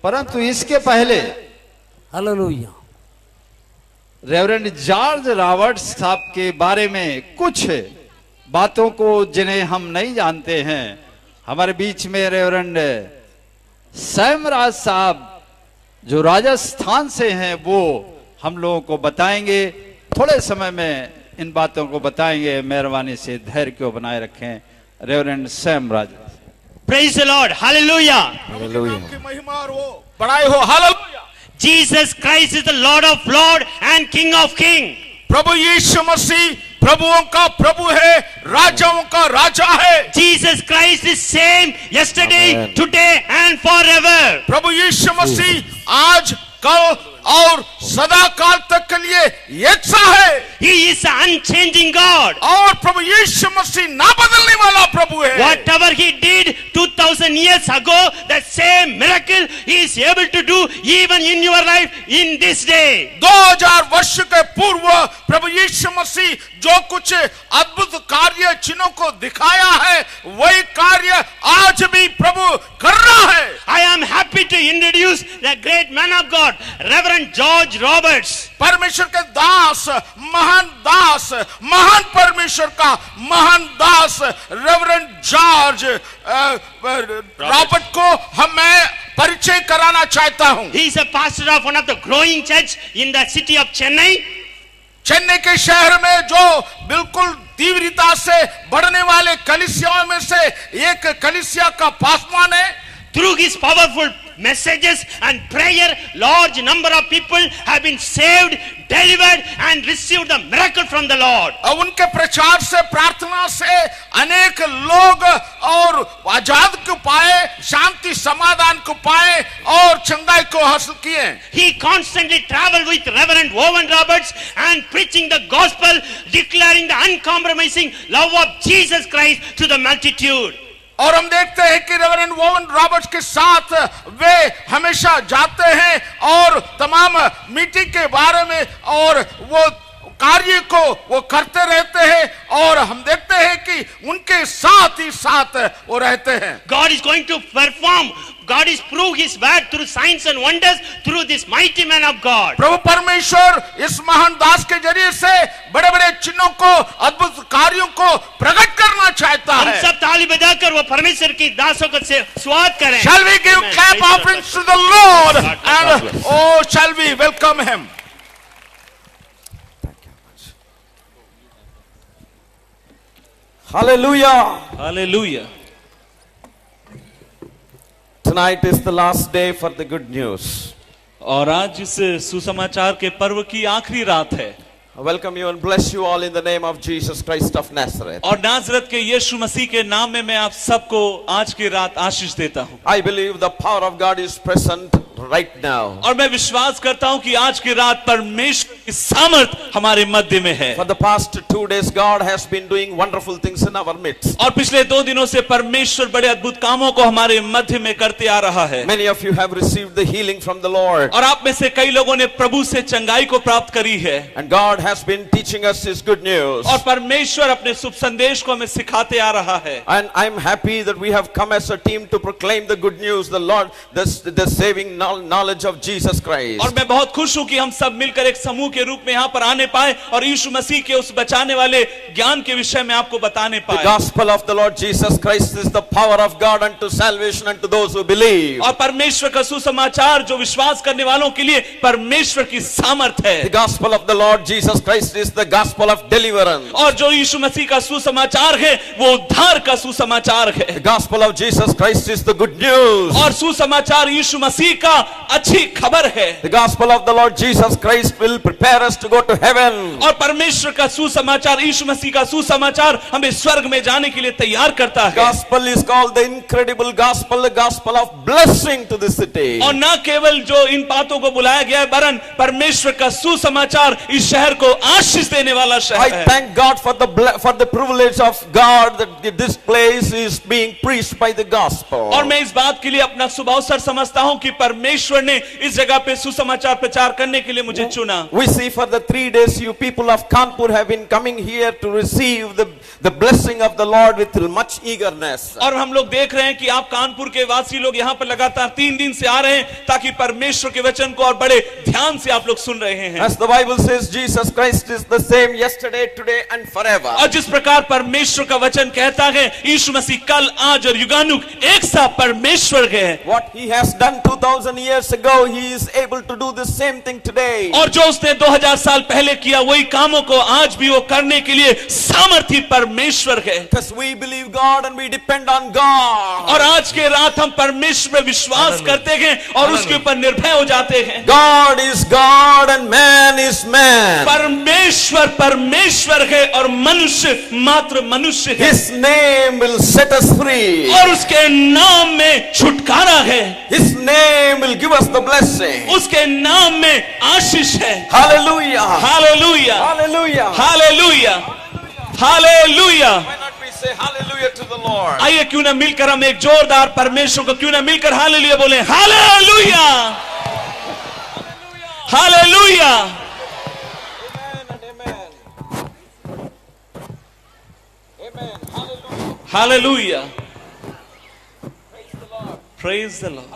परंतु इसके पहले हालेलुया। रेवरेंड जॉर्ज रॉबर्ट्स साहब के बारे में कुछ बातों को जिन्हें हम नहीं जानते हैं, हमारे बीच में रेवरेंड सैम राज साहब जो राजस्थान से हैं वो हम लोगों को बताएंगे। थोड़े समय में इन बातों को बताएंगे। मेहरबानी से धैर्य को बनाए रखें। Reverend Sam Raj. Praise the Lord. Hallelujah. की महिमा और वो बड़ाई हो। Hallelujah. Jesus Christ is the Lord of Lord and King of King. प्रभु यीशु मसीह प्रभुओं का प्रभु है, राजाओं का राजा है। Jesus Christ is same yesterday, today and forever. प्रभु यीशु मसीह आज, कल और सदा काल तक के लिए एक सा है। He is an unchanging God. और प्रभु यीशु मसीह ना बदलने वाला प्रभु है। Whatever he did 2000 years ago, the same miracle he is able to do even in your life in this day. 2000 वर्ष के पूर्व प्रभु यीशु मसीह जो कुछ अद्भुत कार्य चिन्हों को दिखाया है, वही कार्य आज भी प्रभु कर रहा है। I am happy to introduce the great man of God, Reverend George Roberts. परमेश्वर के दास, महान परमेश्वर का महान दास रेवरेंड जॉर्ज रॉबर्ट को मैं परिचय कराना चाहता हूं। He is a pastor of one of the growing church in the city of Chennai. Chennai के शहर में जो बिल्कुल तीव्रता से बढ़ने वाले कलीसियाओं में से एक कलीसिया का पासवान है। Through his powerful messages and prayer, large number of people have been saved, delivered and received the miracle from the Lord. और उनके प्रचार से, प्रार्थना से अनेक लोग और आजाद को पाए, शांति समाधान को पाए और चंगाई को हासिल किए। He constantly traveled with Reverend Owen Roberts and preaching the gospel, declaring the uncompromising love of Jesus Christ to the multitude. और हम देखते हैं कि रेवरेंड ओवन रॉबर्ट्स के साथ वे हमेशा जाते हैं और तमाम मीटिंग के बारे में और वो कार्य को वो करते रहते हैं और हम देखते हैं कि उनके साथ ही साथ वो रहते हैं। God is going to perform. God is prove his word through signs and wonders through this mighty man of God. प्रभु परमेश्वर इस महान दास के जरिए से बड़े-बड़े चिन्हों को, अद्भुत कार्यों को प्रकट करना चाहता हम है। सब ताली बजाकर वो परमेश्वर की दासों को से स्वागत करें। Shall we give clap offerings to the Lord and oh shall we welcome him? Hallelujah. Hallelujah. Tonight is the last day for the good news. और आज इस सुसमाचार के पर्व की आखिरी रात है। I welcome you and bless you all in the name of Jesus Christ of Nazareth. और नाजरत के यीशु मसीह के नाम में मैं आप सबको आज की रात आशीष देता हूँ। I believe the power of God is present right now. और मैं विश्वास करता हूँ कि आज की रात परमेश्वर की सामर्थ हमारे मध्य में है। For the past 2 days God has been doing wonderful things in our midst. और पिछले 2 दिनों से परमेश्वर बड़े अद्भुत कामों को हमारे मध्य में करते आ रहा है। Many of you have received the healing from the Lord. और आप में से कई लोगों ने प्रभु से चंगाई को प्राप्त करी है। And God has been teaching us his good news. और परमेश्वर अपने शुभ संदेश को हमें सिखाते आ रहा है। And I'm happy that we have come as a team to proclaim the good news, the Lord, the saving knowledge of Jesus Christ. और मैं बहुत खुश हूं कि हम सब मिलकर एक समूह के रूप में यहाँ पर आने पाए और यीशु मसीह के उस बचाने वाले ज्ञान के विषय में आपको बताने पाए। The gospel of the Lord Jesus Christ is the power of God unto salvation unto those who believe. और परमेश्वर का सुसमाचार जो विश्वास करने वालों के लिए परमेश्वर की सामर्थ है। The gospel of the Lord Jesus Christ is the gospel of deliverance. और जो यीशु मसीह का सुसमाचार है वो उद्धार का सुसमाचार है। The gospel of Jesus Christ is the good news. और सुसमाचार यीशु मसीह का अच्छी खबर है। The gospel of the Lord Jesus Christ will prepare us to go to heaven. और परमेश्वर का सुसमाचार, यीशु मसीह का सुसमाचार हमें स्वर्ग में जाने के लिए तैयार करता है। Gospel is called the incredible gospel, the gospel of blessing to the city. और न केवल जो इन बातों को बुलाया गया है, वरन परमेश्वर का सुसमाचार इस शहर को आशीष देने वाला शहर है। I thank God for the privilege of God that this place is being preached by the gospel. और मैं इस बात के लिए अपना शुभ अवसर समझता हूं कि परमेश्वर परमेश्वर ने इस जगह पे सुसमाचार प्रचार करने के लिए मुझे चुना। We see for the 3 days you people of Kanpur have been coming here to receive the blessing of the Lord with much eagerness. और हम लोग देख रहे हैं कि आप कानपुर के वासी लोग यहाँ पर लगातार 3 दिन से आ रहे हैं ताकि परमेश्वर के वचन को और बड़े ध्यान से आप लोग सुन रहे हैं। As the Bible says, Jesus Christ is the same yesterday, today and forever. और जिस प्रकार परमेश्वर का वचन कहता है यीशु मसीह कल आज और युगानुग एक सा परमेश्वर है। What he has done 2000 years ago, he is able to do the same thing today. और जो उसने 2000 साल पहले किया वही कामों को आज भी वो करने के लिए सामर्थी परमेश्वर है। Because we believe God and we depend on God. और आज के रात हम परमेश्वर पर विश्वास करते हैं और उसके ऊपर निर्भय हो जाते हैं। God is God and man is man. परमेश्वर परमेश्वर है और मनुष्य मात्र मनुष्य है। His name will set us free. और उसके नाम में छुटकारा है। His name will give us the blessing. उसके नाम में आशीष है। Hallelujah. Hallelujah Hallelujah. Hallelujah hallelujah. Why not we say hallelujah to the Lord? आइए क्यों ना मिलकर हम एक जोरदार परमेश्वर को क्यों ना मिलकर हालेलुया बोले। Hallelujah hallelujah. Hallelujah. Praise the Lord.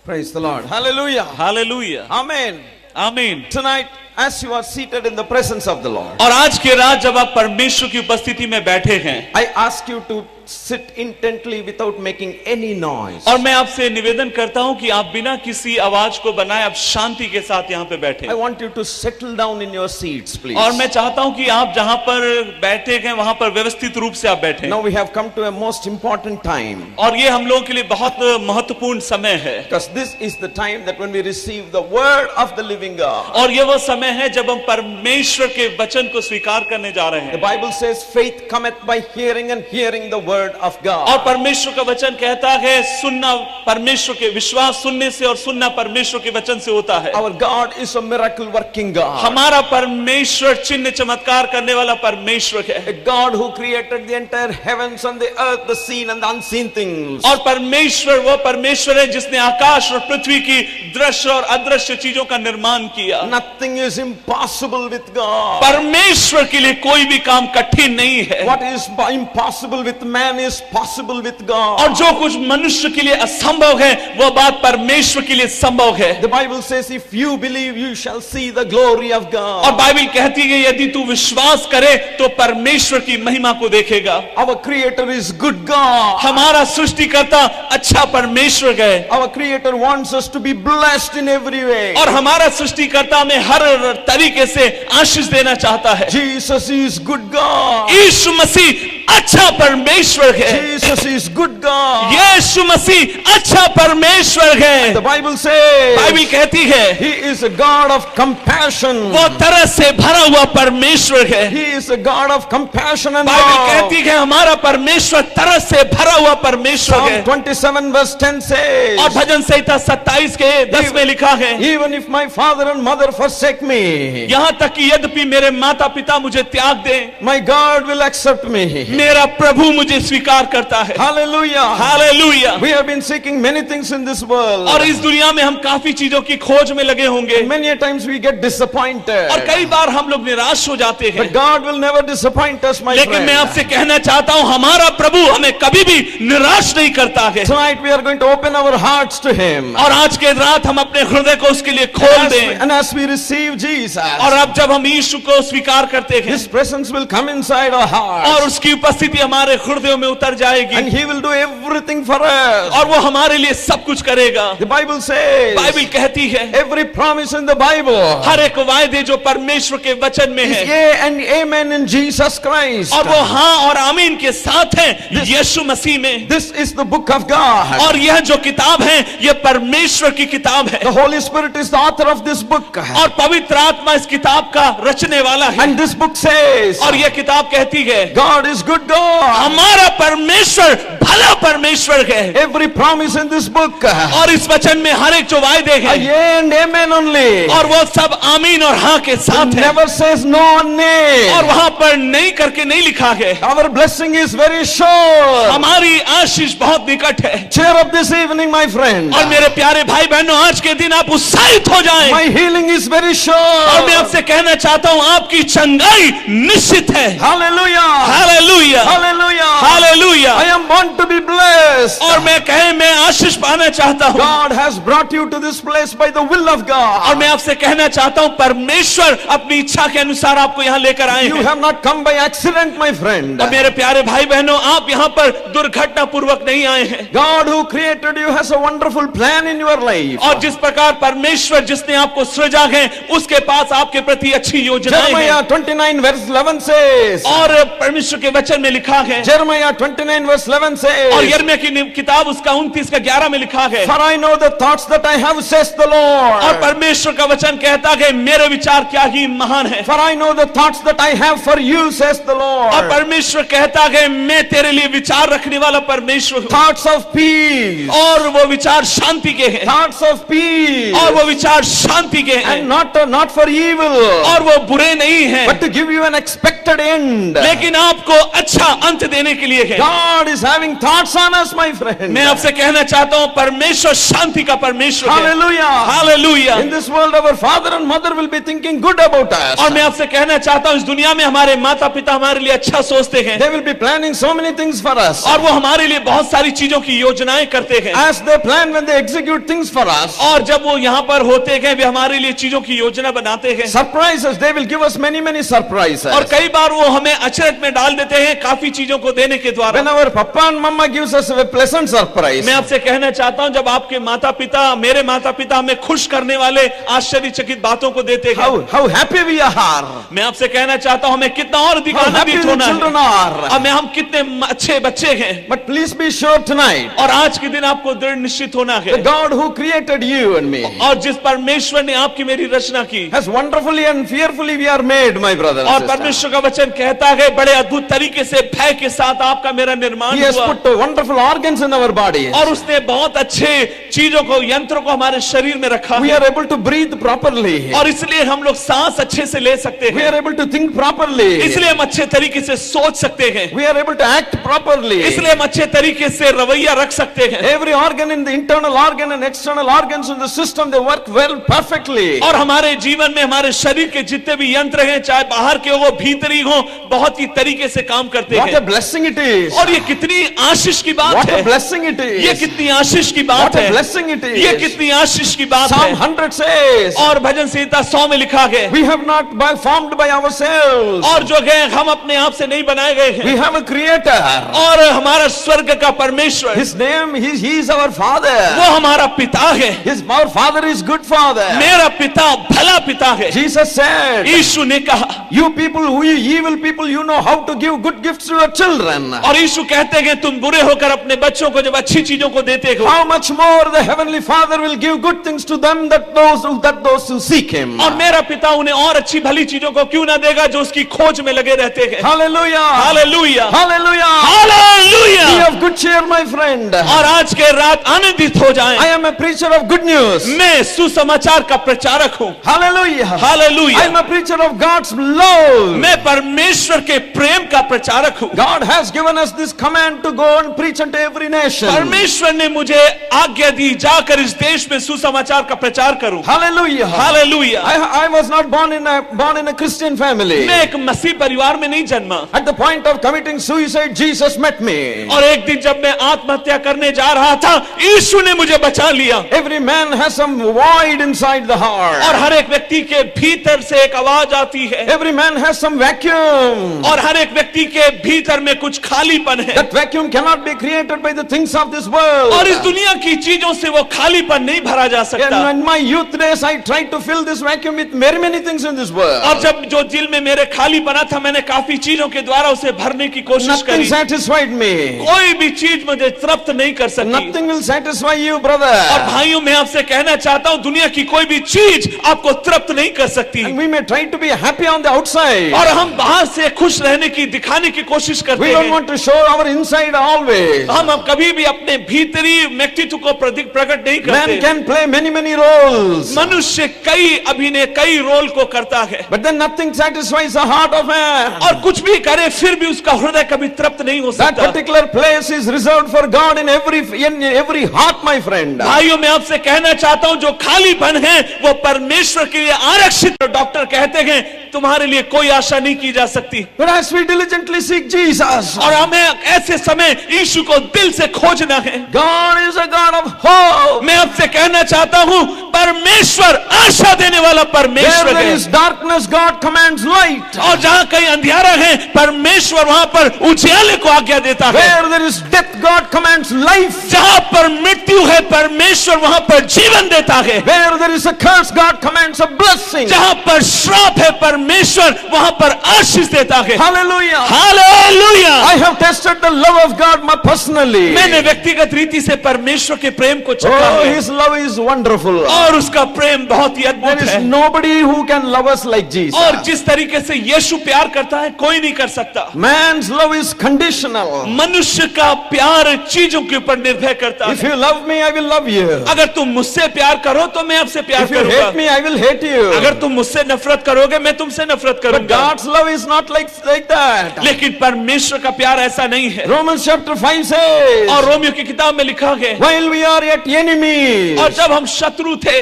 Praise the Lord. Hallelujah. Hallelujah Amen. आमीन। Tonight, as you are seated in the presence of the Lord, और आज के रात जब आप परमेश्वर की उपस्थिति में बैठे हैं I ask you to sit intently without making any noise. और मैं आपसे निवेदन करता हूं कि आप बिना किसी आवाज को बनाए आप शांति के साथ यहाँ पे बैठे। I want you to settle down in your seats, please. और मैं चाहता हूं कि आप जहां पर बैठे हैं वहां पर व्यवस्थित रूप से आप बैठे। Now we have come to a most important time. और ये हम लोगों के लिए बहुत महत्वपूर्ण समय है। Because this is the time that when we receive the word of the living God. और ये वो समय है जब हम परमेश्वर के वचन को स्वीकार करने जा रहे The हैं। Bible says faith cometh by hearing and hearing the word of God. और परमेश्वर का वचन कहता है सुनना परमेश्वर के विश्वास सुनने से और सुनना परमेश्वर के वचन से होता है। Our God is a miracle working God. हमारा परमेश्वर चिन्ह चमत्कार करने वाला परमेश्वर है। A God who created the entire heavens and the earth, the seen and the unseen things. और परमेश्वर वो परमेश्वर है जिसने आकाश और पृथ्वी की दृश्य और अदृश्य चीजों का निर्माण किया। Nothing is impossible with God. परमेश्वर के लिए कोई भी काम कठिन नहीं है। What is impossible with man is possible with God. और जो कुछ मनुष्य के लिए असंभव है वो बात परमेश्वर के लिए संभव है। The Bible says if you believe you shall see the glory of God. और बाइबल कहती है यदि तू विश्वास करे तो परमेश्वर की महिमा को देखेगा। Our creator is good God. हमारा सृष्टिकर्ता अच्छा परमेश्वर है। Our creator wants us to be blessed in every way. और हमारा सृष्टिकर्ता में हर तरीके से आशीष देना चाहता है। Jesus is good God. यीशु मसीह अच्छा परमेश्वर है। Jesus is good God. यीशु मसीह अच्छा परमेश्वर है। The Bible says बाइबल कहती है He is a God of compassion. वो तरस से भरा हुआ परमेश्वर है। He is a God of compassion and Bible love. कहती है हमारा परमेश्वर तरस से भरा हुआ परमेश्वर है। Psalm 27 verse 10 says, और भजन संहिता 27 के 10 में लिखा है even if my father and mother forsake me, यहाँ तक कि यद्यपि मेरे माता पिता मुझे त्याग दें my God will accept me. मेरा प्रभु मुझे स्वीकार करता है। Hallelujah. Hallelujah. We have been seeking many things in this world. और इस दुनिया में हम काफी चीजों की खोज में लगे होंगे Many a times we get disappointed. और कई बार हम लोग निराश हो जाते हैं। But God will never disappoint us, my लेकिन friend. मैं आपसे कहना चाहता हूं हमारा प्रभु हमें कभी भी निराश नहीं करता है। Tonight we are going to open our hearts to Him. और आज के रात हम अपने हृदय को उसके लिए खोल दें। And as we receive Jesus, और अब जब हम यीशु को स्वीकार करते हैं His presence will come inside our hearts. और उसकी उपस्थिति हमारे हृदयों में उतर जाएगी And He will do everything for us. और वो हमारे लिए सब कुछ करेगा। The Bible says, बाइबल कहती है every promise in the Bible हर एक वायदे जो परमेश्वर के वचन में is है yea and amen in Jesus Christ. और वो हाँ और आमीन के साथ है यीशु मसीह में। This is the book of God. और यह जो किताब है ये परमेश्वर की किताब है The Holy Spirit is the author of this book. और पवित्र आत्मा इस किताब का रचने वाला है। And this book says, और यह किताब कहती है God is good good God. हमारा परमेश्वर भला परमेश्वर है। Every promise in this book, और इस वचन में हर एक जो वायदे हैं yea and amen only. और वो सब आमीन और हाँ के साथ है, Never says no or nay. और वहां पर नहीं करके नहीं लिखा है। Our blessing is very sure. हमारी आशीष बहुत निकट है। Cheer up this evening, my friend. और मेरे प्यारे भाई बहनों, आज के दिन आप उत्साहित हो जाएं। My healing is very और मैं sure. आपसे कहना चाहता हूं, आपकी चंगाई निश्चित है। Hallelujah. Hallelujah, Hallelujah. Hallelujah. I am born to be blessed. और मैं आशीष पाना चाहता हूं। God has brought you to this place by the will of और God. मैं आपसे कहना चाहता हूं, परमेश्वर अपनी इच्छा के अनुसार आपको यहाँ लेकर आए You हैं। have not come by accident, my friend. और मेरे प्यारे भाई बहनों, आप यहाँ पर दुर्घटना पूर्वक नहीं आए हैं। God who created you has a wonderful plan in your life. और जिस प्रकार परमेश्वर जिसने आपको सृजा है, उसके पास आपके प्रति अच्छी योजनाएं हैं। Jeremiah 29 verse 11 says. और परमेश्वर के वचन में लिखा है, Jeremiah 29 verse 11 और says. यिर्मयाह की किताब उसका 29 का 11 में लिखा है, For I know the thoughts that I have, says the और Lord. परमेश्वर का वचन कहता है, मेरे विचार क्या ही महान है। For I know the thoughts that I have for you, says the और Lord. परमेश्वर कहता है, मैं तेरे लिए विचार रखने वाला परमेश्वर हूँ। Thoughts of peace. और वो विचार शांति के हैं, Thoughts of peace. और वो विचार शांति के हैं, And not for evil. और वो बुरे नहीं हैं, But to give you an expected end. लेकिन आपको अच्छा अंत देने के लिए है। God is having thoughts on us, my friend. मैं आपसे कहना चाहता हूँ, परमेश्वर शांति का परमेश्वर है। Hallelujah. Hallelujah. In this world, our father and mother will be thinking good about us. और मैं आपसे कहना चाहता हूँ, इस दुनिया में हमारे माता पिता हमारे लिए अच्छा सोचते हैं, They will be planning so many things for us. और वो हमारे लिए बहुत सारी चीजों की योजनाएं करते हैं। As they plan when they execute things for us. और जब वो यहाँ पर होते हैं, वे हमारे लिए चीजों की योजना बनाते हैं। Surprises, they will give us many surprises. और कई बार वो हमें अचरज में डाल देते हैं, काफी चीजों को देने के द्वारा। When our papa and mama gives us a pleasant surprise. मैं आपसे कहना चाहता हूं, जब आपके माता पिता, मेरे माता पिता हमें खुश करने वाले आश्चर्यचकित बातों को देते हैं, How happy we are. मैं आपसे कहना चाहता हूं, हमें कितना और How happy आनंदित the होना children है, are. और हम कितने अच्छे बच्चे हैं। But please be sure tonight. और आज के दिन आपको दृढ़ निश्चित होना The है, God who created you and me और जिस परमेश्वर ने आपकी मेरी रचना की, has wonderfully and fearfully we are made, my brother और and sister. परमेश्वर का वचन कहता है, बड़े अद्भुत तरीके से भय के साथ आपका मेरा निर्माण He has हुआ, put wonderful organs in our body. और उसने बहुत अच्छे चीजों को, यंत्रों को हमारे शरीर में रखा We है, are able to breathe properly. और इसलिए हम लोग सांस अच्छे से ले सकते We हैं, are able to think properly. इसलिए हम अच्छे तरीके से सोच सकते हैं, We are able to act properly. इसलिए हम अच्छे तरीके से रवैया रख सकते हैं। Every organ in the internal organ and external organs in the system, they work well perfectly. और हमारे जीवन में हमारे शरीर के जितने भी यंत्र हैं, चाहे बाहर के हो भीतरी हो, बहुत ही तरीके से काम करते What a हैं। blessing it is. और ये कितनी आशीष की बात What a है, blessing it ये is. कितनी आशीष की What बात a है, blessing it ये is. कितनी आशीष की बात Psalm है। 100 says, और भजन संहिता 100 में लिखा है, we have not formed by ourselves. और जो है हम अपने आप से नहीं बनाए गए हैं, We have a creator. और हमारा स्वर्ग का परमेश्वर, His name, he is our father. वो हमारा पिता है। Our father is good father. मेरा पिता भला पिता है। Jesus said, यीशु ने कहा, you people who you evil people, you know how to give good gifts to your children. और यीशु कहते हैं, तुम बुरे होकर अपने बच्चों को जब अच्छी चीजों को देते हो, How much more the heavenly Father will give good things to them that those who seek him. और मेरा पिता उन्हें और अच्छी भली चीजों को क्यों ना देगा जो उसकी खोज में लगे रहते हैं। Hallelujah. Hallelujah, Hallelujah. Hallelujah. Be of good cheer, my friend. और आज के रात आनंदित हो जाएं। I am a preacher of good news. मैं सुसमाचार का प्रचारक हूँ। Hallelujah. Hallelujah. I am a preacher of God's love. मैं परमेश्वर के प्रेम का प्रचारक हूँ। God has given us this command to go and preach unto every nation. परमेश्वर ने मुझे आज्ञा दी, जाकर इस देश में सुसमाचार का प्रचार करूं। Hallelujah. Hallelujah. I was not born in a Christian family. मैं एक मसीह परिवार में नहीं जन्मा, At the point of committing suicide, Jesus met me. और एक दिन जब मैं आत्महत्या करने जा रहा था, यीशु ने मुझे बचा लिया। Every man has some void inside the heart. और हर एक व्यक्ति के भीतर से एक आवाज आती है, Every man has some vacuum. और हर एक व्यक्ति के भीतर में कुछ खालीपन है, That vacuum cannot be created by the things of this world. और इस दुनिया की चीजों से वो खालीपन नहीं भरा जा सकता। And in my youth days, I tried to fill this vacuum with very many things in this world. और जब जो दिल में मेरे खाली बना था, मैंने काफी चीजों के द्वारा उसे भरने की कोशिश Nothing करी। satisfied me. कोई भी चीज मुझे तृप्त नहीं कर सकी। Nothing will satisfy you, और brother. भाइयों, मैं आपसे कहना चाहता हूं, दुनिया की कोई भी चीज आपको तृप्त नहीं कर सकती। And we may try to be happy on the outside. और हम बाहर से खुश रहने की, दिखाने दिखाने की कोशिश We करते don't हैं। want to show our inside always. हम कभी भी अपने भीतरी व्यक्तित्व को प्रकट नहीं Man करते। can play many roles, मनुष्य कई अभिनय कई रोल को करता है, but then nothing satisfies the heart of man. और कुछ भी करे फिर भी उसका हृदय कभी तृप्त नहीं हो That सकता। particular place is reserved for God in every heart, my friend. भाइयों, मैं आपसे कहना चाहता हूं, जो खालीपन है वो परमेश्वर के लिए आरक्षित। डॉक्टर कहते हैं तुम्हारे लिए कोई आशा नहीं की जा सकती, But as we diligently seek Jesus, और हमें ऐसे समय यीशु को दिल से खोजना है। God is a God of hope. मैं आपसे कहना चाहता हूं, परमेश्वर आशा देने वाला Where परमेश्वर there है, is darkness, God commands light. और जहां कहीं अंधियारा है परमेश्वर वहां पर उजियाले को आज्ञा देता है। Where there is death, God commands life. जहां पर मृत्यु है परमेश्वर वहां पर जीवन देता है। Where there is a curse, God commands a blessing. जहां पर श्राप है परमेश्वर वहां पर आशीष देता है। Hallelujah. Hallelujah. I have tested the love of God personally. मैंने व्यक्तिगत रीति से परमेश्वर के प्रेम को चखा Oh, है, His love is wonderful. और उसका प्रेम बहुत ही There अद्भुत is है। nobody who can love us like Jesus. और जिस तरीके से यीशु प्यार करता है कोई नहीं कर सकता। Man's love is conditional. मनुष्य का प्यार चीजों के ऊपर निर्भर करता If है। you love me, I will love you. अगर तुम मुझसे प्यार करो तो मैं आपसे प्यार If you करूंगा, hate me, I will hate you. अगर तुम मुझसे नफरत करोगे मैं तुमसे नफरत But करूंगा। God's love is not like that. लेकिन परमेश्वर का प्यार ऐसा नहीं है। Romans chapter 5 says, और रोमियो की किताब में लिखा है, while we are yet enemies, और जब हम शत्रु थे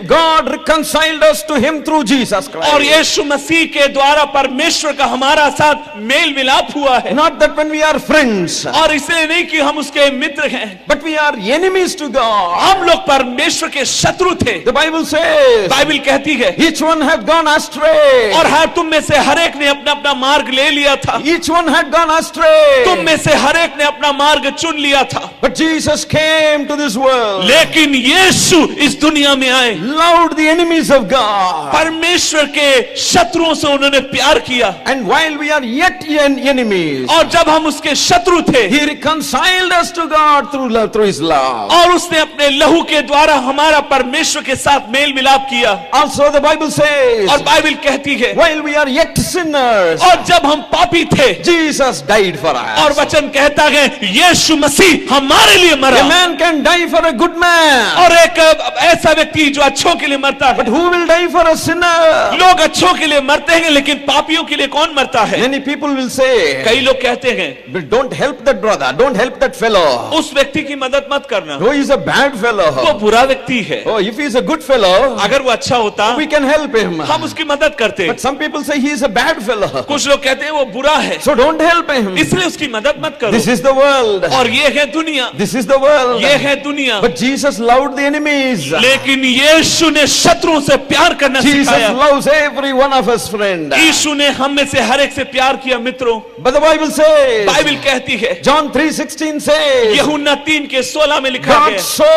God reconciled us to Him through Jesus और Christ. यीशु मसीह के द्वारा परमेश्वर का हमारा साथ मेल मिलाप हुआ है। Not that when we are friends, और इसलिए नहीं कि हम उसके मित्र हैं, but we are enemies to God. हम लोग परमेश्वर के शत्रु थे। The Bible says, बाइबल कहती है, each one had gone astray. और हर तुम में से हर एक ने अपना अपना मार्ग ले लिया था। Each one had gone astray. तुम में से हर एक ने अपना मार्ग चुन लिया था। But Jesus came to this world, लेकिन यीशु इस दुनिया में आए, loved the enemies of God. परमेश्वर के शत्रुओं से उन्होंने प्यार किया, And while we are yet enemies, और जब हम उसके शत्रु थे He reconciled us to God through love, through His love. और उसने अपने लहू के द्वारा हमारा परमेश्वर के साथ मेल मिलाप किया। Also the Bible says, और बाइबल कहती है, while we are yet sinners, और जब हम पापी थे, Jesus died for us. और वचन कहता है यीशु मसीह हमारे लिए मरा। A man can die for a good man, और एक ऐसा व्यक्ति जो अच्छों के लिए मरता but है। who will die for a sinner? लोग अच्छों के लिए मरते हैं लेकिन पापियों के लिए कौन मरता है? Many people will say, कई लोग कहते हैं but don't help that brother, don't help that fellow. उस व्यक्ति की मदद मत करना, Oh, he's a bad वो fellow. बुरा व्यक्ति है। Oh, if he's a good fellow, अगर वो अच्छा होता we can help him. हम उसकी मदद करते। But some people say he is a bad fellow, कुछ लोग कहते हैं वो बुरा है so don't help him. इसलिए उसकी मदद मत करो। This is the world. और ये है दुनिया, This is the world. ये है दुनिया। But Jesus loved the enemies. लेकिन यीशु ने शत्रुओं से प्यार करना Jesus सिखाया। loves every one of us, friend. यीशु ने हम में से हर एक से प्यार किया। मित्रों, But the Bible says, Bible कहती है, John 3:16 says, यूहन्ना 3:16 में लिखा God है, so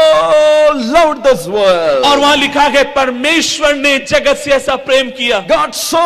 loved this world. और वहां लिखा है परमेश्वर ने जगत से ऐसा प्रेम किया। God so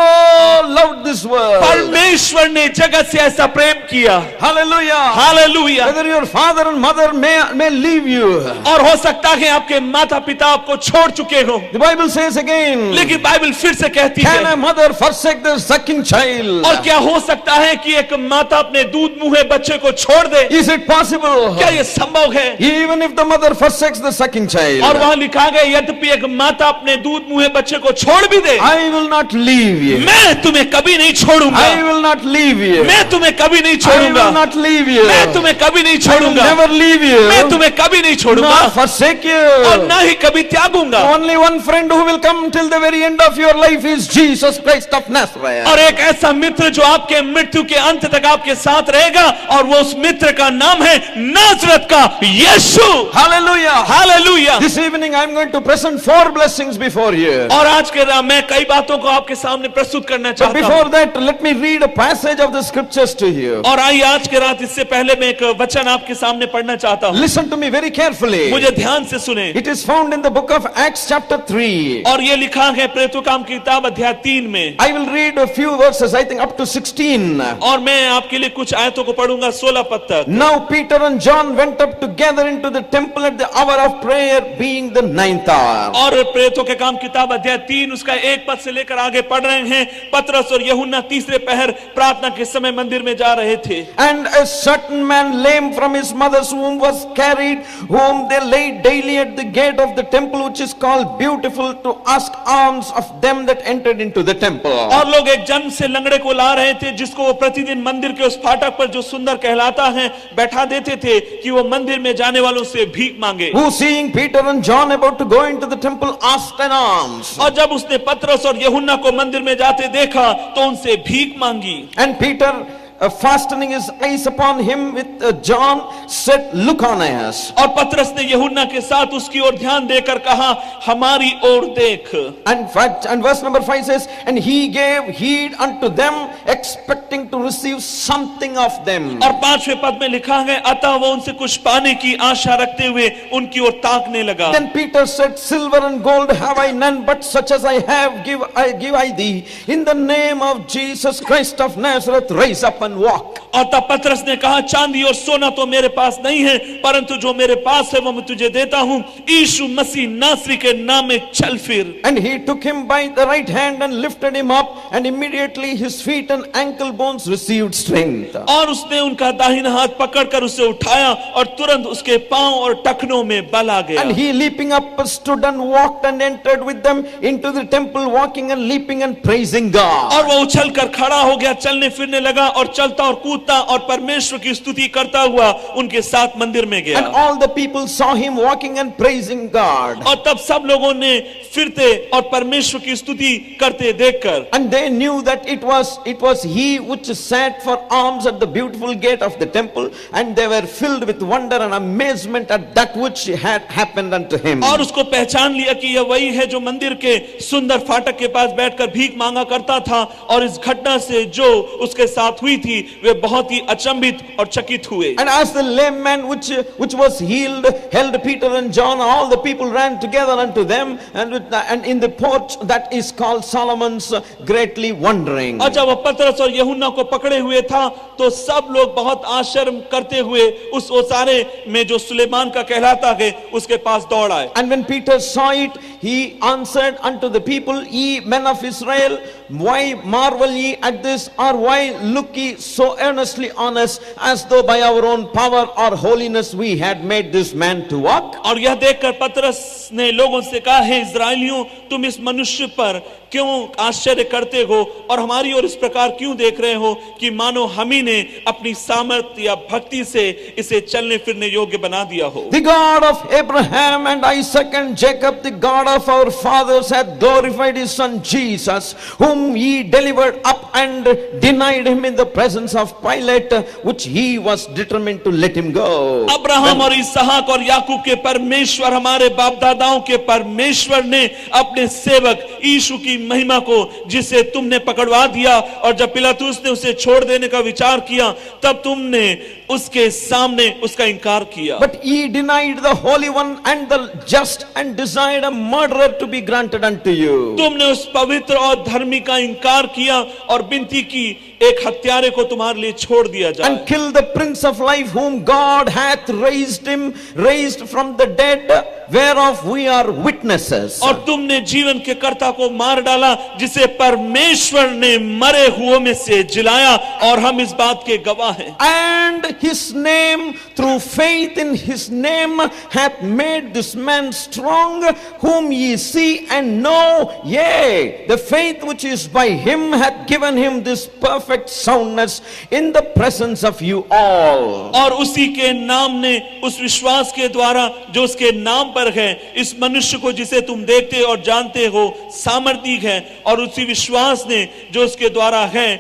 loved this world. परमेश्वर ने जगत से ऐसा प्रेम किया। Hallelujah. Hallelujah. Whether your father and mother may leave you. और हो सकता है आपके माता पिता आपको छोड़ चुके हो, The Bible says again, लेकिन बाइबल फिर से कहती can है, a mother forsake their sucking child? और क्या हो सकता है कि एक माता अपने दूध मुहे बच्चे को छोड़ दे? Is it possible? क्या ये संभव है? Even if the mother forsakes the sucking और child, वहां लिखा गया यद्यपि एक माता अपने दूध मुहे बच्चे को छोड़ भी दे, I will not leave you. मैं तुम्हें कभी नहीं छोड़ूंगा, I will not leave you. मैं तुम्हें कभी नहीं I छोड़ूंगा, will not leave you. मैं तुम्हें कभी नहीं I will छोड़ूंगा, never leave you. मैं तुम्हें कभी नहीं छोड़ूंगा Not forsake और you. ना ही कभी त्यागूंगा। Only one friend who will come till the very end of your life is Jesus Christ of Nazareth. और एक ऐसा मित्र जो आपके मृत्यु के अंत तक आपके साथ रहेगा, और वो उस मित्र का नाम है नाजरत का यीशु। Hallelujah. Hallelujah. This evening I am going to present 4 blessings before you. और आज के रात मैं कई बातों को आपके सामने प्रस्तुत करना But चाहता before हूं। that, let me read a passage of the scriptures to you. और आइए आज के रात इससे पहले मैं एक वचन आपके सामने पढ़ना चाहता हूं। Listen to me very carefully. मुझे ध्यान से सुने। It is found in the book of Acts chapter 3. और ये लिखा है प्रेरितों काम की किताब अध्याय 3 में, I will read a few verses, I think up to 16. और मैं आपके लिए कुछ आयतों को पढ़ूंगा 16 पद तक। Now Peter and John went up together into the temple at the hour of prayer, being the 9th hour. और प्रेरितों के काम किताब अध्याय 3 उसका 1 पद से लेकर आगे पढ़ रहे हैं। पतरस और यूहन्ना तीसरे पहर प्रार्थना के समय मंदिर में जा रहे थे। And a certain man lame from his mother's womb was carried, whom they laid daily at the gate of the temple, which is called Beautiful, to ask alms of them that entered into the temple. और लोग एक जन्म से लंगड़े को ला रहे थे, जिसको वो प्रतिदिन मंदिर के उस फाटक पर जो सुंदर कहलाता है बैठा देते थे कि वो मंदिर में जाने वालों से भीख मांगे। Who, seeing Peter and John about to go into the temple, asked an alms. और जब उसने पतरस और यूहन्ना को मंदिर में जाते देखा तो उनसे भीख मांगी। And Peter, fastening his eyes upon him with John, said, "Look on us." और पतरस ने यूहन्ना के साथ उसकी ओर ध्यान देकर कहा, हमारी ओर देख। And verse number 5 says, "And he gave heed unto them, expecting to receive something of them." और 5वें पद में लिखा है, अतः वो उनसे कुछ पाने की आशा रखते हुए उनकी ओर ताकने लगा। Then Peter said, "Silver and gold have I none, but such as I have give I thee. In the name of Jesus Christ of Nazareth, raise up and walk." और तब पतरस ने कहा, चांदी और सोना तो मेरे पास नहीं है, परंतु जो मेरे पास है वो मैं तुझे देता हूं। यीशु मसीह नासरी के नाम में चल फिर। And he took him by the right hand and lifted him up, and immediately his feet and ankle bones received strength. और उसने उनका दाहिना हाथ पकड़कर उसे उठाया और तुरंत उसके पांव और टखनों में बल आ गया। And he, leaping up, stood and walked and entered with them into the temple, walking and leaping and praising God. और वो उछलकर खड़ा हो गया, चलने फिरने लगा और चलता और कूदता और परमेश्वर की स्तुति करता हुआ उनके साथ मंदिर में गया। And all the people saw him walking and praising God. और तब सब लोगों ने फिरते और परमेश्वर की स्तुति करते देखकर, And they knew that it was he which sat for alms at the beautiful gate of the temple, and they were filled with wonder and amazement at that which had happened unto him. और उसको पहचान लिया कि यह वही है जो मंदिर के सुंदर फाटक के पास बैठकर भीख मांगा करता था। और इस घटना से जो उसके साथ हुई थी वे बहुत ही अचंभित और चकित हुए। And as the lame man which was healed held Peter and John, all the people ran together unto them, and in the porch that is called Solomon's, greatly wondering. और जब वह पतरस और यूहन्ना को पकड़े हुए था तो सब लोग बहुत आश्चर्य करते हुए उस ओसारे में जो सुलेमान का कहलाता है उसके पास दौड़ आए। And when Peter saw it, he answered unto the people, "Ye men of Israel, why marvel ye at this, or why look ye so earnestly on us, as though by our own power or holiness we had made this man to walk?" और यह देखकर पतरस ने लोगों से कहा, हे इस्राएलियों, तुम इस मनुष्य पर क्यों आश्चर्य करते हो और हमारी ओर इस प्रकार क्यों देख रहे हो कि मानो हम ही ने अपनी सामर्थ्य या भक्ति से इसे चलने फिरने योग्य बना दिया हो। The God of Abraham and Isaac and Jacob, the God of our fathers, hath glorified his son Jesus, whom ye delivered up and denied him in the presence of Pilate, which he was determined to let him go. Abraham और इसहाक और याकूब के परमेश्वर, हमारे बाप दादाओं के परमेश्वर ने अपने सेवक यीशु की महिमा को, जिसे तुमने पकड़वा दिया, और जब पिलातुस ने उसे छोड़ देने का विचार किया तब तुमने उसके सामने उसका इनकार किया। But ye denied the Holy One and the just, and desired a murderer to be granted unto you. तुमने उस पवित्र और धर्मी का इनकार किया और विनती की एक हत्यारे को तुम्हारे लिए छोड़ दिया जाए। And killed the Prince of Life, whom God hath raised from the dead, whereof we are witnesses. और तुमने जीवन के कर्ता को मार डाला, जिसे परमेश्वर ने मरे हुओं में से जिलाया, और हम इस बात के गवाह हैं। And his name, through faith in his name, hath made this man strong, whom ye see and know. Yea, the faith which is by him hath given him this perfect soundness in the presence of you all. और उसी के नाम ने, उस विश्वास के द्वारा जो उसके नाम पर है, इस मनुष्य को जिसे तुम देखते और जानते हो सामर्थ्य है, और उसी विश्वास ने जो उसके द्वारा है,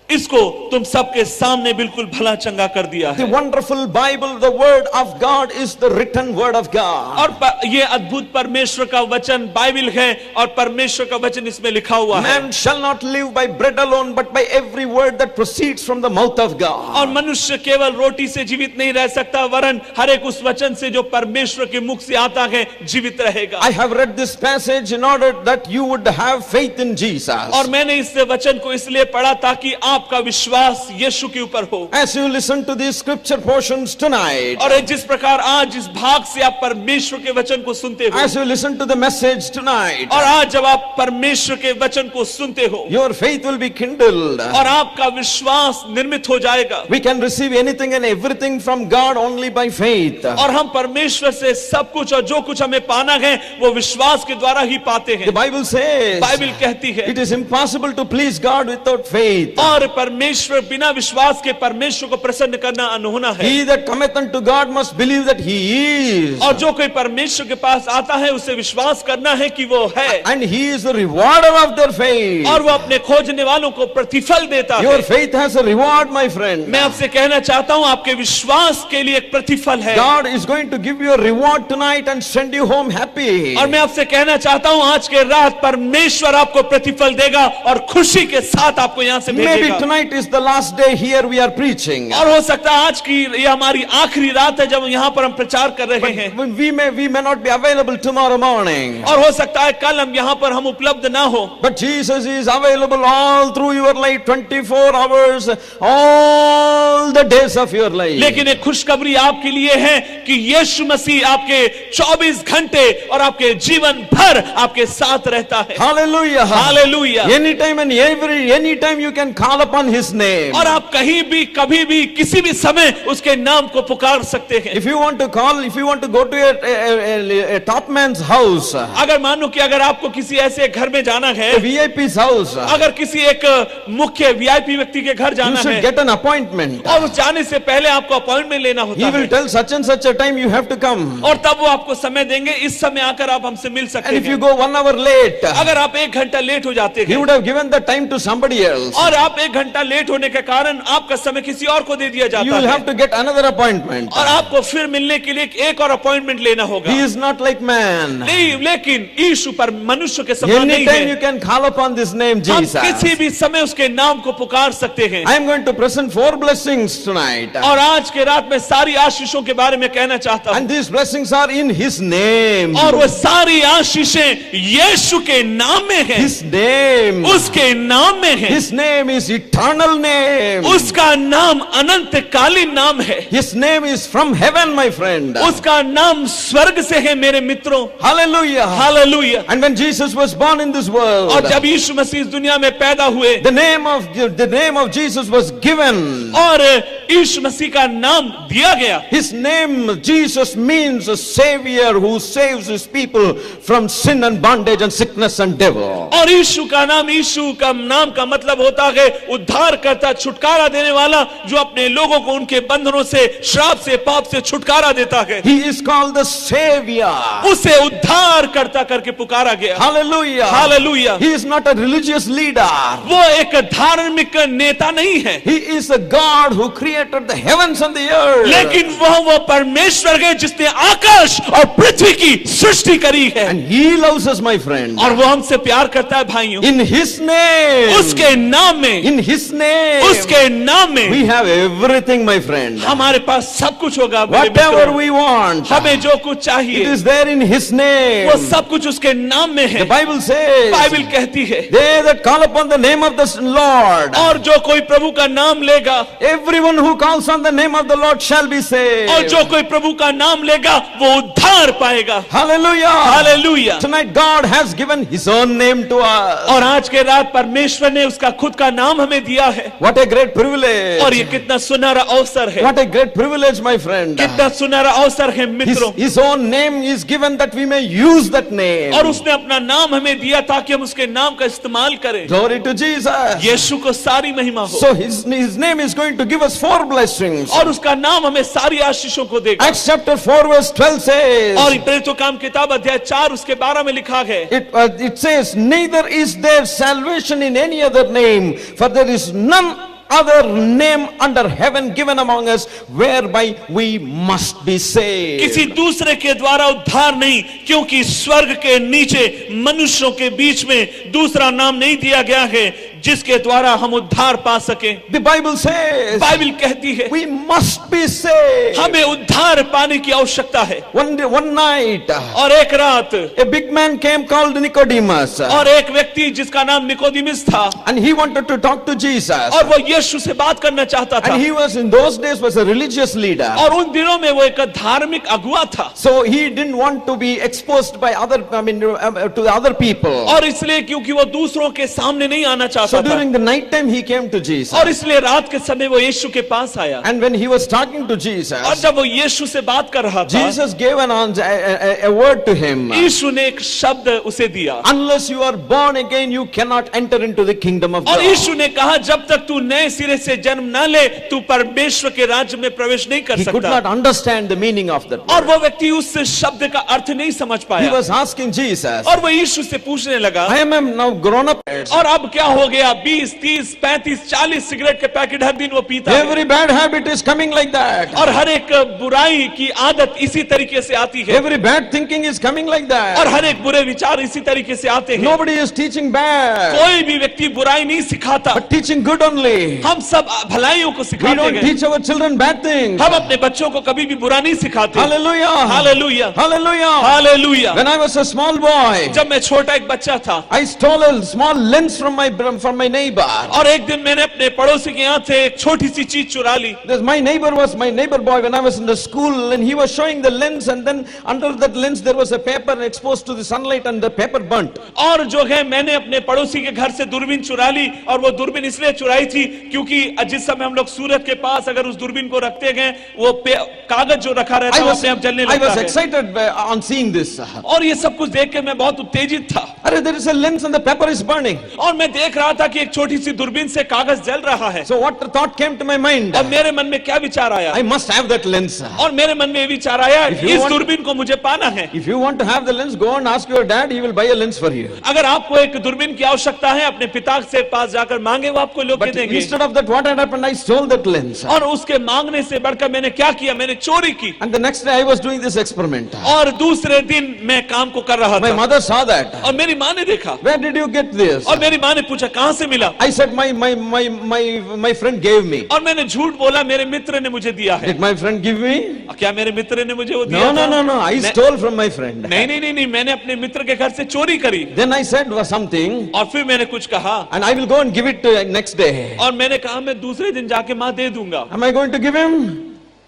इसको तुम सबके सामने बिल्कुल भला चंगा कर दिया है। The wonderful Bible, the word of God, is the written word of God. और ये अद्भुत परमेश्वर का वचन बाइबल है, और परमेश्वर का वचन इसमें लिखा हुआ है। Man shall not live by bread alone, but by every word that proceeds from the mouth of God. और मनुष्य केवल रोटी से जीवित नहीं रह सकता, वरन हर एक उस वचन से जो परमेश्वर के मुख से आता है जीवित रहेगा। I have read this passage in order that you would have faith in Jesus. और मैंने इस वचन को इसलिए पढ़ा ताकि आपका विश्वास यीशु के ऊपर हो। As you listen to these scripture portions tonight, और जिस प्रकार आज इस भाग से आप परमेश्वर के वचन को सुनते हो, as you listen to the message tonight, और आज जब आप परमेश्वर के वचन को सुनते हो, your faith will be kindled. और आपका विश्वास निर्मित हो जाएगा। We can receive anything and everything from God only by faith. और हम परमेश्वर से सब कुछ और जो कुछ हमें पाना है वो विश्वास के द्वारा ही पाते The हैं। Bible says बाइबल कहती है it is impossible to please God without faith. और परमेश्वर बिना विश्वास के परमेश्वर को प्रसन्न करना अनहोना है। He that cometh unto God must believe that he is, और जो कोई परमेश्वर के पास आता है उसे विश्वास करना है कि वो है, and he is the rewarder of their faith. और वो अपने खोजने वालों को प्रतिफल देता Your है। faith has a reward, my friend. मैं आपसे कहना चाहता हूं आपके विश्वास के लिए एक प्रतिफल है। God is going to give you a reward tonight and send you home happy. और मैं आपसे कहना चाहता हूं आज के रात परमेश्वर आपको प्रतिफल देगा और खुशी के साथ आपको यहां से Maybe भेजेगा। tonight is the last day here we are preaching. और हो सकता है आज की ये हमारी आखिरी रात है जब यहाँ पर हम प्रचार कर रहे हैं, We may not be available tomorrow morning. और हो सकता है कल हम यहाँ पर हम उपलब्ध ना हो, But Jesus is available all through your life, 24 hours, all the days of your life. लेकिन एक खुशखबरी आपके लिए है कि यीशु मसीह आपके 24 घंटे और आपके जीवन भर आपके साथ रहता है। Hallelujah. Hallelujah. Anytime and anytime you can call upon His name. और आप कहीं भी कभी भी किसी भी समय उसके नाम को पुकार सकते हैं। If you want to go to a top man's house, a अगर मानो कि अगर आपको किसी ऐसे घर में जाना है, VIP's house, अगर किसी एक मुख्य वीआईपी व्यक्ति के घर you जाना should है, get an appointment. और उस जाने से पहले आपको अपॉइंटमेंट लेना He होता will है, tell such and such a time you have to come. और तब वो आपको समय देंगे, इस समय आकर आप हमसे मिल सकते And if you हैं। go 1 hour late, अगर आप 1 घंटा लेट हो जाते He हैं would have given the time to somebody else. और आप 1 घंटा लेट होने के कारण आपका समय किसी और को दे दिया You जाता will है, have to get another appointment. और आपको फिर मिलने के लिए एक और अपॉइंटमेंट लेना होगा। He is not like man. नहीं, लेकिन यीशु पर मनुष्य के समान नहीं Anytime you है। can call upon this name, हम Jesus. किसी भी समय उसके नाम को पुकार सकते हैं। I am going to present 4 blessings tonight. और आज के रात में सारी आशीषों के बारे में कहना चाहता हूं, And these blessings are in His name. और वो सारी आशीषें यीशु के नाम में है, His name. उसके नाम में है। His name is eternal name. उसका नाम अनंतकालीन नाम है। His name is from heaven, my friend. उसका नाम स्वर्ग से है मेरे मित्रों। Hallelujah. Hallelujah. And when Jesus was born in this world, और जब यीशु मसीह इस दुनिया में पैदा हुए, the name of Jesus was given. और यीशु मसीह का नाम दिया गया। His name, Jesus, means a savior who saves his people from sin and bondage and sickness and devil. और यीशु का नाम का मतलब होता है उद्धार करता, छुटकारा देने वाला, जो अपने लोगों को उनके बंधनों से, श्राप से, पाप से छुटकारा देता है। He is called the Savior. उसे उद्धार करता करके पुकारा गया। Hallelujah. Hallelujah. He is not a religious leader. वो एक धार्मिक नेता नहीं है, He is a God who created the heavens and the earth. लेकिन वो परमेश्वर है जिसने आकाश और पृथ्वी की सृष्टि करी है। And He loves us, my friend. और वो हमसे प्यार करता है भाइयों। In His name. उसके नाम में, In His name. उसके नाम में We have everything, my friend. हमारे पास सब कुछ होगा। मेरे Whatever मित्रों, we want, हमें जो कुछ it चाहिए is there in His name. वो सब कुछ उसके नाम में है। The Bible says, बाइबल कहती है, they that call upon the name of the Lord, और जो कोई प्रभु का नाम लेगा, everyone who calls on the name of the Lord shall be saved. और जो कोई प्रभु का नाम लेगा वो उद्धार पाएगा। Hallelujah. Hallelujah. Tonight God has given His own name to us. और आज के रात परमेश्वर ने उसका खुद का नाम हमें दिया है। What a great privilege. और ये कितना सुनहरा अवसर है, What a great privilege, my friend. कितना सुनहरा अवसर है मित्रों। His own name is given that we may use that name. और उसने अपना नाम हमें दिया ताकि हम उसके नाम का इस्तेमाल करें। Glory to Jesus. यीशु को सारी महिमा हो। So his name is going to give us 4 blessings. और उसका नाम हमें सारी आशीषों को देगा। Acts chapter 4 verse 12 says, और प्रेरितों का काम किताब अध्याय 4 उसके 12 में लिखा है, it says, neither is there salvation in any other name, for there is none other name under heaven given among us whereby we must be saved. किसी दूसरे के द्वारा उद्धार नहीं, क्योंकि स्वर्ग के नीचे मनुष्यों के बीच में दूसरा नाम नहीं दिया गया है जिसके द्वारा हम उद्धार पा सके। The Bible says बाइबल कहती है we must be saved. हमें उद्धार पाने की आवश्यकता है। One night, और एक रात a big man came called Nicodemus, और एक व्यक्ति जिसका नाम निकोदेमुस था, and he wanted to talk to Jesus. और वो यीशु से बात करना चाहता था, And he was in those days was a religious leader. और उन दिनों में वो एक धार्मिक अगुवा था, So he didn't want to be exposed by to the other people. और इसलिए क्योंकि वो दूसरों के सामने नहीं आना So चाहता था, during the night time he came to Jesus. और इसलिए रात के समय वो यीशु के पास आया, And when he was talking to और Jesus, जब वो यीशु से बात कर रहा था, Jesus gave an answer, a word to him. यीशु ने एक शब्द उसे दिया, Unless you are born again, you cannot enter into the kingdom of और God. यीशु ने कहा जब तक तू नए सिरे से जन्म न ले तू परमेश्वर के राज्य में प्रवेश नहीं कर He could सकता। not understand the meaning of that और word. वो व्यक्ति उस शब्द का अर्थ नहीं समझ He पाया, was asking Jesus, और वो यीशु से पूछने लगा, I am now grown up. और अब क्या हो गया? 20, 30, 35, 40 सिगरेट के पैकेट हर दिन वो पीता है, Every bad habit is coming like that. और हर एक बुराई की आदत इसी तरीके से आती है, Every bad thinking is coming like और that. हर एक बुरे विचार इसी तरीके से आते हैं। Nobody is teaching bad, कोई भी व्यक्ति बुराई नहीं सिखाता, but teaching good only. हम सब भलाइयों को We सिखाते don't हैं, teach our children bad things. हम अपने बच्चों को कभी भी बुरा नहीं सिखाते। Hallelujah. Hallelujah, Hallelujah. Hallelujah. When I was a small boy, जब मैं छोटा एक बच्चा था, I stole a small lens from my neighbor. और एक दिन मैंने अपने पड़ोसी के यहाँ से एक छोटी सी चीज चुरा ली। My neighbor was my neighbor boy when I was in the school, and he was showing the lens, and then under that lens there was a paper exposed to the sunlight, and the paper burnt. और जो है मैंने अपने पड़ोसी के घर से दूरबीन चुरा ली, और वो दूरबीन इसलिए चुराई थी क्योंकि जिस समय हम लोग सूरज के पास अगर उस दूरबीन को रखते गए, वो कागज जो रखा रहता है वो अपने आप जलने I लगता was है। excited on seeing this. और ये सब कुछ देख के मैं बहुत उत्तेजित था, Arey, there is a lens and the paper is burning. और मैं देख रहा था कि एक छोटी सी दूरबीन से कागज जल रहा है, So what thought came to my mind? और मेरे मन में क्या विचार आया, I must have that lens. और मेरे मन में ये विचार आया, If you इस want- दूरबीन को मुझे पाना है। If you want to have the lens, go and ask your dad, he will buy a lens for you. अगर आपको एक दूरबीन की आवश्यकता है, अपने पिता से पास जाकर मांगे, वो आपको लोग But देंगे। instead of that, what had happened? I stole that lens. और उसके मांगने से बढ़कर मैंने क्या किया, मैंने चोरी की, And the next day I was doing this experiment. और दूसरे दिन मैं काम को कर रहा My था, mother saw that. और मेरी माँ ने देखा, Where did you get this? और मेरी माँ ने पूछा कहाँ से मिला, I said my friend gave me. और मैंने झूठ बोला, मेरे मित्र ने मुझे दिया है। Did my friend give me? क्या मेरे मित्र ने मुझे वो दिया No, था? no, no, no. I नहीं- stole from my friend. नहीं, मैंने अपने मित्र के घर से चोरी करी, Then I said was something, और फिर मैंने कुछ कहा, and I will go and give it to next day. और मैंने कहा मैं दूसरे दिन जाके माँ दे दूंगा। Am I going to give him?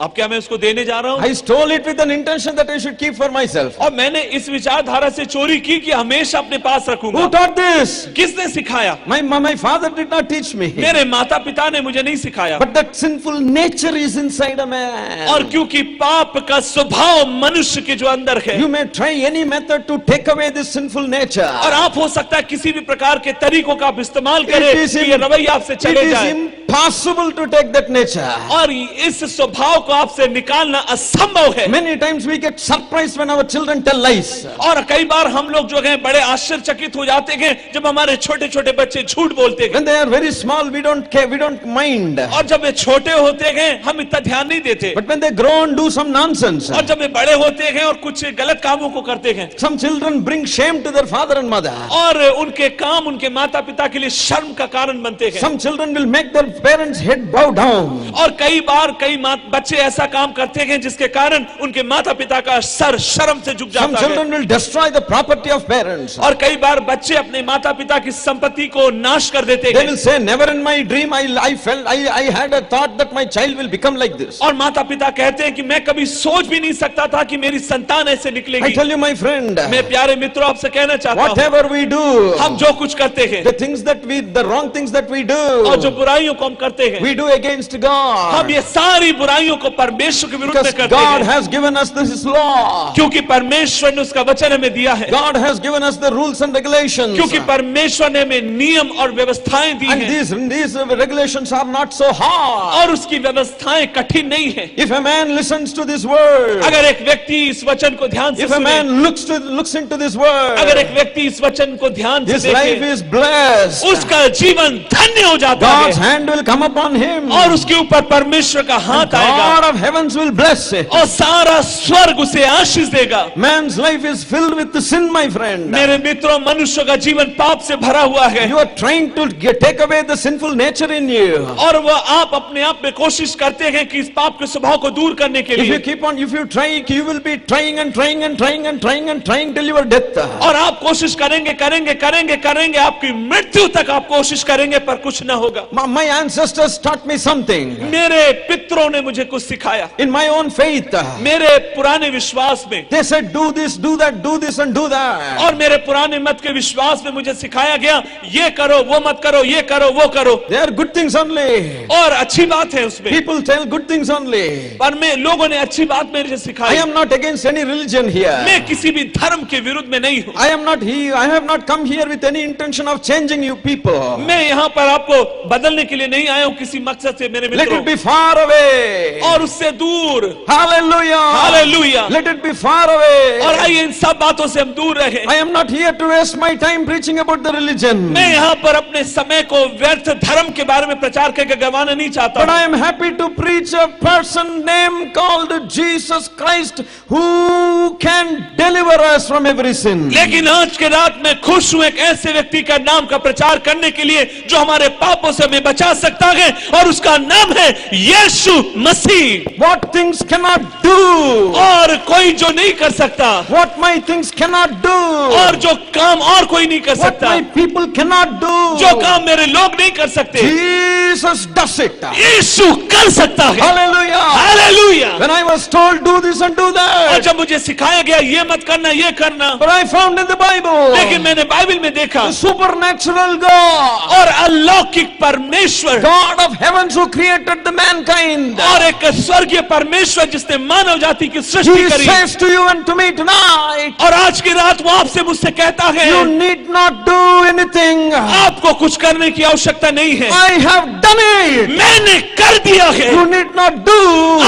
अब क्या मैं उसको देने जा रहा हूँ? I stole it with an intention that I should keep for myself. और मैंने इस विचारधारा से चोरी की कि हमेशा अपने पास रखूंगा। Who taught this? किसने सिखाया? My father did not teach me. मेरे माता पिता ने मुझे नहीं सिखाया। But that sinful nature is inside a man. और क्योंकि पाप का स्वभाव मनुष्य के जो अंदर है, You may try any method to take away this sinful nature. और आप हो सकता है किसी भी प्रकार के तरीकों का आप इस्तेमाल It करें is कि ये रवैया आपसे it चले is जाए, impossible to take that nature. और इस स्वभाव को आपसे निकालना असंभव है। Many times we get surprised when our children tell lies. और कई बार हम लोग जो हैं बड़े आश्चर्यचकित हो जाते हैं जब हमारे छोटे छोटे बच्चे झूठ बोलते हैं, When they are very small, we don't care, we don't mind. और जब वे छोटे होते हैं हम इतना ध्यान नहीं देते, But when they grow and do some nonsense, और जब वे बड़े होते हैं और कुछ गलत कामों को करते हैं, some children bring shame to their father and mother. और उनके काम उनके माता पिता के लिए शर्म का कारण बनते हैं, Some children will make their parents' head bow down. और कई बार बच्चे ऐसा काम करते हैं जिसके कारण उनके माता पिता का सर शर्म से झुक Some जाता है, children will destroy the property of parents. और कई बार बच्चे अपने माता पिता की संपत्ति को नाश कर देते They हैं, will say, never in my dream I had a thought that my child will become like this. और माता पिता कहते हैं कि मैं कभी सोच भी नहीं सकता था कि मेरी संतान ऐसे I निकलेगी। tell you, my friend, मैं प्यारे मित्रों आपसे कहना चाहता हूँ, whatever we do, हम जो कुछ करते हैं, the wrong things that we और जो do, बुराइयों को हम करते हैं, we do against हम God. ये सारी बुराइयों को परमेश्वर के विरुद्ध में Because करते God हैं, has given us this law. क्योंकि परमेश्वर ने उसका वचन हमें दिया है, God has given us the rules and regulations. क्योंकि परमेश्वर ने हमें नियम और व्यवस्थाएं दी And हैं, these regulations are not so hard. और उसकी व्यवस्थाएं कठिन नहीं है। If a man listens to this word, अगर एक व्यक्ति इस वचन को ध्यान से if a सुने, man looks into this अगर एक word, व्यक्ति इस वचन को ध्यान से his life देखे, is blessed. उसका जीवन धन्य हो जाता God's है, hand will come upon him. और उसके ऊपर परमेश्वर का हाथ आएगा, God of heavens will bless it. और सारा स्वर्ग उसे आशीष देगा। Man's life is filled with the sin, my friend. मेरे मित्रों, मनुष्य का जीवन पाप से भरा हुआ है You are trying to take away the sinful nature in you. और वह आप अपने आप में कोशिश करते हैं कि इस पाप के स्वभाव को दूर करने के If you लिए, keep on, if you try, you will be trying and trying and trying and trying and trying till your death. और आप कोशिश करेंगे करेंगे करेंगे करेंगे, आपकी मृत्यु तक आप कोशिश करेंगे पर कुछ ना होगा। My ancestors taught me something. मेरे पितरों ने मुझे कुछ सिखाया। In my own faith, मेरे पुराने विश्वास में, they said, do this, do that, do this and do that. और मेरे पुराने मत के विश्वास में मुझे सिखाया गया, ये करो वो मत करो, ये करो वो करो, They are good things only. और अच्छी बात है उसमें, People tell good things only. पर मैं लोगों ने अच्छी बात मेरे I सिखाई। am not against any religion here. मैं किसी भी धर्म के विरुद्ध में नहीं हूँ। I am not here. I have not come here with any intention of changing you people. मैं यहाँ पर आपको बदलने के लिए नहीं आया हूँ किसी मकसद से मेरे Let it मित्रों, be far away. और उससे दूर। Hallelujah. Hallelujah. Let it be far away. और आइए इन सब बातों से हम दूर रहे। I am not here to waste my time preaching about the religion. मैं यहाँ पर अपने समय को व्यर्थ धर्म के बारे में प्रचार करके गंवाना नहीं चाहता But हूँ। I am happy to preach a person named called Jesus Christ who can deliver us from every sin. लेकिन आज के रात में खुश हूं एक ऐसे व्यक्ति का नाम का प्रचार करने के लिए जो हमारे पापों से हमें बचा सकता है, और उसका नाम है यीशु मसीह। What things cannot do. और कोई जो नहीं कर सकता, What my things cannot do. और जो काम और कोई नहीं कर What सकता, my people cannot do. जो काम मेरे लोग नहीं कर सकते, Jesus does it. यीशु कर सकता है। Hallelujah. Hallelujah. When I was told do this and do और that. जब मुझे सिखाया गया ये मत करना ये करना, But I found in the Bible लेकिन मैंने बाइबल में देखा the supernatural God. और अलौकिक परमेश्वर, God of heavens who created the mankind. और एक स्वर्गीय परमेश्वर जिसने मानव जाति की सृष्टि He करी, says to you and to me tonight, और आज की रात वो आपसे मुझसे कहता है you need not do anything. आपको कुछ करने की आवश्यकता नहीं है, I have done it. मैंने कर दिया है। You need not do.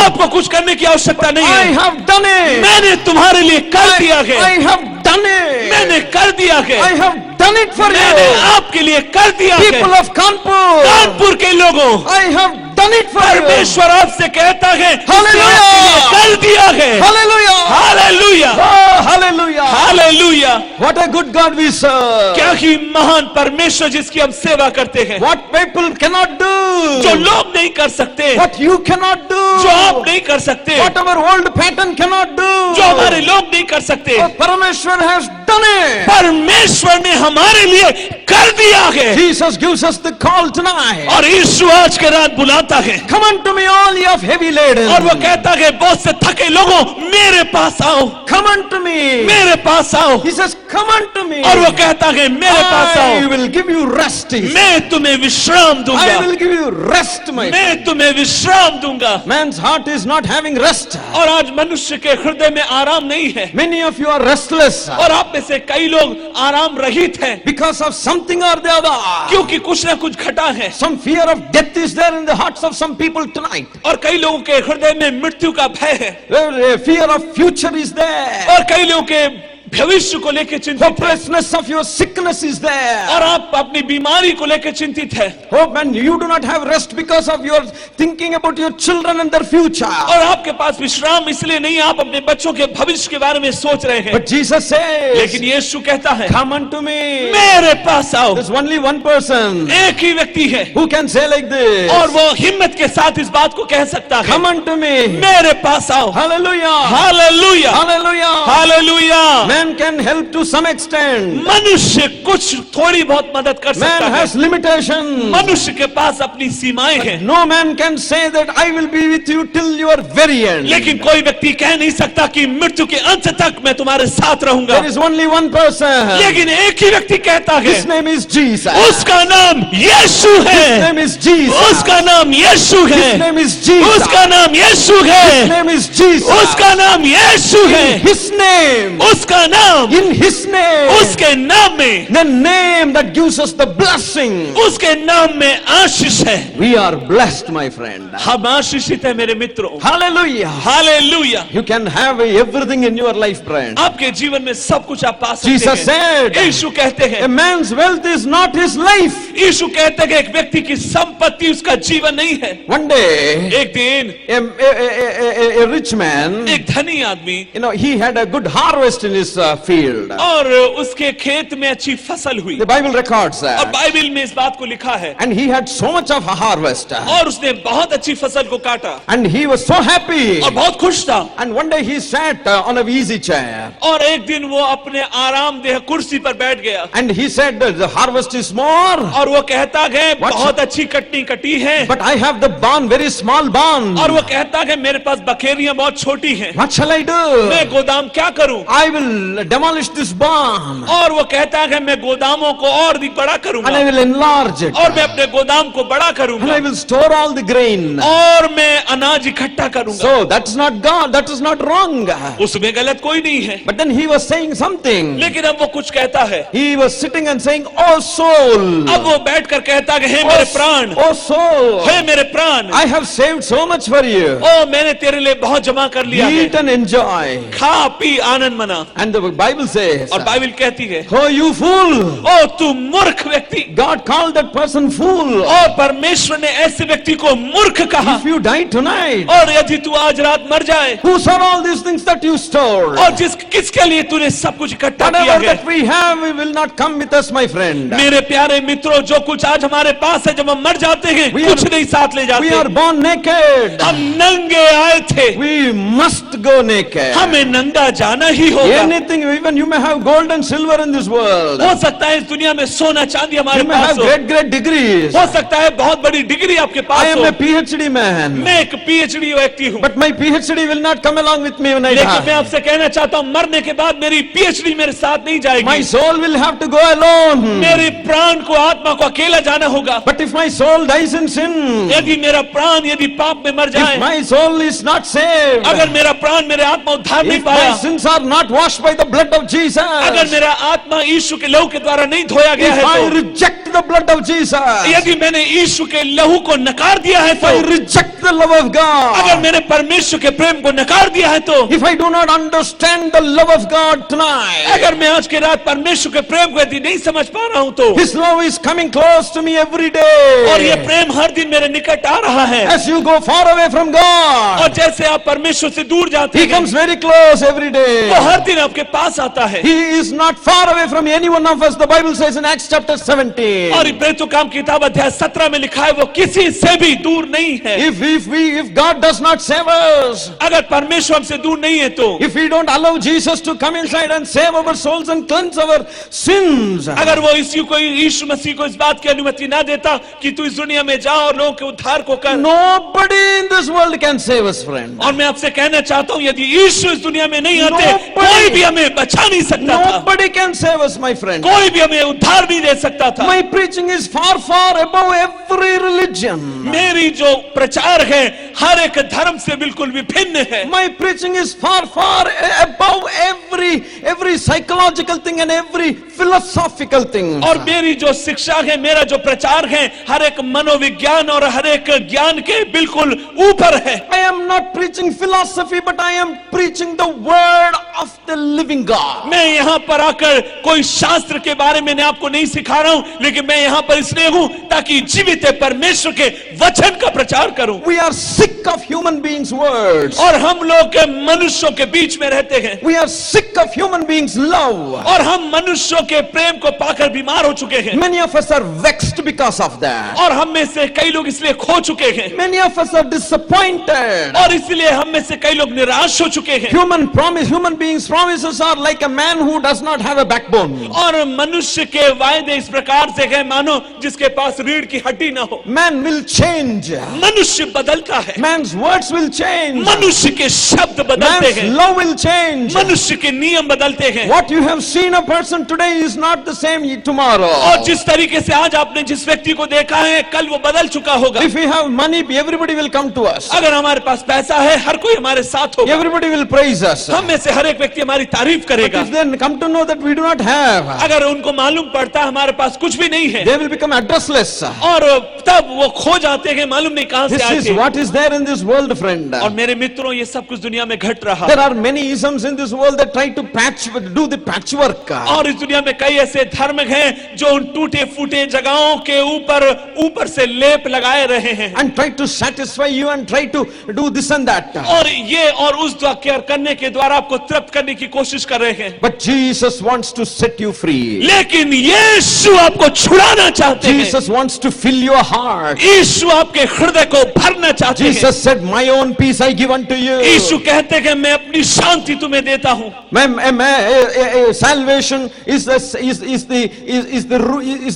आपको कुछ करने की आवश्यकता नहीं I है, have done it. मैंने तुम्हारे लिए कर दिया है। I have done it. मैंने कर दिया है, I have done it for मैंने you. आपके लिए कर दिया है। People of Kanpur, कानपुर के लोगों, I have done it for you. परमेश्वर आपसे कहता है Hallelujah. उसने आपके लिए कर दिया है। Hallelujah. Hallelujah, Oh, hallelujah. Hallelujah. What a good God we serve. क्या ही महान परमेश्वर जिसकी हम सेवा करते हैं, What people cannot do. जो लोग नहीं कर सकते, What you cannot do. जो आप नहीं कर सकते, What our old pattern cannot do. जो हमारे लोग नहीं कर सकते, Oh, Parameshwar has done it. परमेश्वर ने हमारे लिए कर दिया है। Jesus gives us the call tonight. और यीशु आज के रात बुलाता है, Come unto me all ye of heavy laden. और वो कहता है बहुत से थके लोगों मेरे पास आओ, Come unto me. मेरे पास आओ। He says, come unto me. और वो कहता है मेरे पास I आओ, will give you rest. He says. मैं तुम्हें विश्राम I दूंगा, will give you rest, my friend. मैं तुम्हें विश्राम दूंगा। Man's heart is not having rest. और आज मनुष्य के हृदय में आराम नहीं है, Many of you are restless और आप में से कई लोग आराम रहित हैं, because of something or the other. क्योंकि कुछ ना कुछ घटा है। Some fear of death is there in the hearts of some people tonight. और कई लोगों के हृदय में मृत्यु का भय है, Fear of future is there. और कई लोगों के भविष्य को लेकर चिंतित है, Hopelessness of your sickness is there. और आप अपनी बीमारी को लेकर चिंतित है, Hope, and you do not have rest because of your thinking about your children and their future. और आपके पास विश्राम इसलिए नहीं, आप अपने बच्चों के भविष्य के बारे में सोच रहे हैं। But Jesus says, लेकिन यीशु कहता है come unto me. मेरे पास आओ। There's only one person एक ही व्यक्ति है, who can say like this. और वो हिम्मत के साथ इस बात को कह सकता है, Come unto me. मेरे पास आओ। Hallelujah. Hallelujah, Hallelujah. Hallelujah. Man can help to some extent. मनुष्य कुछ थोड़ी बहुत मदद कर सकता Man है, has limitations. मनुष्य के पास अपनी सीमाएं हैं, No man can say that I will be with you till your very end. लेकिन कोई व्यक्ति कह नहीं सकता कि मृत्यु के अंत तक मैं तुम्हारे साथ रहूंगा। There is only one person. लेकिन एक ही व्यक्ति कहता है, His name is Jesus. उसका नाम यीशु His है, name is Jesus. उसका नाम यीशु His है, name is Jesus. उसका नाम यीशु His है, name is Jesus. उसका नाम यीशु है, His name. उसका नाम, In His name. उसके नाम में, The name that gives us the blessing. उसके नाम में आशीष है। We are blessed, my friend. हम आशीषित है मेरे मित्रों। Hallelujah. Hallelujah. You can have everything in your life, friend. आपके जीवन में सब कुछ आप पा सकते Jesus हैं। said, यीशु कहते a हैं man's wealth is not his life. यीशु कहते हैं कि एक व्यक्ति की संपत्ति उसका जीवन नहीं है। One day, एक दिन a rich man, एक धनी आदमी, he had a good harvest in his field. और उसके खेत में अच्छी फसल हुई, The Bible records और that. बाइबल में इस बात को लिखा है, And he had so much of a harvest. और उसने बहुत अच्छी फसल को काटा And he was so happy. और बहुत खुश था। And one day he sat on a easy chair. और एक दिन वो अपने आरामदेह कुर्सी पर बैठ गया, And he said, the harvest is more. और वो कहता है What? बहुत अच्छी कटनी कटी है, But I have the barn, very small barn. और वो कहता है मेरे पास बखेरियां बहुत छोटी हैं, What shall I मैं do? गोदाम क्या करूं? I will demolish this barn. और वो कहता है मैं गोदामों को और भी बड़ा And I करूंगा, will enlarge it. और मैं अपने गोदाम को बड़ा And I करूंगा, will store all the grain. और मैं अनाज इकट्ठा करूंगा। So that's not God. That is not wrong. उसमें गलत कोई नहीं है, But then he was saying something. लेकिन अब वो कुछ कहता है। He was sitting and saying, "Oh soul, अब वो बैठकर कहता है हे मेरे प्राण, oh soul, हे मेरे प्राण, I have saved so much for you. ओ मैंने तेरे लिए बहुत जमा कर लिया है, Eat and enjoy." खा पी आनंद मना। And the Bible says, और बाइबल कहती है "Oh you fool, ओ तू मूर्ख व्यक्ति, God called that person fool. और परमेश्वर ने ऐसे व्यक्ति को मूर्ख कहा, If you die tonight, और यदि तू आज रात मर जाए, whose are all these things that you store? और किसके लिए तूने सब कुछ इकट्ठा किया Whatever है। that we have, we will not come with us, my friend. मेरे प्यारे मित्रों, जो कुछ आज हमारे पास है, जब हम मर जाते हैं We कुछ are- नहीं साथ ले We are जाते। born naked. हम नंगे आए थे, We must go naked. हमें नंगा जाना ही होगा। Anything, even you may have gold and silver in this world. हो सकता है इस दुनिया में सोना चांदी हमारे You may पास have हो, great degrees. हो सकता है बहुत बड़ी डिग्री आपके I पास am हो। a PhD man. मैं एक पीएचडी व्यक्ति हूँ, But my PhD will not come along with me when I लेकिन मैं die. आपसे कहना चाहता हूँ मरने के बाद मेरी पीएचडी मेरे साथ नहीं My जाएगी। soul will have to go alone. मेरे प्राण को, आत्मा को अकेला जाना होगा। But if my soul dies in sin, यदि मेरा प्राण यदि पाप में मर if जाए, my soul is not saved, अगर मेरा प्राण मेरे आत्मा उद्धार नहीं if my पाया, sins are not washed by the blood of Jesus, अगर मेरा आत्मा यीशु के लहू के द्वारा नहीं धोया गया if है, I तो reject the blood of Jesus, यदि मैंने यीशु के लहू को नकार दिया है, if I तो reject the love of अगर God, मैंने परमेश्वर के प्रेम को नकार दिया है, तो if I do not understand the love of God tonight, अगर मैं आज के रात परमेश्वर के प्रेम को यदि नहीं समझ पा रहा हूं, तो His love is coming close to me every और ये day. प्रेम हर दिन मेरे निकट आ रहा है, As you go far away from God, और जैसे आप परमेश्वर से दूर जाते He हैं, comes very close every वो day. हर दिन आपके पास आता है। He is not far away from any one of us. The Bible says in Acts chapter 17. और इब्रानियों काम की किताब अध्याय 17 में लिखा है वो किसी से भी दूर नहीं है। If God does not save us, अगर परमेश्वर हमसे दूर नहीं है, तो if we don't allow Jesus to come inside and save our souls and cleanse our sins, अगर वो यीशु मसीह को इस बात की अनुमति ना देता कि तू इस दुनिया में जा और लोगों के उद्धार को कर, nobody in this world can save us, friend. और मैं आपसे कहना चाहता हूं यदि यीशु इस दुनिया में नहीं आते, Nobody- कोई भी हमें बचा नहीं सकता था, Nobody can save us, my friend. कोई भी हमें उद्धार नहीं दे सकता था। My preaching is far, far above every religion. मेरी जो प्रचार है हर एक धर्म से बिल्कुल विभिन्न है। My preaching is far, far above every psychological thing and every philosophical thing. और मेरी जो शिक्षा है, मेरा जो प्रचार है, हर एक मनोविज्ञान और हर एक ज्ञान के बिल्कुल ऊपर है। I am not preaching philosophy, but I am preaching the word of the living God. मैं यहाँ पर आकर कोई शास्त्र के बारे में आपको नहीं सिखा रहा हूँ, लेकिन मैं यहाँ पर इसलिए हूँ ताकि जीवित परमेश्वर के वचन का प्रचार करूं। We are sick of human beings' words. और हम लोग मनुष्यों के बीच में रहते हैं, We are sick of human beings' love. और हम मनुष्यों के प्रेम को पाकर बीमार हो चुके हैं, Many of us are vexed because of that. और हम में से कई लोग इसलिए खो चुके हैं, Many of us are disappointed. और इसलिए हम में से कई लोग निराश हो चुके हैं। Human beings' promises are like a man who does not have a backbone. और मनुष्य के वायदे इस प्रकार से है मानो जिसके पास रीढ़ की हड्डी ना हो। Man will change. मनुष्य बदलता है, Man's words will change. मनुष्य के शब्द बदलते Man's हैं, love will change. मनुष्य के नियम बदलते हैं। What you have seen a person today is not the same tomorrow. और जिस तरीके से आज आपने जिस व्यक्ति को देखा है, कल वो बदल चुका होगा। If we have money, everybody will come to us. अगर हमारे पास पैसा है, हर कोई हमारे साथ होगा, Everybody will praise us. हम में से हर एक व्यक्ति हमारी तारीफ But करेगा। if they come to know that we do not have, अगर उनको मालूम पड़ता हमारे पास कुछ भी नहीं है, they will become addressless. और तब वो खो जाते हैं, मालूम नहीं कहां से This आए is थे। what is there in this world, friend. और मेरे मित्रों, ये सब कुछ दुनिया में घट रहा There है। are many isms in this world that try to do the patchwork. और इस दुनिया में कई ऐसे धर्म हैं जो उन टूटे फूटे जगहों के ऊपर से लेप लगाए रहे हैं, And try to satisfy you and try to do this and that. और ये और उस करने के द्वारा आपको तृप्त करने की कोशिश कर रहे हैं। But Jesus wants to set you free. लेकिन यीशु आपको छुड़ाना चाहते हैं। Jesus wants to fill your heart. यीशु आपके हृदय को भरना चाहते हैं। Jesus said, "My own peace I give unto you." यीशु कहते हैं कि मैं अपनी शांति तुम्हें देता हूं। Salvation is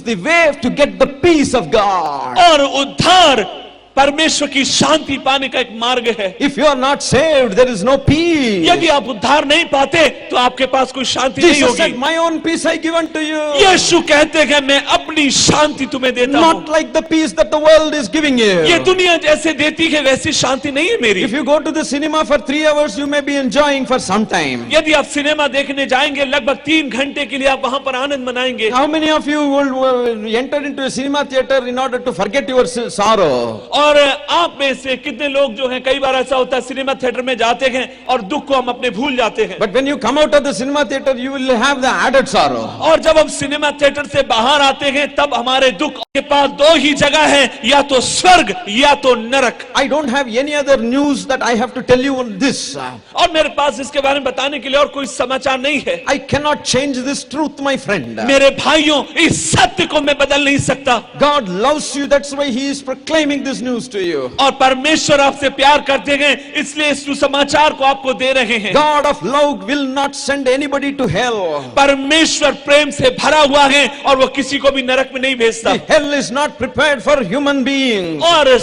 the way to get the peace of God. और उद्धार परमेश्वर की शांति पाने का एक मार्ग है। If you are not saved, there is no peace. यदि आप उद्धार नहीं पाते तो आपके पास कोई शांति नहीं Jesus said, होगी। "My own peace I give unto you." यीशु कहते हैं मैं अपनी शांति तुम्हें देता हूं। Not like the peace that the world is giving ये you. दुनिया जैसे देती है वैसी शांति नहीं है मेरी। If you go to the cinema for 3 hours, you may be enjoying for some time. यदि आप सिनेमा देखने जाएंगे लगभग 3 घंटे के लिए आप वहां पर आनंद मनाएंगे। How many of you will enter into a cinema theater in order to forget your sorrow? और आप में से कितने लोग जो हैं, कई बार ऐसा होता है सिनेमा थिएटर में जाते हैं और दुख को हम अपने भूल जाते हैं। But when you come out of the cinema theater, you will have the added sorrow. और जब हम सिनेमा थिएटर से बाहर आते हैं तब हमारे दुख के पास 2 ही जगह है, या तो स्वर्ग या तो नरक। I don't have any other news that I have to tell you on this. और मेरे पास इसके बारे में बताने के लिए और कोई समाचार नहीं है। I cannot change this truth, my friend. मेरे भाइयों, इस सत्य को मैं बदल नहीं सकता। God loves you, that's why He is proclaiming this news to you. और परमेश्वर आपसे प्यार करते हैं, इसलिए इस सुसमाचार को आपको दे रहे हैं। God of love will not send anybody to hell. परमेश्वर प्रेम से भरा हुआ है और वो किसी को भी नरक में नहीं भेजता। The hell is not prepared for human beings. और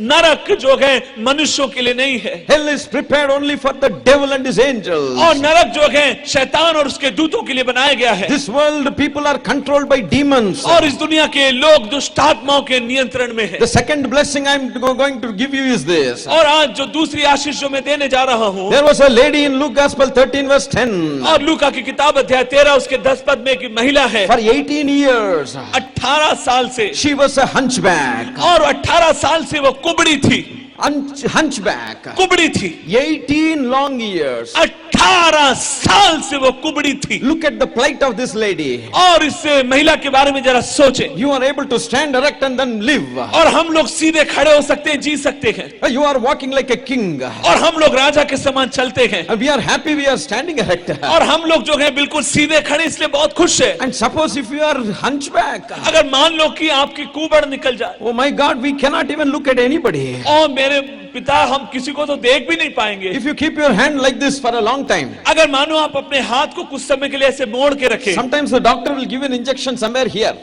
नरक जो है मनुष्यों के लिए नहीं है। Hell is prepared only for the devil and his angels. और नरक जो है शैतान और उसके दूतों के लिए बनाया गया है। This world people are controlled by demons. और इस दुनिया के लोग दुष्ट आत्माओं के नियंत्रण में है। The second blessing I'm going to give you is this. और आज जो दूसरी आशीष जो मैं देने जा रहा हूँ, There was a lady in Luke Gospel 13 verse 10. और लूका की किताब अध्याय 13 उसके 10 पद में एक महिला है। For 18 years 18 साल से, she was a hunchback. और 18 साल से वो कुबड़ी थी। Hunchback. कुबड़ी थी 18 long years. 18 साल से वो कुबड़ी थी। Look at the plight of this lady. और इस महिला के बारे में जरा सोचें। You are able to stand erect and then live. और हम लोग सीधे खड़े हो सकते हैं, जी सकते हैं, You are walking like a king. और हम लोग राजा के समान चलते हैं, And we are happy we are standing erect. और हम लोग जो है बिल्कुल सीधे खड़े, इसलिए बहुत खुश है। And suppose if you are hunchback. अगर मान लो कि आपकी कुबड़ निकल जाए, Oh my God, we cannot even look at anybody. और मेरे पिता हम किसी को तो देख भी नहीं पाएंगे। If you keep your hand like this for a long time, अगर मानो आप अपने हाथ को कुछ समय के लिए ऐसे मोड़ के रखें, sometimes the doctor will give an injection somewhere here.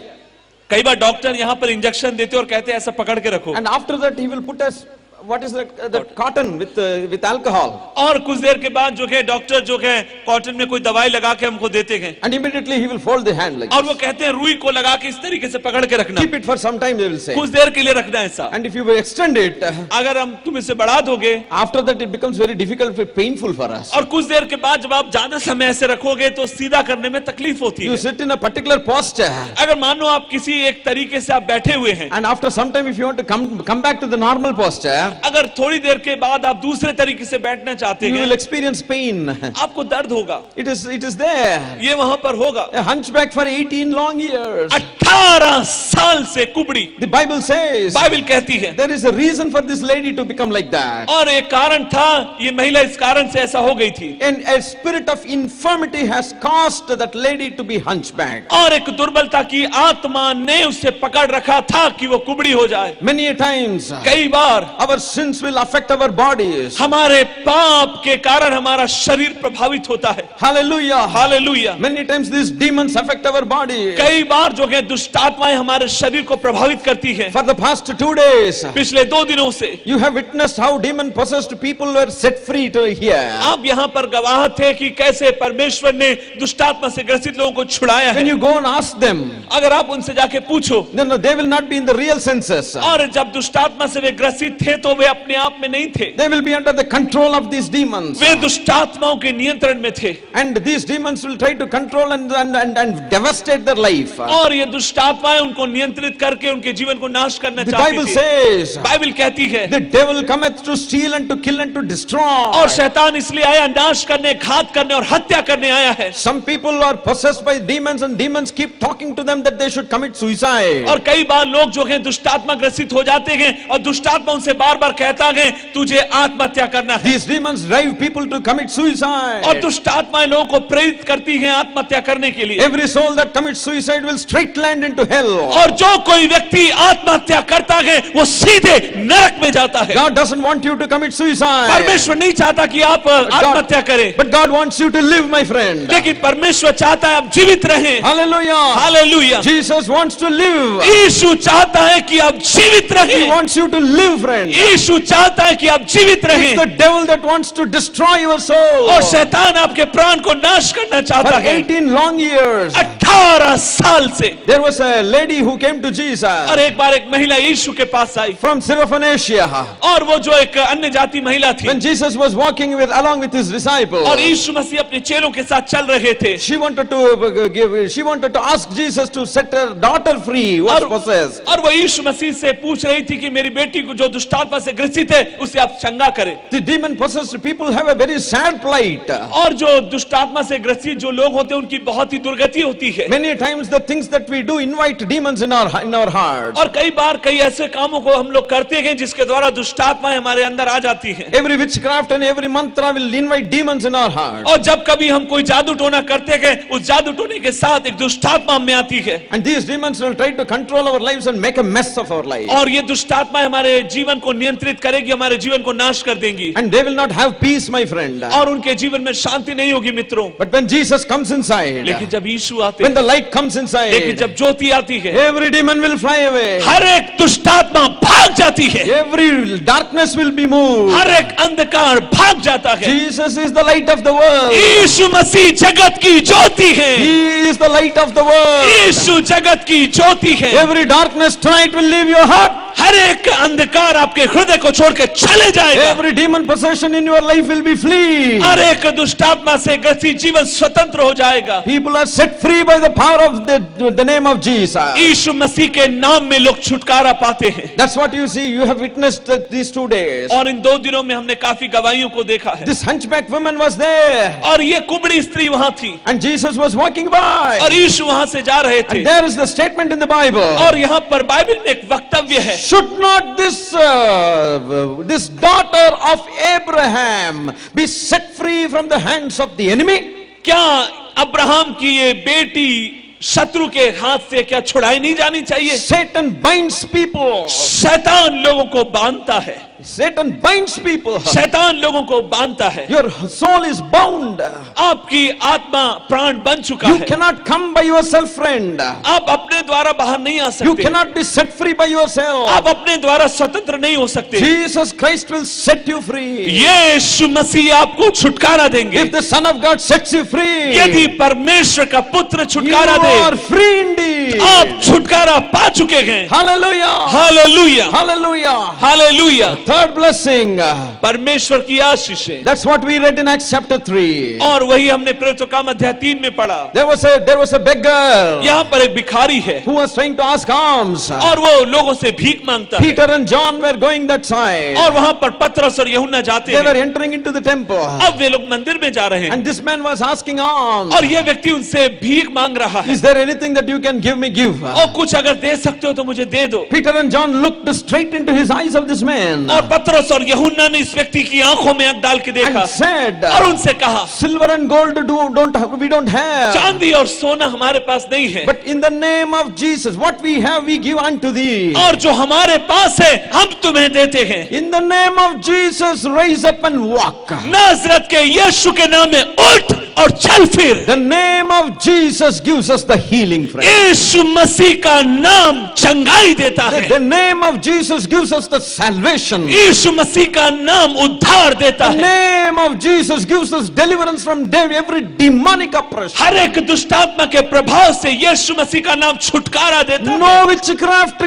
कई बार डॉक्टर यहाँ पर इंजेक्शन देते और कहते हैं ऐसा पकड़ के रखो, And after that he will put us, what is that cotton with alcohol. और कुछ देर के बाद जो है डॉक्टर जो है कॉटन में कोई दवाई लगा के हमको देते हैं, And immediately he will fold the hand like और this. वो कहते हैं रुई को लगा के इस तरीके से पकड़ के रखना, Keep it for some time, they will say. कुछ देर के लिए रखना है ऐसा। And if you extend it, अगर हम तुम इसे बढ़ा दोगे, after that it becomes very difficult, painful for us. और कुछ देर के बाद जब आप ज्यादा समय ऐसे रखोगे तो सीधा करने में तकलीफ होती You है। sit in a particular posture. अगर मानो आप किसी एक तरीके से आप बैठे हुए हैं, And after some time, if you want to come back to the normal posture, अगर थोड़ी देर के बाद आप दूसरे तरीके से बैठना चाहते you हैं, will experience pain. आपको दर्द होगा, It is there. ये वहां पर होगा। A hunchback for 18 long years. 18 साल से कुबड़ी, The Bible says बाइबल कहती है, there is a reason for this lady to become like that. और एक कारण था, ये महिला इस कारण से ऐसा हो गई थी। And a spirit of infirmity has caused that lady to be hunchback. और एक दुर्बलता की आत्मा ने उसे पकड़ रखा था कि वो कुबड़ी हो जाए। Many a times, कई बार our sins will affect our bodies. हमारे पाप के कारण हमारा शरीर प्रभावित होता है। Hallelujah. Hallelujah. Many times these demons affect our body. कई बार जो है दुष्ट आत्माएं हमारे शरीर को प्रभावित करती हैं। For the past 2 days, पिछले 2 दिनों से you have witnessed how demon possessed people were set free to here. आप यहाँ पर गवाह थे कि कैसे परमेश्वर ने दुष्ट आत्मा से ग्रसित लोगों को छुड़ाया When है। you go and ask them, अगर आप उनसे जाके पूछो, no, they will not be in the real senses. और जब दुष्ट आत्मा से वे ग्रसित थे तो वे अपने आप में नहीं थे, They will be under the control of these demons. वे दुष्ट आत्माओं के नियंत्रण में थे। And these demons will try to control and devastate their life. और ये दुष्ट आत्माएं उनको नियंत्रित नियंत्रित करके उनके जीवन को नाश करना The चाहती Bible थी। says, बाइबल कहती है the devil cometh to steal and to kill and to destroy. और शैतान इसलिए आया नाश करने, घात करने और हत्या करने आया है। Some people are possessed by demons and demons keep talking to them that they should commit suicide. और कई बार लोग जो हैं दुष्टात्मा ग्रसित हो जाते हैं और दुष्टात्मा उनसे बार बार कहता है तुझे आत्महत्या करना है। These demons drive people to commit suicide. और दुष्टात्माएं लोगों को प्रेरित करती हैं आत्महत्या करने के लिए। Every soul that commits suicide will straight land into hell. और जो कोई व्यक्ति आत्महत्या करता है वो सीधे नरक में जाता है। God doesn't want you to commit suicide. परमेश्वर नहीं चाहता कि आप आत्महत्या करें, But God wants you to live, my friend. लेकिन परमेश्वर चाहता है आप जीवित रहें। Hallelujah. Hallelujah. Jesus wants to live. यीशु चाहता है कि आप जीवित He रहें। wants you to live, friend. यीशु चाहता है कि आप जीवित It's रहें। the devil that wants to destroy your soul. और शैतान आपके प्राण को नाश करना For चाहता है। 18 long years, 18 साल से। there was a lady who came to Jesus और एक बार एक महिला यीशु के पास आई from Syrophoenicia. और वो जो एक अन्य जाति महिला थी When Jesus was walking along with his disciples, और यीशु मसीह अपने चेलों के साथ चल रहे थे she wanted to ask Jesus to set her daughter free who was possessed. और वो यीशु मसीह से पूछ रही थी कि मेरी बेटी को जो दुष्टात्मा से ग्रसित है उसे आप चंगा करें। The demon possessed people have a very sad plight. और जो दुष्टात्मा से ग्रसित जो लोग होते हैं उनकी बहुत ही दुर्गति होती है। Many times the things that we do invite demons in our hearts. और कई बार कई ऐसे कामों को हम लोग करते हैं जिसके द्वारा दुष्टात्माएं हमारे अंदर आ जाती हैं। Every witchcraft and every mantra will invite demons in our hearts. और जब कभी हम कोई जादू टोना करते हैं उस जादू टोने के साथ एक दुष्टात्मा में आती है And these demons will try to control our lives and make a mess of our lives. और ये दुष्टात्माएं हमारे जीवन को नियंत्रित करेगी, हमारे जीवन को नाश कर देंगी And they will not have peace, my friend. और उनके जीवन में शांति नहीं होगी मित्रों। But when Jesus comes inside, लेकिन जब यीशु आते when हैं, the light comes लेकिन inside, जब ज्योति आती है every demon will fly away. हर एक दुष्टात्मा भाग जाती है, Every darkness will be moved. हर एक अंधकार भाग जाता है। Jesus is the light of the world. यीशु मसीह जगत की ज्योति है। He is the light of the world. यीशु जगत की ज्योति है। Every darkness tonight will leave your heart. हर एक अंधकार आपके हृदय को छोड़ के चले जाएगा। Every demon possession in your life will be flee. हर एक दुष्टात्मा से ग्रसित जीवन स्वतंत्र हो जाएगा। People are set free by the power of the name of Jesus. यीशु मसीह के नाम में लोग छुटकारा पाते हैं। That's what you see. You have witnessed these 2 days. और इन 2 दिनों में हमने काफी गवाहियों को देखा है। This hunchback woman was there. और ये कुबड़ी स्त्री वहां थी And Jesus was walking by. और यीशु वहां से जा रहे थे। And there is the statement in the Bible. और यहाँ पर बाइबल में एक वक्तव्य है, Should not this daughter of Abraham be set free from the hands of the enemy? क्या अब्राहम की ये बेटी शत्रु के हाथ से क्या छुड़ाई नहीं जानी चाहिए? Satan binds people. शैतान लोगों को बांधता है, Satan binds people. शैतान लोगों को बांधता है। Your soul is bound. आपकी आत्मा प्राण बन चुका You है। cannot come by yourself, friend. आप अपने द्वारा बाहर नहीं आ You सकते, cannot be set free by yourself. आप अपने द्वारा स्वतंत्र नहीं हो सकते। Jesus Christ will set you free. यीशु मसीह आपको छुटकारा देंगे। If the Son of God sets you free, यदि परमेश्वर का पुत्र you छुटकारा दे, are free indeed. आप छुटकारा पा चुके हैं। Hallelujah. Hallelujah, Hallelujah. Hallelujah. Third blessing. परमेश्वर की आशीष है। That's what we read in Acts chapter 3. और वही हमने प्रेरितों काम अध्याय 3 में पढ़ा। There was a beggar यहाँ पर एक भिखारी है who was trying to ask alms. और वो लोगों से भीख मांगता है। Peter and John were going that side. और वहां पर पतरस और यूहन्ना जाते They were हैं। entering into the temple. अब वे लोग मंदिर में जा रहे हैं And this man was asking alms. और ये व्यक्ति उनसे भीख मांग रहा है। Is there anything that you can give me? Give. और कुछ अगर दे सकते हो तो मुझे दे दो। Peter and John looked straight into his eyes of this man और पतरस और यूहन्ना ने इस व्यक्ति की आंखों में आंख डाल के देखा and said, और उनसे कहा, silver and gold we don't have. चांदी और सोना हमारे पास नहीं है, But in the name of Jesus, what we have we give unto thee. और जो हमारे पास है हम तुम्हें देते हैं। In the name of Jesus, rise up and walk. नाजरत के यीशु के नाम में उठ और चल फिर। The name of Jesus gives us the healing, friend. यीशु मसीह का नाम चंगाई देता है। The name of Jesus gives us the salvation. यीशु मसीह का नाम उद्धार देता The है। name of Jesus gives us deliverance from every demonic oppression. हर एक दुष्ट आत्मा के प्रभाव से यीशु मसीह का नाम छुटकारा देता है। No witchcraft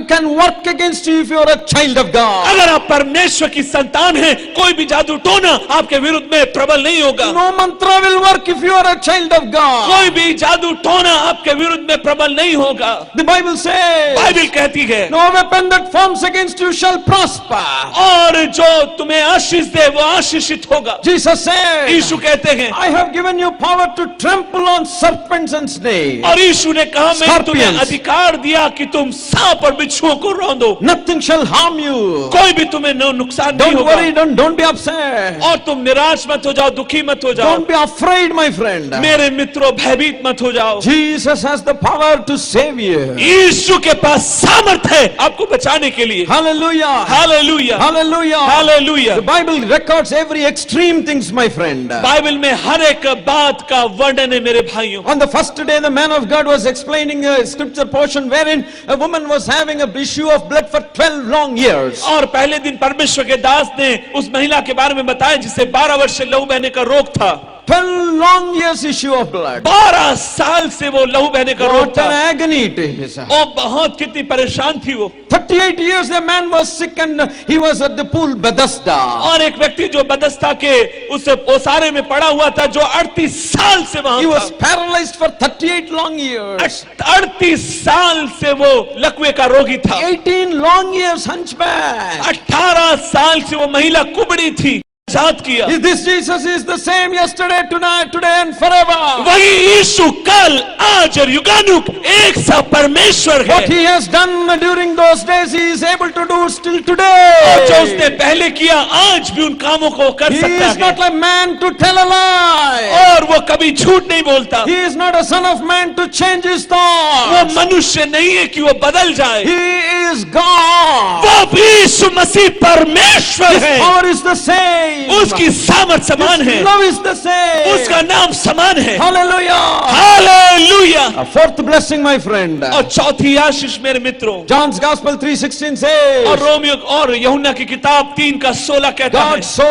can work against you if you are a child of God. अगर आप परमेश्वर की संतान हैं, कोई भी जादू टोना आपके विरुद्ध में प्रबल नहीं होगा। No mantra will work if you are a child of God. कोई भी जादू टोना आपके विरुद्ध में प्रबल नहीं होगा। The Bible says, बाइबल कहती है, no weapon that forms against you shall prosper. और जो तुम्हें आशीष दे वो आशीषित होगा। Jesus said, यीशु कहते हैं, I have given you power to trample on serpents and snakes. और यीशु ने कहा मैं तुम्हें Scorpions. अधिकार दिया कि तुम सांप और बिच्छुओं को रौंदो, Nothing shall harm you. कोई भी तुम्हें नुकसान नहीं Don't होगा। worry, don't be upset. और तुम निराश मत हो जाओ, दुखी मत हो जाओ, Don't be afraid, my friend. मेरे मित्रों भयभीत मत हो जाओ। Jesus has the power to save you. यीशु के पास सामर्थ है आपको बचाने के लिए। Hallelujah. Hallelujah, Hallelujah. Hallelujah. The Bible records every extreme things, my friend. Bible में हर एक बात का वर्णन है मेरे भाइयों। On the first day, the man of God was explaining a scripture portion wherein a woman was having a issue of blood for 12 long years. और पहले दिन परमेश्वर के दास ने उस महिला के बारे में बताया जिसे 12 वर्ष से लहू बहने का रोग था। 12 long years issue of blood. 12 साल से वो लहू बहने का रोग What an था। agony it is. और बहुत कितनी परेशान थी वो। 38 years the man was sick and he was at the pool Bethesda. और एक व्यक्ति जो बदस्ता के उस ओसारे में पड़ा हुआ था, जो 38 साल से वहां He था। was paralyzed for 38 long years. 38 साल से वो लकवे का रोगी था। 18 long years hunchback. 18 साल से वो महिला कुबड़ी थी। आजाद किया। This Jesus is the same yesterday, tonight, today and forever. वही यीशु कल आज और युगानुग एक सा परमेश्वर है। What he has done during those days, he is able to do still और जो today. उसने पहले किया आज भी उन कामों को कर He सकता is है। not like man to tell a lie. और वो कभी झूठ नहीं बोलता। He is not a son of man to change his वो thoughts. मनुष्य नहीं है कि वो बदल जाए। He is God. वो भी यीशु मसीह परमेश्वर His है। power is the same. उसकी सामर्थ समान है। His love is the same. उसका नाम समान है। Hallelujah. Hallelujah. A fourth blessing, my friend. और चौथी आशीष मेरे मित्रों, John's Gospel 3:16 और says, रोमियो और यूहन्ना की किताब 3:16 कहता है, God so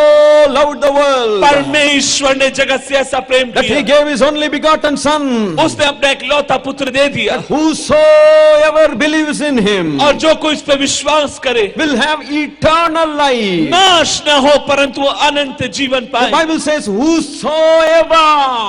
loved the world परमेश्वर ने जगत से ऐसा प्रेम that he किया, gave his only begotten son. उसने अपना एक लौता पुत्र दे दिया, Whosoever believes in him और जो कोई इस पे विश्वास करे will have eternal life. नाश न हो परंतु वो अनंत जीवन The पाए। Bible says, whosoever,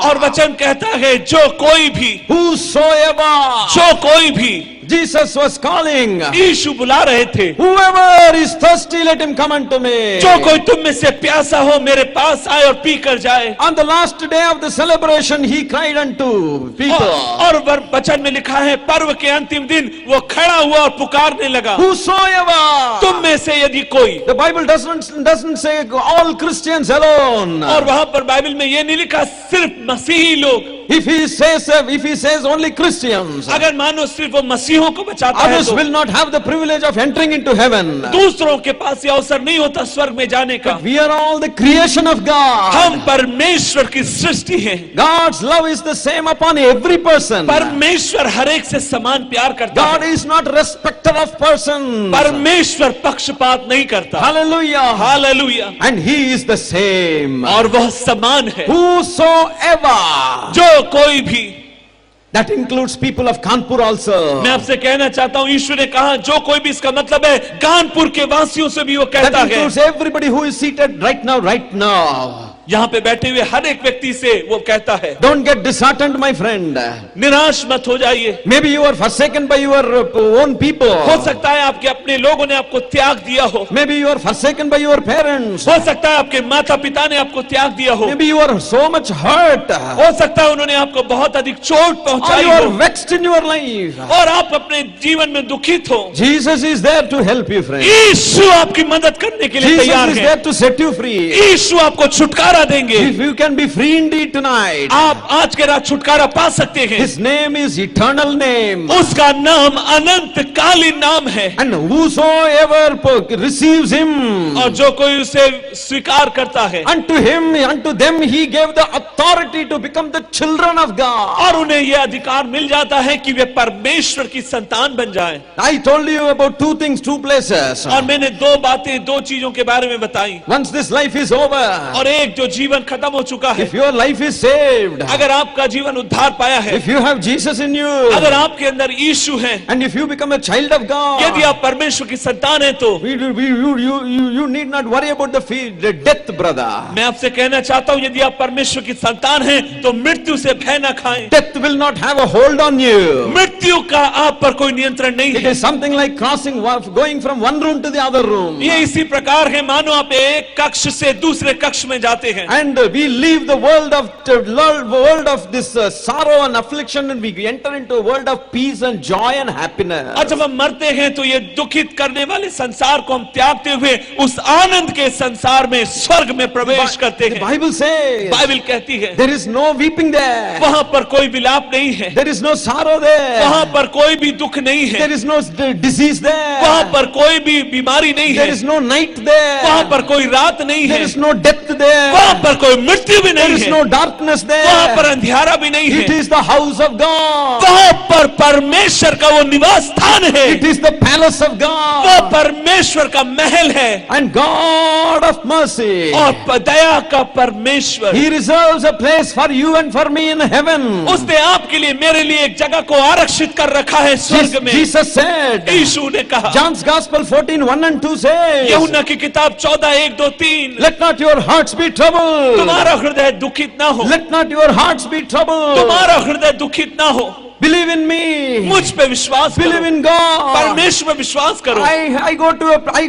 और वचन कहता है जो कोई भी, whosoever. जो कोई भी, Jesus was calling. यीशु बुला रहे थे, Whoever is thirsty, let him come unto me. जो कोई तुम में से प्यासा हो मेरे पास आए और पी कर जाए। On the last day of the celebration, he cried unto people, और वचन में लिखा है पर्व के अंतिम दिन वो खड़ा हुआ और पुकारने लगा, whosoever. तुम में से यदि कोई। The Bible doesn't say all Christians alone. और वहां पर बाइबल में ये नहीं लिखा सिर्फ मसीही लोग। If he says only Christians, अगर मानो सिर्फ वो मसीहों को बचाता है others तो will not have the privilege of entering into heaven. दूसरों के पास ये अवसर नहीं होता स्वर्ग में जाने का। We are all the creation of God. हम परमेश्वर की सृष्टि हैं। God's love is the same upon every person. परमेश्वर हर एक से समान प्यार करता God है। is not respecter of persons. परमेश्वर पक्षपात नहीं करता। Hallelujah. Hallelujah. And he is the same. और वह समान है। Whosoever. जो कोई भी, That includes people of Kanpur also. मैं आपसे कहना चाहता हूं यीशु ने कहा जो कोई भी, इसका मतलब है कानपुर के वासियों से भी वो That कहता है। includes everybody who is seated right now. यहाँ पे बैठे हुए हर एक व्यक्ति से वो कहता है, Don't get disheartened, my friend. निराश मत हो जाइए। Maybe you are forsaken by your own people. हो सकता है आपके अपने लोगों ने आपको त्याग दिया हो। Maybe you are forsaken by your parents. हो सकता है आपके माता पिता ने आपको त्याग दिया हो। Maybe you are so much hurt. हो सकता है उन्होंने आपको बहुत अधिक चोट Or पहुंचाई you are हो vexed in your life. और आप अपने जीवन में दुखित हो। Jesus is there to help you, friend. यीशु आपकी मदद करने के लिए Jesus तैयार is है। there to set you free. यीशु आपको छुटकारा छुटकारा देंगे। If you can be free indeed tonight, आप आज के रात छुटकारा पा सकते हैं। His name is eternal name. उसका नाम अनंत कालीन नाम है। And whosoever receives Him, और जो कोई उसे स्वीकार करता है, unto them He gave the authority to become the children of God. और उन्हें यह अधिकार मिल जाता है कि वे परमेश्वर की संतान बन जाएं। I told you about two things, two places. और मैंने दो बातें, दो चीजों के बारे में बताई। Once this life is over, और एक जो जीवन खत्म हो चुका है, if your life is saved, अगर आपका जीवन उद्धार पाया है, if you have Jesus in you, अगर आपके अंदर यीशु है, and if you become a child of God, यदि आप परमेश्वर की संतान है, तो you need not worry about the death, brother. मैं आपसे कहना चाहता हूं, यदि आप परमेश्वर की संतान हैं, तो मृत्यु से भय न खाएं। Death will not have a hold on you. मृत्यु का आप पर कोई नियंत्रण नहीं It है। is something like going from one room to the other room. ये इसी प्रकार है, मानो आप एक कक्ष से दूसरे कक्ष में जाते हैं। And we leave the world of this sorrow and affliction, and we enter into a world of peace and joy and happiness. और जब हम मरते हैं, तो ये दुखित करने वाले संसार को हम त्यागते हुए उस आनंद के संसार में, स्वर्ग में प्रवेश करते The हैं। Bible says बाइबल कहती है, there is no weeping there. वहां पर कोई विलाप नहीं है, There is no sorrow there. वहां पर कोई भी दुख नहीं है, There is no disease वहां there. पर कोई भी बीमारी नहीं There है, is no night there. वहां पर कोई रात नहीं There है, is no death there. वहां पर कोई मृत्यु भी There नहीं is है, no darkness वहां पर there. अंधियारा भी नहीं It है। is the house of God. वहां पर परमेश्वर का वो निवास स्थान है, It is the palace of वो God. परमेश्वर का महल है, And God of mercy, और दया का परमेश्वर। He reserves a place for you and for me in heaven. उसने आपके लिए, मेरे लिए एक जगह को आरक्षित कर रखा है स्वर्ग में। Jesus said, यीशु ने कहा, John's Gospel 14:1-2 says, यूहन्ना की किताब 14:1-2-3, let not your hearts be troubled. तुम्हारा हृदय दुखित ना हो, Let not your hearts be troubled. तुम्हारा हृदय दुखित ना हो। Believe in me. मुझ पे विश्वास Believe करो, in God. परमेश्वर में विश्वास करो। I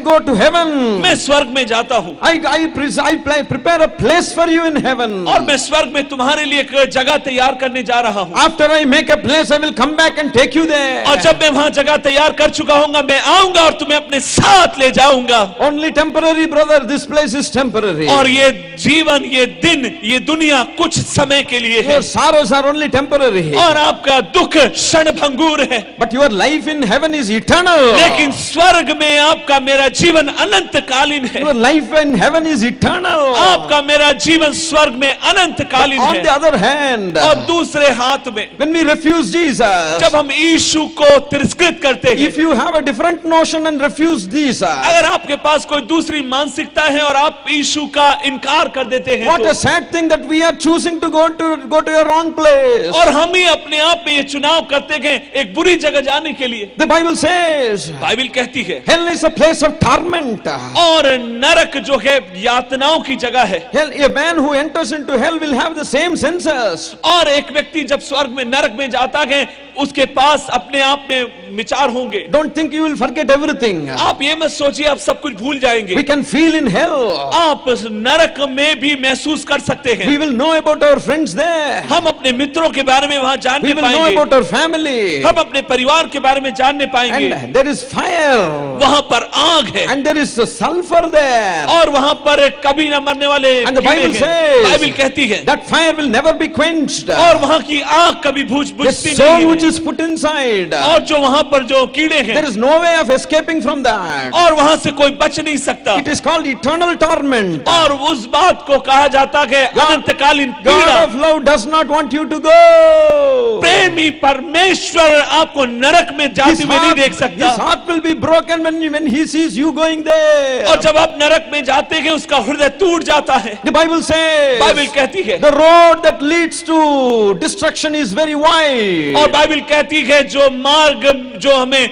go to heaven. मैं स्वर्ग में जाता हूँ, I prepare a place for you in heaven. और मैं स्वर्ग में तुम्हारे लिए एक जगह तैयार करने जा रहा हूँ। After I make a place, I will come back and take you there. और जब मैं वहां जगह तैयार कर चुका हूँगा, मैं आऊंगा और तुम्हें अपने साथ ले जाऊंगा। Only temporary, brother. This place is temporary. और ये जीवन, ये दिन, ये दुनिया कुछ समय के लिए है, Your sorrows are only temporary. और आपका दुख क्षणभंगुर है, But your life in heaven is eternal. लेकिन स्वर्ग में आपका मेरा जीवन अनंत कालीन है। Your life in heaven is eternal. आपका मेरा जीवन स्वर्ग में अनंत कालीन On है। the other hand, और दूसरे हाथ में, when we refuse Jesus, जब हम यीशु को तिरस्कृत करते हैं, if you have a different notion and refuse Jesus, अगर आपके पास कोई दूसरी मानसिकता है और आप यीशु का इनकार कर देते हैं, what तो, a sad thing that we are choosing to go to a wrong place. और हम ही अपने आप में ये चुनाव करते हैं एक बुरी जगह जाने के लिए। The Bible says, बाइबल कहती है, hell is a place of torment. और नरक जो है यातनाओं की जगह है। Hell, a man who enters into hell will have the same senses. और एक व्यक्ति जब स्वर्ग में, नरक में जाता है, उसके पास अपने आप में विचार होंगे। Don't think you will forget everything. आप ये मत सोचिए आप सब कुछ भूल जाएंगे। We can feel in hell. आप नरक में भी महसूस कर सकते हैं। We will know about our friends there. हम अपने मित्रों के बारे में वहां We जानने will know पाएंगे, about our family. हम अपने परिवार के बारे में जानने पाएंगे। And there is fire. वहां पर आग है, And there is sulfur there. और वहां पर कभी न मरने वाले And the कीड़े Bible हैं। says बाइबल कहती है, that fire will never be quenched. और वहां की आग कभी The बुझती soul नहीं which है। is put inside, और जो वहां पर जो कीड़े हैं, there is no way of escaping from that. और वहां से कोई बच नहीं सकता। It is called eternal torment. और उस बात को कहा जाता है अनंतकालीन God पीड़ा। of love does not want you to go. प्रेमी परमेश्वर आपको नरक में जाते हुए नहीं देख His सकता। heart will be broken when he sees you going there. और जब आप नरक में जाते हैं, उसका हृदय टूट जाता है। The Bible says बाइबल कहती है, the road that leads to destruction is very wide. और बाइबल कहती है जो मार्ग जो हमें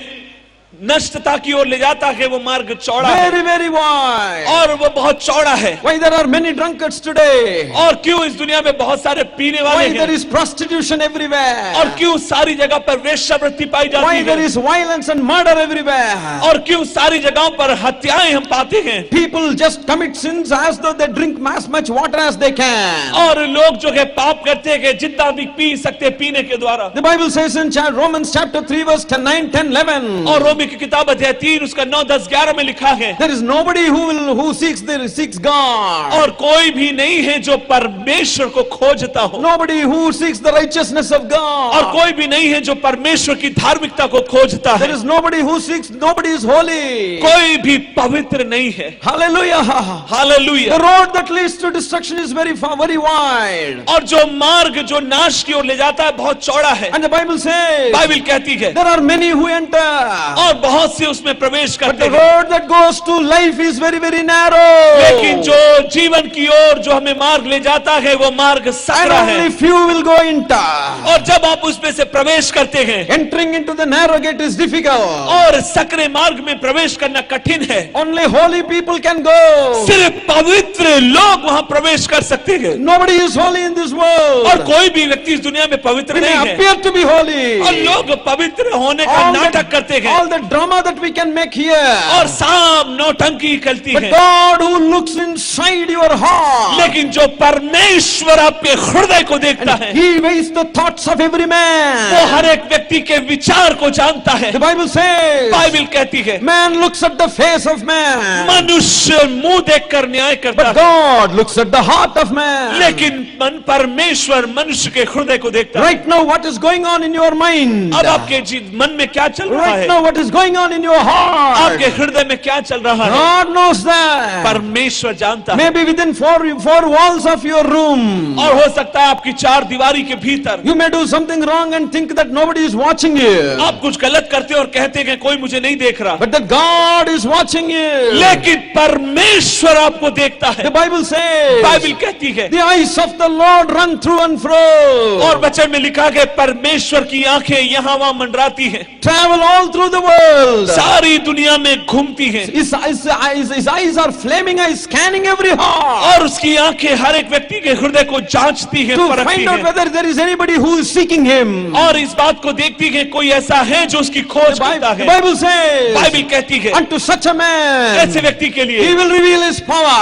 नष्टता की ओर ले जाता है, वो मार्ग चौड़ा है, Very, very wide. और वो बहुत चौड़ा है। Why there are many drunkards today? और क्यों इस दुनिया में बहुत सारे पीने वाले Why there हैं, is prostitution everywhere? और क्यों सारी जगह पर वेश्यावृत्ति पाई Why जाती there है, is violence and murder everywhere? और क्यों सारी जगहों पर हत्याएं हम पाते हैं, People just commit sins as though they drink as much water as they can. और लोग जो है पाप करते हैं जितना भी पी सकते हैं पीने के द्वारा। The Bible says in Romans chapter 3 verse 9, 10, 11. और रोमी की किताब अध्याय 3 उसका 9, 10, 11 में लिखा है, there is nobody who seeks God. और कोई भी नहीं है जो परमेश्वर को खोजता हो, Nobody who seeks the righteousness of और God. कोई भी नहीं है जो परमेश्वर की धार्मिकता को खोजता There है। is nobody is holy. कोई भी पवित्र नहीं है। Hallelujah. The hallelujah. road that leads to destruction is very wide. और जो मार्ग जो नाश की ओर ले जाता है बहुत चौड़ा है। And the Bible says Bible कहती है, there are many who enter. और बहुत से उसमें प्रवेश But करते the हैं, road that goes to life is very narrow. लेकिन जो जीवन की ओर जो हमें मार्ग ले जाता है वो मार्ग And सकरा है। only few will go into. और जब आप उसमें से प्रवेश करते हैं, Entering into the narrow gate is difficult. और सकरे मार्ग में प्रवेश करना कठिन है। Only holy people can go. सिर्फ पवित्र लोग वहां प्रवेश कर सकते हैं, Nobody is holy in this world. और कोई भी व्यक्ति इस दुनिया में पवित्र We may नहीं है। appear to be holy. और लोग पवित्र होने का नाटक करते हैं, all the drama that we can make here. और साम नौटंकी करती But है। God who looks inside your heart, लेकिन जो परमेश्वर आपके हृदय को देखता है, He weighs the thoughts of every वो man. हर एक व्यक्ति के विचार को जानता है। The Bible says, बाइबल कहती है, man looks at the face of man, मनुष्य मुंह देखकर न्याय करता but है, God looks at the heart of man. लेकिन परमेश्वर मनुष्य के हृदय को देखता है। Right now, what is going on in your mind? अब आपके मन में क्या चल रहा Right है, now, what is going on in your heart? आपके हृदय में क्या चल रहा है, God knows that. परमेश्वर जानता है। Maybe within four walls of your room, और हो सकता है आपकी चार दीवारी के भीतर you may do something wrong and think that nobody is watching you. आप कुछ गलत करते हो और कहते हैं कि कोई मुझे नहीं देख रहा, But that God is watching you. लेकिन परमेश्वर आपको देखता The है। Bible says, बाइबल कहती है, the eyes of the Lord run through and fro. और वचन में लिखा है परमेश्वर की आंखें यहाँ वहां मंडराती हैं, Travel all through the world. सारी दुनिया में घूमती हैं, His eyes are flaming eyes, scanning every heart और उसकी आंखें हर एक व्यक्ति के हृदय को जांचती हैं, to परखती find out हैं, whether there is anybody who is seeking Him. और इस बात को देखती है कोई ऐसा है जो उसकी खोज करता The है। Bible says, बाइबल कहती है, unto such a man, ऐसे व्यक्ति के He लिए, will reveal His power.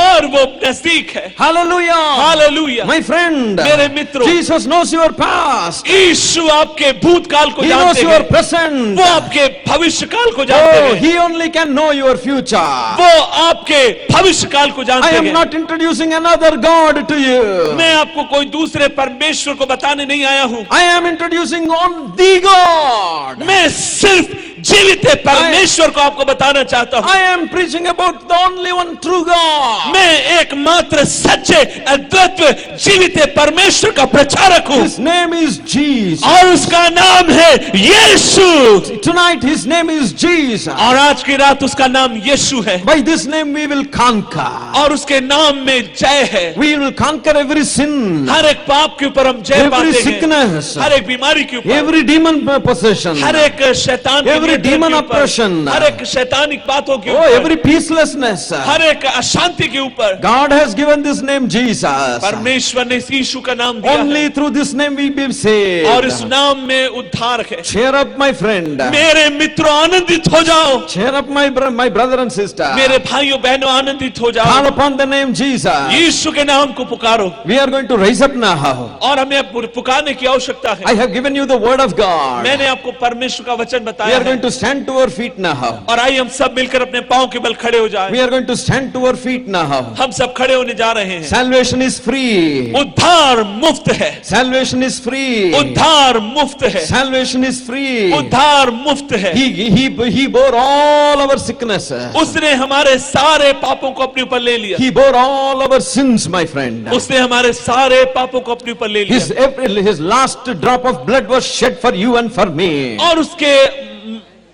और वो नजदीक है। Hallelujah. हालेलुया। My friend, मेरे मित्रों, Jesus knows your past. यीशु आपके भूतकाल को He knows जानते your हैं, present. वो आपके भविष्य काल को जानते Oh, हैं, He only can know your future. वो आपके भविष्य काल को I जानते am हैं। not introducing another God to you. मैं आपको कोई दूसरे परमेश्वर को बताने नहीं आया हूं, I am introducing on the God. मैं सिर्फ जीवित परमेश्वर को आपको बताना चाहता हूं। I am preaching about the only one true God. मैं एकमात्र सच्चे अद्वितीय जीवित परमेश्वर का प्रचारक हूं, His name is Jesus. और उसका नाम है यीशु, Tonight His name is Jesus. और आज की रात उसका नाम यीशु है, By this name we will conquer. और उसके नाम में जय है। We will conquer every sin, हर एक पाप के ऊपर हम जय every पाते हैं, sickness, हर एक बीमारी के ऊपर, every demon possession, हर एक शैतान के every नियंत्रण demon के ऊपर, oppression, हर एक शैतानिक बातों के oh, ऊपर, every peacelessness. हर एक अशांति के ऊपर God has given this name Jesus. परमेश्वर ने इस यीशु का नाम दिया है, Only through this name we be saved. और इस नाम में उद्धार है। Cheer up, my friend. मेरे मित्रों आनंदित हो जाओ, Cheer up, my brother and sister. मेरे भाइयों बहनों आनंदित हो Call जाओ, upon the name Jesus. यीशु के नाम को पुकारो, We are going to rise up now. और हमें पुकारने की आवश्यकता है। I have given you the word of God. मैंने आपको परमेश्वर का वचन We बताया are going है, to stand to our feet now. और आइए हम सब मिलकर अपने पांव के बल खड़े हो जाएं। We are going to stand to our feet now. हम सब खड़े होने जा रहे हैं। Salvation is free. उद्धार मुफ्त है, Salvation is free. उद्धार मुफ्त है, Salvation is free. उद्धार मुफ्त है। He bore all our sickness. उसने हमारे सारे पापों को अपने ऊपर ले लिया, He bore all our sins, my friend. उसने हमारे सारे पापों को अपने ऊपर ले लिया, His last drop of blood was shed for you and for me. और उसके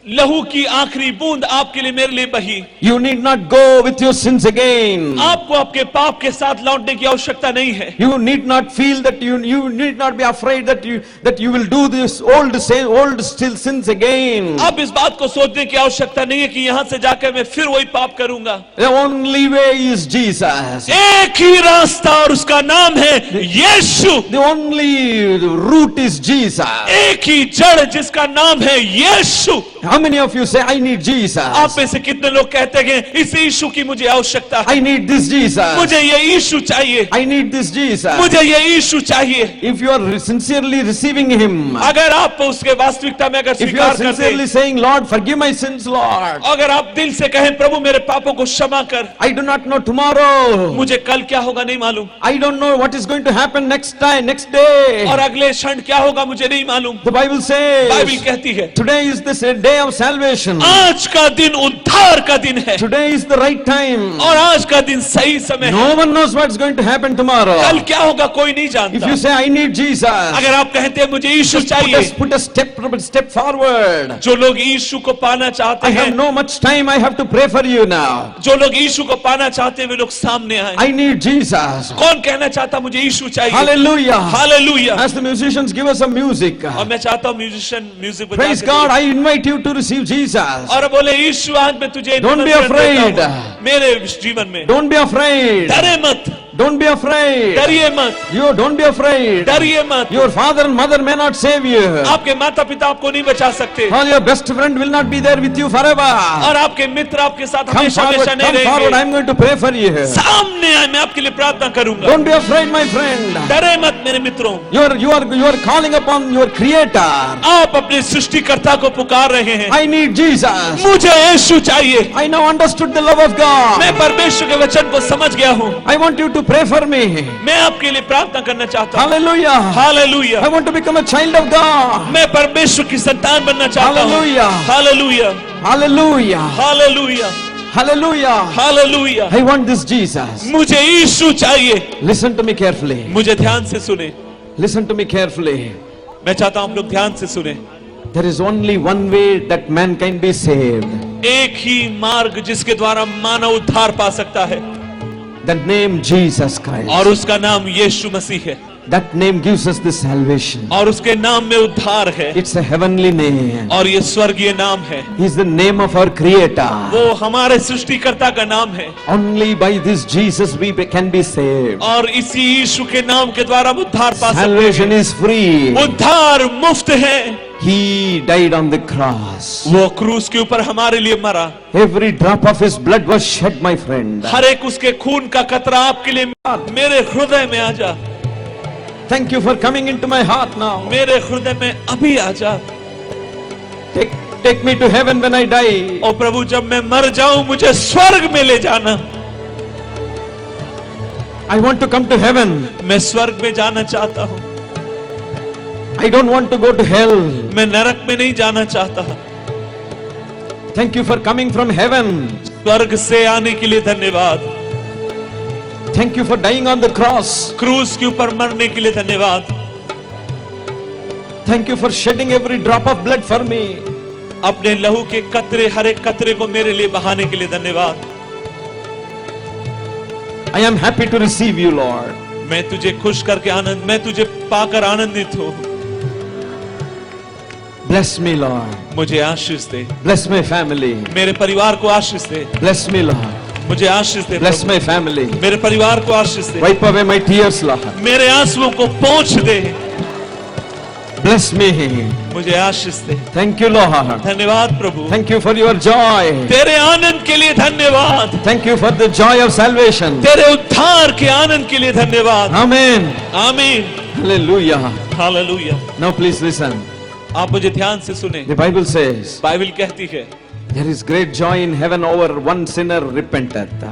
लहू की आखिरी बूंद आपके लिए मेरे लिए बही। You need not go with your sins again. आपको आपके पाप के साथ लौटने की आवश्यकता नहीं है। You need not feel that you need not be afraid that you will do this old still sins again. अब इस बात को सोचने की आवश्यकता नहीं है कि यहां से जाकर मैं फिर वही पाप करूंगा। The only way is Jesus. एक ही रास्ता और उसका नाम है यीशु। The only root is Jesus. एक ही जड़ जिसका नाम है यीशु। How many of you say, I need Jesus? आप में से कितने लोग कहते हैं इस यीशु की मुझे आवश्यकता है, I need this Jesus. मुझे ये यीशु चाहिए, I need this Jesus. मुझे ये यीशु चाहिए। If you are sincerely receiving Him, अगर आप उसके वास्तविकता में अगर if you स्वीकार are करते हैं, sincerely saying, Lord, forgive my sins, Lord. अगर आप दिल से कहें प्रभु मेरे पापों को क्षमा कर, I do not know tomorrow. मुझे कल क्या होगा नहीं मालूम, I don't know what is going to happen next time, next day. और अगले क्षण क्या होगा मुझे नहीं मालूम। The Bible बाइबल says, कहती है today is the day of salvation. आज का दिन उद्धार का दिन है, Today is the right time. और आज का दिन सही समय है। No one knows what's going to happen tomorrow. कल क्या होगा कोई नहीं If जानता। you say, I need Jesus, अगर आप कहते हैं मुझे यीशु चाहिए, put a step forward. जो लोग यीशु को पाना चाहते I have हैं, no much time. I have to pray for you now. जो लोग यीशु को पाना चाहते हैं वे लोग सामने आए। I need Jesus. कौन कहना चाहता मुझे यीशु चाहिए? Hallelujah. Hallelujah. As the musicians give us some music. और मैं चाहता हूँ म्यूजिशियन म्यूजिक बजा Praise के God. They. I invite you to receive Jesus. और बोले यीशु आज मैं तुझे Don't be निमंत्रण afraid. देता हूँ मेरे जीवन में। Don't be afraid. डरे मत, Don't be afraid. डरिए मत, You don't be afraid. डरिए मत। Your father and mother may not save you. आपके माता पिता आपको नहीं बचा सकते, All your best friend will not be there with you forever. और आपके मित्र आपके साथ Come हमेशा forward. हमेशा नहीं Come forward. रहेंगे। I'm going to pray for you. सामने आए, मैं आपके लिए प्रार्थना करूंगा। Don't be afraid, my friend. डरे मत मेरे मित्रों। You are calling upon your Creator. आप अपने सृष्टिकर्ता को पुकार रहे हैं। I need Jesus. मुझे यीशु चाहिए। I now understood the love of God. मैं परमेश्वर के वचन को समझ गया हूँ। I want you to pray for me. मैं आपके लिए प्रार्थना करना चाहता हूँ। Hallelujah. Hallelujah. I want to become a child of God. मैं परमेश्वर की संतान बनना चाहता हूँ। Hallelujah. Hallelujah, Hallelujah. Hallelujah, Hallelujah. Hallelujah. I want this Jesus. मुझे यीशु चाहिए। Listen to me carefully. मुझे ध्यान से सुने। Listen to me carefully. मैं चाहता हूँ आप लोग ध्यान से सुने। There is only one way that man can be saved. एक ही मार्ग जिसके द्वारा मानव उद्धार पा सकता है, The name Jesus Christ. और उसका नाम यीशु मसीह है। That name gives us the salvation. और उसके नाम में उद्धार है, It's a heavenly name. और ये स्वर्गीय नाम है। He's the name of our Creator. वो हमारे सृष्टिकर्ता का नाम है, Only by this Jesus we can be saved. और इसी यीशु के नाम के द्वारा हम उद्धार पा सकते Salvation हैं। is free. उद्धार मुफ्त है। He died on the cross. वो क्रूस के ऊपर हमारे लिए मरा। Every drop of his blood was shed, my friend. हर एक उसके खून का कतरा आपके लिए मेरे हृदय में आ जा, Thank you for coming into my heart now. मेरे हृदय में अभी आ जा। Take me to heaven when I die. और प्रभु जब मैं मर जाऊं मुझे स्वर्ग में ले जाना। I want to come to heaven. मैं स्वर्ग में जाना चाहता हूं, I don't want to go to hell. मैं नरक में नहीं जाना चाहता। Thank you for coming from heaven. स्वर्ग से आने के लिए धन्यवाद। Thank you for dying on the cross. क्रूस के ऊपर मरने के लिए धन्यवाद। Thank you for shedding every drop of blood for me. अपने लहू के कतरे, हर एक कतरे को मेरे लिए बहाने के लिए धन्यवाद। I am happy to receive you, Lord. मैं तुझे खुश करके आनंद, मैं तुझे पाकर आनंदित हूँ। Bless me, Lord. मुझे आशीष दे, Bless my family. मेरे परिवार को आशीष दे, Bless me, Lord. मुझे आशीष दे Bless प्रभु। my family. मेरे परिवार को आशीष दे, Wipe away my tears, Lord. मेरे आंसुओं को पोंछ दे, Bless me. मुझे आशीष दे। Thank you, Lord. धन्यवाद प्रभु, Thank you for your joy. तेरे आनंद के लिए धन्यवाद, Thank you for the joy of salvation. तेरे उद्धार के आनंद के लिए धन्यवाद। Amen. आमीन, Hallelujah. Hallelujah. Now please listen. आप मुझे ध्यान से सुने। The Bible says, बाइबल कहती है there is great joy in heaven over one sinner repenteth.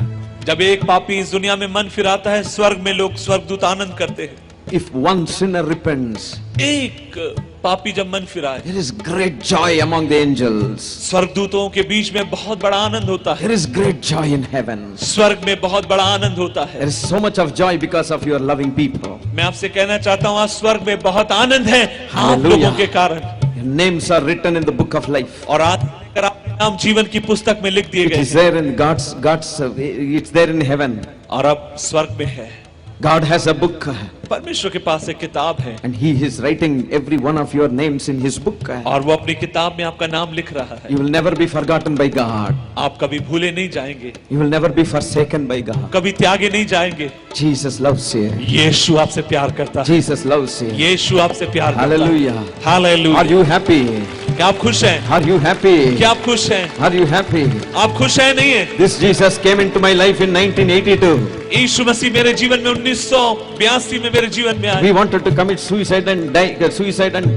जब एक पापी इस दुनिया में मन फिराता है, स्वर्ग में लोग स्वर्गदूत आनंद करते हैं। If one sinner repents, एक पापी जब मन फिराए, there is great joy among the angels. स्वर्गदूतों के बीच में बहुत बड़ा आनंद होता है। There is great joy in heaven. स्वर्ग में बहुत बड़ा आनंद होता है। There is so much of joy because of your loving people. मैं आपसे कहना चाहता हूँ आज स्वर्ग में बहुत आनंद है आप Hallelujah. लोगों के कारण, Your names are written in the book of life. और आज अगर आपके नाम जीवन की पुस्तक में लिख दिए It गए is हैं, there in it's there in heaven. और अब स्वर्ग में है। God has a book परमेश्वर के पास एक किताब है, and He is writing every one of your names in His book. और वो अपनी किताब में आपका नाम लिख रहा है। You will never be forgotten by God. आप कभी भूले नहीं जाएंगे, You will never be forsaken by God. कभी त्यागे नहीं जाएंगे। Jesus loves you. यीशु आपसे प्यार करता है, Jesus loves you. यीशु आपसे प्यार करता है। Hallelujah. Are hallelujah. you happy? क्या आप खुश हैं? Are you happy? क्या आप खुश हैं? Are you happy? आप खुश हैं नहीं है? This Jesus came into my life in 1982. यीशु मसीह मेरे जीवन में 1982 में मेरे जीवन में आए We wanted to commit suicide and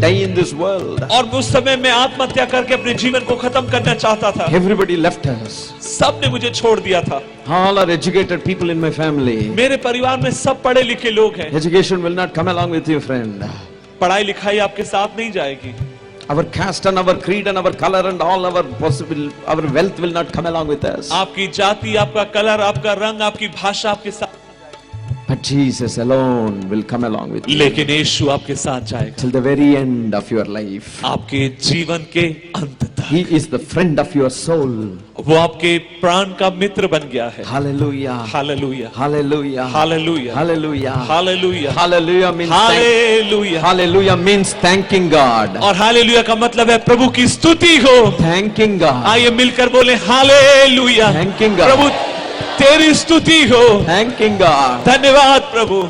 die in this world. और उस समय मैं आत्महत्या करके अपने जीवन को खत्म करना चाहता था। Everybody left us. सब ने मुझे छोड़ दिया था। All are educated people in my family. मेरे परिवार में सब पढ़े लिखे लोग हैं। Education will not come along with you, friend. पढ़ाई लिखाई आपके साथ नहीं जाएगी। Our caste and our creed and our color and all our wealth will not come along with us. आपकी जाति, आपका कलर, आपका रंग, आपकी भाषा आपके साथ, But Jesus alone will come along with you लेकिन यीशु आपके साथ जाएगा till the very end of your life. आपके जीवन के अंत तक। He is the friend of your soul. वो आपके प्राण का मित्र बन गया है। Hallelujah. Hallelujah, Hallelujah. Hallelujah, Hallelujah. Hallelujah, Hallelujah means hallelujah. Hallelujah means thanking God. और हालेलुया का मतलब है प्रभु की स्तुति हो। Thanking God. आइए मिलकर बोले हालेलुया। Thanking God. प्रभु तेरी स्तुति हो। Thanking God. धन्यवाद प्रभु।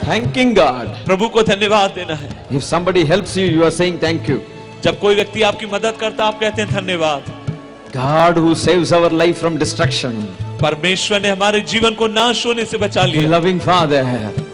Thanking God. प्रभु को धन्यवाद देना है। If somebody helps you, you are saying thank you. जब कोई व्यक्ति आपकी मदद करता आप कहते हैं धन्यवाद। God who saves our life from destruction. परमेश्वर ने हमारे जीवन को नाश होने से बचा A लिया। loving Father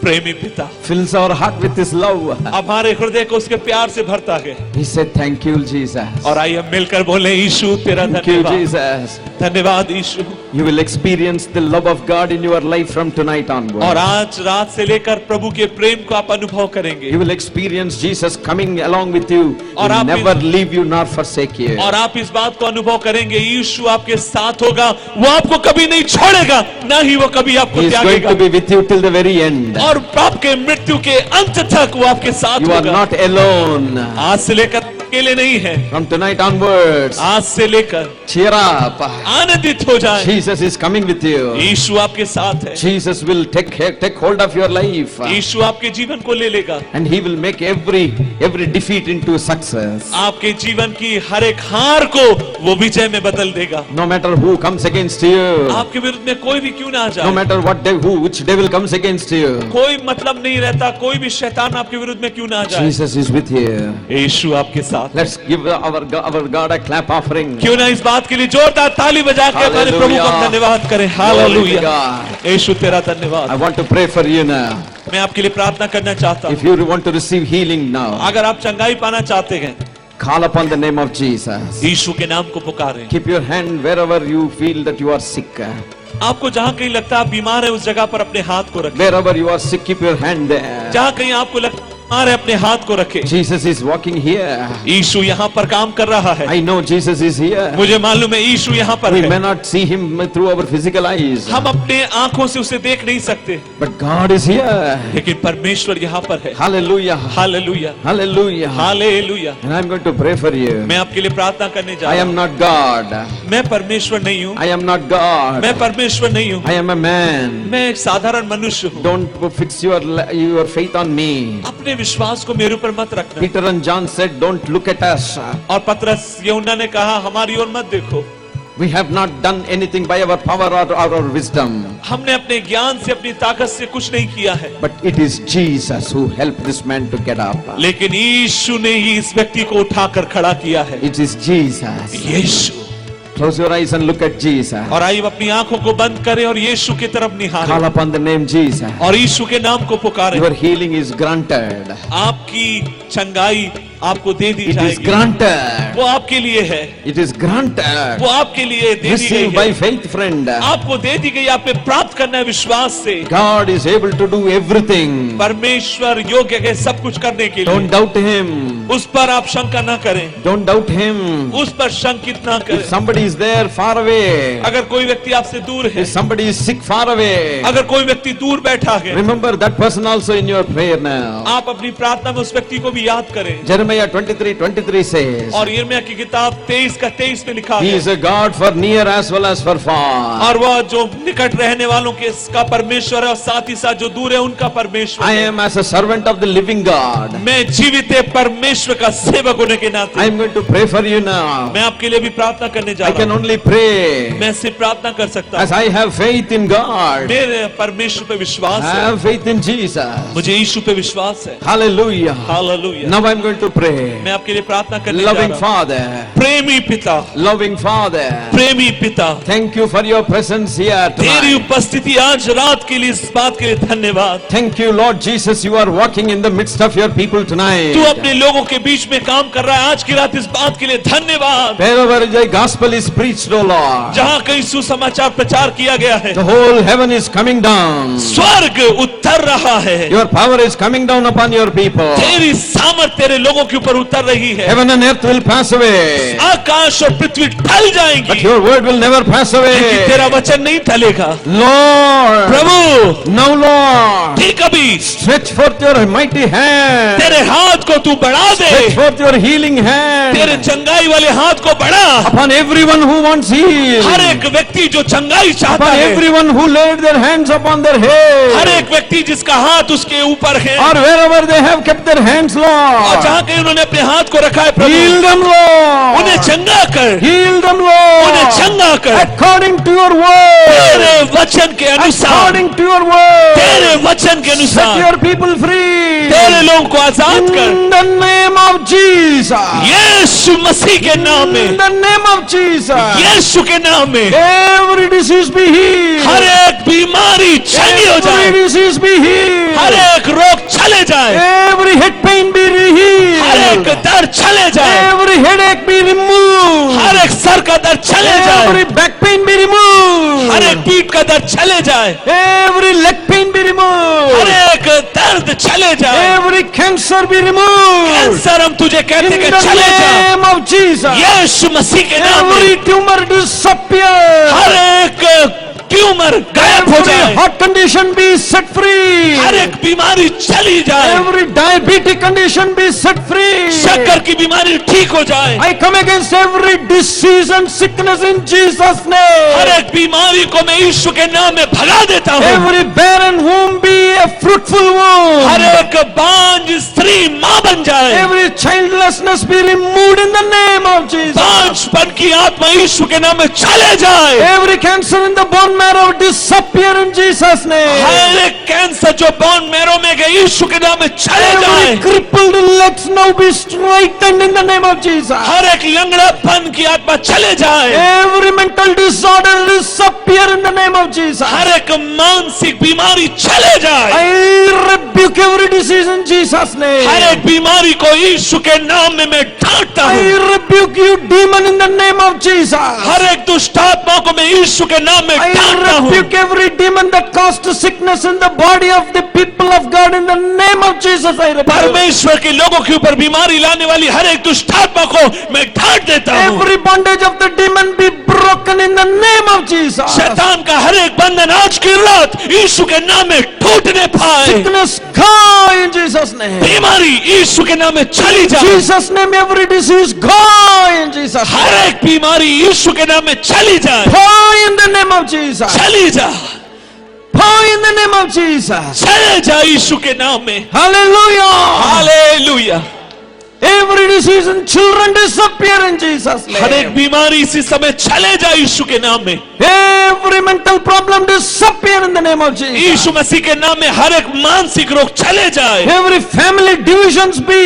प्रेमी पिता fills our heart with His love. हमारे हृदय को उसके प्यार से भरता है। He said, "Thank you, Jesus." और आइए हम मिलकर बोले यीशु तेरा Thank you, धन्यवाद। Jesus. धन्यवाद यीशु। You will experience the love of God in your life from tonight onward. और आज रात से लेकर प्रभु के प्रेम को आप अनुभव करेंगे। You will experience Jesus coming along with you. He और will आप never leave you nor forsake you. और आप इस बात को अनुभव करेंगे यीशु आपके साथ होगा, वो आपको कभी नहीं छोड़ेगा, ना ही वो कभी आपको He is going त्यागेगा। to be with you till the very end. और आपके मृत्यु के अंत तक वो आपके साथ You are होगा। not alone. आज से लेकर अकेले नहीं है। From tonight onwards, आज से लेकर cheer up. आनंदित हो जाए। Jesus is coming with you. यीशु आपके साथ है। Jesus will take hold of your life. यीशु आपके जीवन को ले लेगा। And He will make every defeat into success. आपके जीवन की हर एक हार को वो विजय में बदल देगा। No matter who comes against you. आपके विरुद्ध में कोई भी क्यों ना आ No जाए, matter which devil comes against you. कोई मतलब नहीं रहता, कोई भी शैतान आपके विरुद्ध में क्यों ना आ जाए, Jesus is with you. यीशु आपके साथ। Let's give our God a clap offering. क्यों ना इस बात के लिए जोरदार ताली बजा के हमारे प्रभु को हम धन्यवाद करें। हालेलुया। God. यीशु तेरा I धन्यवाद। want to pray for you now. मैं आपके लिए प्रार्थना करना चाहता If हूँ। you want to receive healing now, अगर आप चंगाई पाना चाहते हैं, call upon the name of Jesus. यीशु के नाम को पुकारें। Keep your hand wherever you feel that you are sick. आपको जहाँ कहीं लगता है आप बीमार है, उस जगह पर अपने हाथ को रखें। Wherever you are sick, keep your hand there. जहाँ कहीं आपको लगता है बीमार है, अपने हाथ को रखें। Jesus is walking here. यीशु यहाँ पर काम कर रहा है। I know Jesus is here. मुझे मालूम है यीशु यहाँ पर We may है। not see Him through our physical eyes, हम अपने आंखों से उसे देख नहीं सकते, but God is here. लेकिन परमेश्वर यहाँ पर है। Hallelujah. Hallelujah, Hallelujah. Hallelujah. And I'm going to pray for you. मैं आपके लिए प्रार्थना करने जा I रहा am हूँ। not God. मैं परमेश्वर नहीं हूँ, I am not God. मैं परमेश्वर नहीं हूँ, I am a man. मैं एक साधारण मनुष्य हूँ। Don't fix your faith on me. अपने विश्वास को मेरे ऊपर मत रखना। Peter and John said, "Don't look at us. और पतरस यूहन्ना ने कहा हमारी ओर मत देखो, We have not done anything by our power or our wisdom, हमने अपने ज्ञान से अपनी ताकत से कुछ नहीं किया है, but it is Jesus who helped this man to get up. लेकिन यीशु ने ही इस व्यक्ति को उठाकर खड़ा किया है। It is Jesus." Yeshu. Close your eyes and look at Jesus. और आइए अपनी आंखों को बंद करें और यीशु की तरफ Call निहारें upon the name Jesus. और यीशु के नाम को पुकारें। Your healing is granted. आपकी चंगाई आपको दे दी It is जाएगी। granted. वो आपके लिए है, It is granted. वो आपके लिए दे दी Receive गई by है। faith, friend. आपको दे दी गई, आप पे प्राप्त करना है विश्वास से। God is able to do everything. परमेश्वर योग्य है सब कुछ करने के Don't लिए। doubt Him. उस पर आप शंका ना करें, Don't doubt Him. उस पर शंकित ना If करें। somebody is there far away, अगर कोई व्यक्ति आपसे दूर है, if somebody is sick far away, अगर कोई व्यक्ति दूर बैठा है, remember that person also in your prayer now. आप अपनी प्रार्थना में उस व्यक्ति को भी याद करें। Jeremiah 23:23 says, और यिर्मयाह की किताब 23 में लिखा He है, is a God for near as well as for far. और वह जो निकट रहने वालों के का परमेश्वर है और साथ ही साथ जो दूर है उनका परमेश्वर I है। am as a servant of the living God. मैं जीवित परमेश्वर परमेश्वर का सेवक होने के नाते I'm going to pray for you now. मैं आपके लिए भी प्रार्थना करने जा I रहा can हूँ। only pray मैं सिर्फ प्रार्थना कर सकता as हूँ। I have faith in God. मेरे परमेश्वर पे विश्वास I है, have faith in Jesus. मुझे यीशु पे विश्वास है। Hallelujah. Hallelujah. Now I'm going to pray. मैं आपके लिए प्रार्थना करने जा Loving रहा हूँ। Father, प्रेमी पिता, loving Father, प्रेमी पिता, thank you for your presence here तेरी tonight. उपस्थिति आज रात के लिए, इस बात के लिए धन्यवाद। Thank you, Lord Jesus, you are walking in the midst of your people तू tonight. अपने लोगों के बीच में काम कर रहा है आज की रात, इस बात के लिए धन्यवाद। Wherever the gospel is preached, O Lord, जहाँ कहीं सुसमाचार प्रचार किया गया है, the whole heaven is coming down. स्वर्ग उतर रहा है, Your power is coming down upon your people. तेरी सामर्थ तेरे लोगों के ऊपर उतर रही है। Heaven and earth will pass away, आकाश और पृथ्वी ढल but जाएंगी, your word will never pass लेकिन away. तेरा वचन नहीं ढलेगा। Lord, प्रभु, now Lord, ठीक अभी stretch forth your mighty hand. तेरे हाथ को तू बढ़ा दे, Stretch forth your healing तेरे hand चंगाई वाले हाथ को बढ़ा। upon everyone who wants healed. हर एक व्यक्ति जो चंगाई चाहता Upon है, everyone who laid their hands upon their her head. एक व्यक्ति जिसका हाथ उसके ऊपर है, Or wherever they have kept their hands, और Lord. जहाँ कहीं उन्होंने अपने हाथ को रखा है, Heal प्रभु them, उन्हें Lord. चंगा कर, Heal them, उन्हें Lord. चंगा कर, According to your तेरे word. वचन के अनुसार, According to your word. तेरे वचन के Set अनुसार your people free. तेरे लोगों को आजाद कर, In the name of Jesus. यीशु मसीह के नाम में, In the name of Jesus. यीशु के नाम में Every disease be healed. हर एक बीमारी चंगी हो Every जाए, disease be हर healed. एक रोग चले जाए, Every head pain be हर एक healed. दर्द चले जाए, Every headache be removed. हर एक सर का दर्द चले जाए, Every back pain be removed. हर एक पीठ का दर्द चले जाए, Every leg pain be her removed. एक दर्द चले जाए। Every cancer be removed. Cancer हम तुझे In कहते कि the चले जा, name of Jesus. यीशु मसीह के नाम में Every tumor disappear. हर एक ट्यूमर गायब हो Every जाए, heart condition be set free. हर एक बीमारी चली जाए, Every diabetic condition be set free. शक्कर की बीमारी ठीक हो जाए, I come against every disease and sickness in Jesus' her name. एक बीमारी को मैं यीशु के नाम में भगा देता हूँ। Every barren womb be a fruitful her womb. एक बांझ स्त्री मां बन जाए, Every childlessness be removed in the name of Jesus. बांझपन की आत्मा यीशु के नाम में चले जाए, Every cancer in the bone marrow disappear in Jesus' name. हर एक कैंसर जो बोन मैरो में गए यीशु के नाम में चले जाए, Every crippled legs now be straightened in the name of Jesus. हर एक लंगड़ापन की आत्मा चले जाए, Every mental disorder disappear in the name of Jesus. हर एक मानसिक बीमारी चले जाए, I rebuke every disease in Jesus' name. हर एक बीमारी को यीशु के नाम में मैं डांटता I हूँ, rebuke you demon in the name of Jesus. हर एक दुष्ट आत्मा को मैं यीशु के नाम में I डांटता हूँ, rebuke every demon that caused sickness in the body of the people of God in the name of Jesus. I rebuke परमेश्वर के लोगों के ऊपर बीमारी लाने वाली हर एक दुष्ट आत्मा को मैं डांट देता हूँ, every bondage of the demon be broken in the name of Jesus. शैतान का हर एक बंधन आज की रात यीशु के नाम में टूटने पाए, Sickness go in Jesus' name. बीमारी यीशु के नाम में चली जाए, Jesus' name every disease go in Jesus' her name. एक बीमारी यीशु के नाम में चली जाए, Go in the name of Jesus. चली जा, Go in the name of Jesus. चले जा यीशु के नाम में। Hallelujah. Hallelujah. Every disease in children disappear in Jesus' हर एक name. बीमारी इसी समय चले जा यीशु के नाम में, Every mental problem disappear in the name of Jesus. यीशु मसीह के नाम में हर एक मानसिक रोग चले जाए, Every family divisions be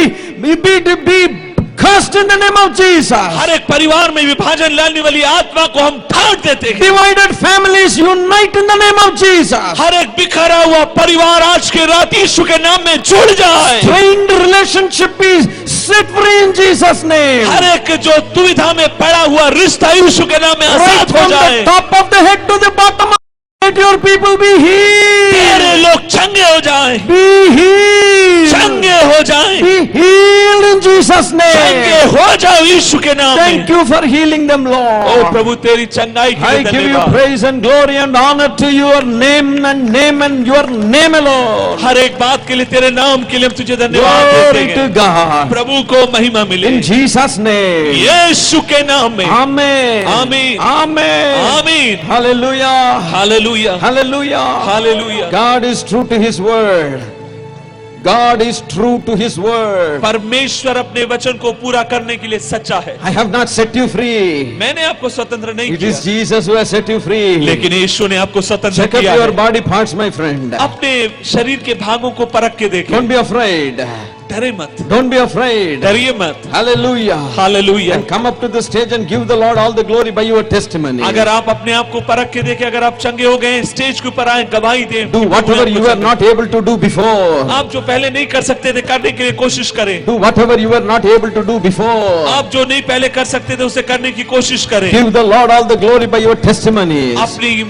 cursed in the name of Jesus. हर एक परिवार में विभाजन लाने वाली आत्मा को हम डांट देते हैं, Divided families unite in the name of Jesus. हर एक बिखरा हुआ परिवार आज के रात यीशु के नाम में जुड़ जाए, Strained relationship be set free in Jesus' name. हर एक जो दुविधा में पड़ा हुआ रिश्ता यीशु के नाम में Right आजाद हो from जाए, the top of the head to the bottom of let your people be तेरे healed. लोग चंगे हो जाए, Be healed. चंगे हो जाए, Be healed in Jesus' change name. हो जाओ यीशु के नाम Thank में। you for healing them, O Lord. प्रभु तेरी चंगाई के I लिए give you धन्यवाद। praise and glory and honor to your name and your name alone. हर एक बात के लिए तेरे नाम के लिए हम तुझे धन्यवाद देते Glory to हैं। God. प्रभु को महिमा मिले In Jesus' name. यीशु के नाम में। Amen. Amen. Amen. आमीन। Hallelujah. Hallelujah, Hallelujah. Hallelujah. God is true to His word. God is true to His word. परमेश्वर अपने वचन को पूरा करने के लिए सच्चा है। I have not set you free. मैंने आपको स्वतंत्र नहीं It is किया, Jesus who has set you free. लेकिन यीशु ने आपको स्वतंत्र Check up किया your है। body parts, my friend. अपने शरीर के भागों को परख के देखें। Don't be afraid. डरे मत, Don't be afraid. डरिए मत। Hallelujah. Hallelujah. And come up to the stage and give the Lord all the glory by your testimony. अगर आप अपने आप को परख के देखें, अगर आप चंगे हो गए, स्टेज के ऊपर आए, गवाही दें। Do whatever you were not able to do before. आप जो पहले नहीं कर सकते थे, करने के लिए कोशिश करें। Do whatever you were not able to do before. आप जो नहीं पहले कर सकते थे, उसे करने की कोशिश करें। Give the Lord all the glory by your testimonies. अपनी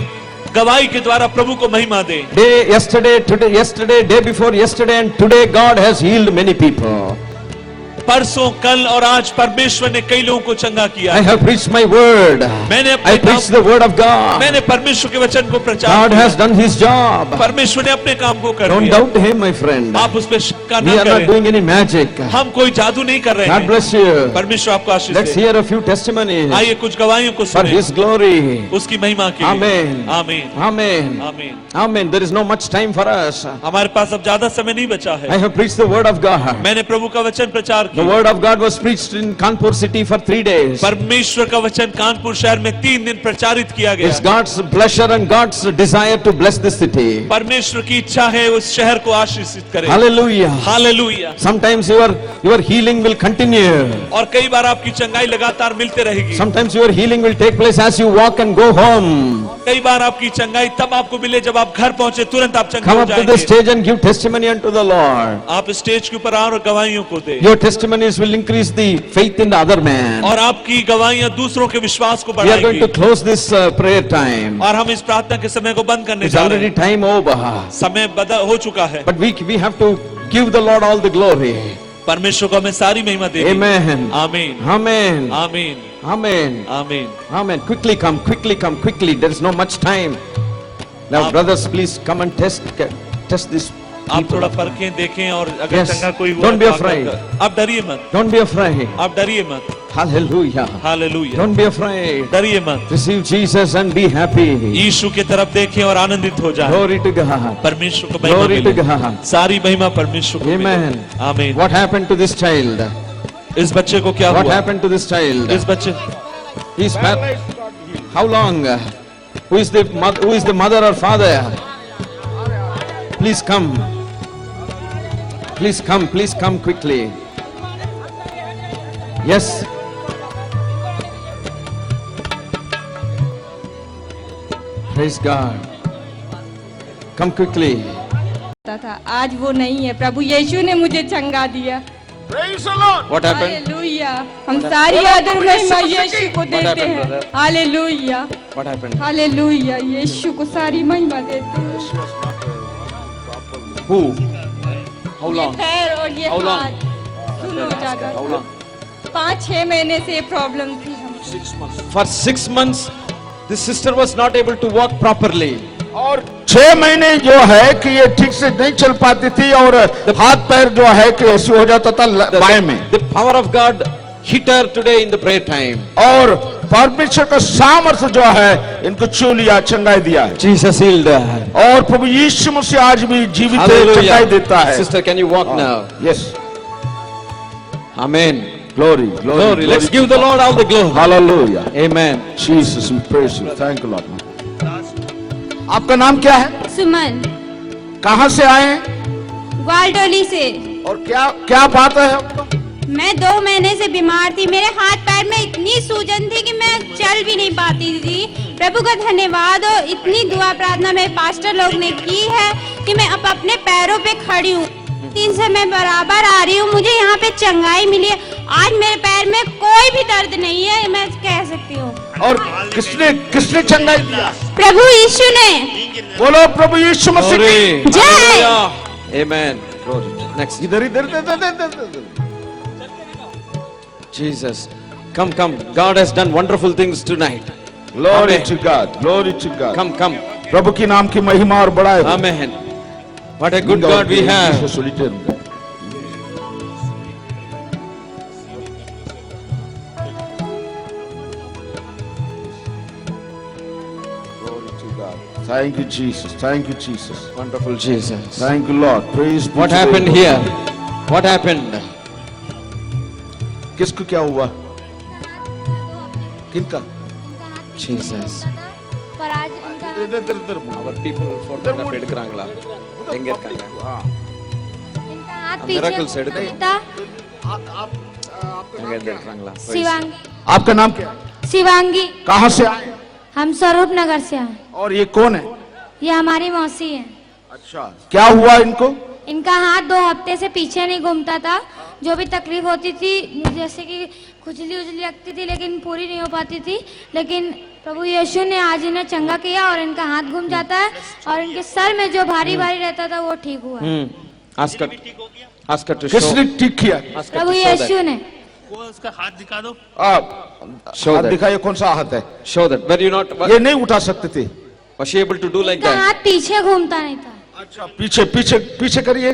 गवाही के द्वारा प्रभु को महिमा दें। Yesterday, day before yesterday, and today God has healed many people. परसों, कल और आज परमेश्वर ने कई लोगों को चंगा किया। I have preached my word. मैंने I preached the word of God. मैंने परमेश्वर के वचन को प्रचार God किया। has done His job. परमेश्वर ने अपने काम को कर Don't दिया। doubt Him, my friend. आप उस पे शंका We न are not करें। doing any magic. हम कोई जादू नहीं कर रहे God हैं। bless you. परमेश्वर आपको आशीष Let's they. hear a few testimonies आइए कुछ गवाहियों को for सुनें, His glory. उसकी महिमा के लिए। Amen. आमीन, Amen. आमीन। Amen. There is no much time for us. हमारे पास अब ज्यादा समय नहीं बचा I है। have preached the word of God. मैंने प्रभु का वचन प्रचार The किया। word of God was preached in Kanpur city for 3 days. परमेश्वर का वचन कानपुर शहर में 3 दिन प्रचारित किया It's गया। God's pleasure and God's desire to bless this city. परमेश्वर की इच्छा है उस शहर को आशीषित करे। Hallelujah. Hallelujah. Sometimes your healing will continue. और कई बार आपकी चंगाई लगातार मिलते रहेगी। Sometimes your healing will take place as you walk and go home. कई बार आपकी चंगाई तब आपको मिले जब आप घर पहुंचे, तुरंत आप चंगे Come हो up to the जाएंगे। stage and give testimony unto the Lord. आप स्टेज के ऊपर आओ और गवाहियों को दे, Your testimonies will increase the faith in the other man. और आपकी गवाहियां दूसरों के विश्वास को We are going बढ़ाएंगी। to close this prayer time. और हम इस प्रार्थना के समय को बंद करने It's जा रहे already हैं। time over. समय बदल हो चुका है। But we have to give the Lord all the glory. परमेश्वर को हमें सारी महिमा देनी। Amen. आमीन, Amen. आमीन, Amen. आमीन। Amen. Quickly come, quickly come, quickly. There is no much time. Now, brothers, please come and test this. आप थोड़ा परखें, देखें, और अगर Yes. चंगा कोई हुआ Don't be तो आकर afraid. आप डरिए मत, Don't be afraid. आप डरिए मत। Hallelujah. Hallelujah. Don't be afraid. डरिए मत। Receive Jesus and be happy. यीशु की तरफ देखें और आनंदित हो जाएं। Glory to God. परमेश्वर को महिमा Glory to मिले। God. सारी महिमा परमेश्वर को मिले। Amen. आमीन। What happened to this child? इस बच्चे को क्या What हुआ? happened to this child? इस बच्चे He's how long? Who is the mother or father? Please come. Please come quickly. Yes. Praise God. Come quickly. था, आज वो नहीं है। प्रभु यीशु ने मुझे चंगा दिया। Praise the Lord. What happened? Hallelujah. हम सारी आदर महिमा यीशु को देते happened, हैं। brother? Hallelujah, What happened? Hallelujah. Yeshu को सारी महिमा देते हैं। Who? How ये long? पैर और ये How long? हाथ सुन हो जाता How था। long? 5-6 महीने से ये प्रॉब्लम थी हमको। For 6 months, this sister was not able to walk properly. और 6 महीने जो है कि ये ठीक से नहीं चल पाती थी और हाथ पैर जो है कि ऐसे हो जाता था बाएं में। The power of God hit her today in the prayer time. और परमेश्वर का सामर्थ्य जो है इनको छू लिया, चंगाई दिया है। Jesus healed her. और प्रभु यीशु मसीह आज भी जीवित है, चंगाई देता है। Sister, can you walk now? Yes. Amen. Glory, Glory. Let's give the Lord all the glory. Hallelujah. Amen. Jesus, we praise you. Thank you, Lord. आपका नाम क्या है? सुमन, कहाँ से आए हैं? ग्वालटोली से। और क्या क्या बात है आपको? मैं 2 महीने से बीमार थी। मेरे हाथ पैर में इतनी सूजन थी कि मैं चल भी नहीं पाती थी। प्रभु का धन्यवाद हो, इतनी दुआ प्रार्थना मेरे पास्टर लोग ने की है कि मैं अब अपने पैरों पे खड़ी हूँ। 3 से मैं बराबर आ रही हूँ। मुझे यहाँ पे चंगाई मिली है। आज मेरे पैर में कोई भी दर्द नहीं है, मैं कह सकती हूँ। और किसने चंगाई दिया? प्रभु यीशु ने। बोलो प्रभु यीशु मसीह की Glory. जय। Hallelujah. Amen. Glory. Next. इधर इधर Jesus. Come. God has done wonderful things tonight. Glory Amen. to God. Glory to God. Come. प्रभु की नाम की महिमा और बड़ाई हो। Amen. What a good God we have. Thank you, Jesus. Thank you, Jesus. Wonderful Jesus. Thank you, Lord. Praise be What to happened God. here? What happened? किसको क्या हुआ? किनका? Jesus. पर आज उनका इधर Our people for the எடுக்கறாங்களா? எங்க இருக்காங்க? इनका हाथ Miracle पीछे said it. घूमता எங்க எடுக்கறாங்களா? शिवांगी आपका नाम क्या है? शिवांगी कहाँ से आए? हम स्वरूप नगर से आए। और ये कौन है? ये हमारी मौसी है। अच्छा, क्या हुआ इनको? इनका हाथ 2 हफ्ते से पीछे नहीं घूमता था। जो भी तकलीफ होती थी, जैसे कि खुजली उजली लगती थी, लेकिन पूरी नहीं हो पाती थी। लेकिन प्रभु यीशु ने आज इन्हें चंगा किया और इनका हाथ घूम जाता है और इनके सर में जो भारी भारी रहता था वो ठीक हुआ। Ask her to show. किसने ठीक किया? Ask her Prabhu to show that. यीशु ने। वो उसका हाथ दिखा दो। Show हाथ that. दिखाइए, कौन सा हाथ है? Show that. Were you not? ये नहीं उठा सकते थे। Was she able to do like इनका that? हाथ पीछे घूमता नहीं था। अच्छा, पीछे पीछे पीछे करिए,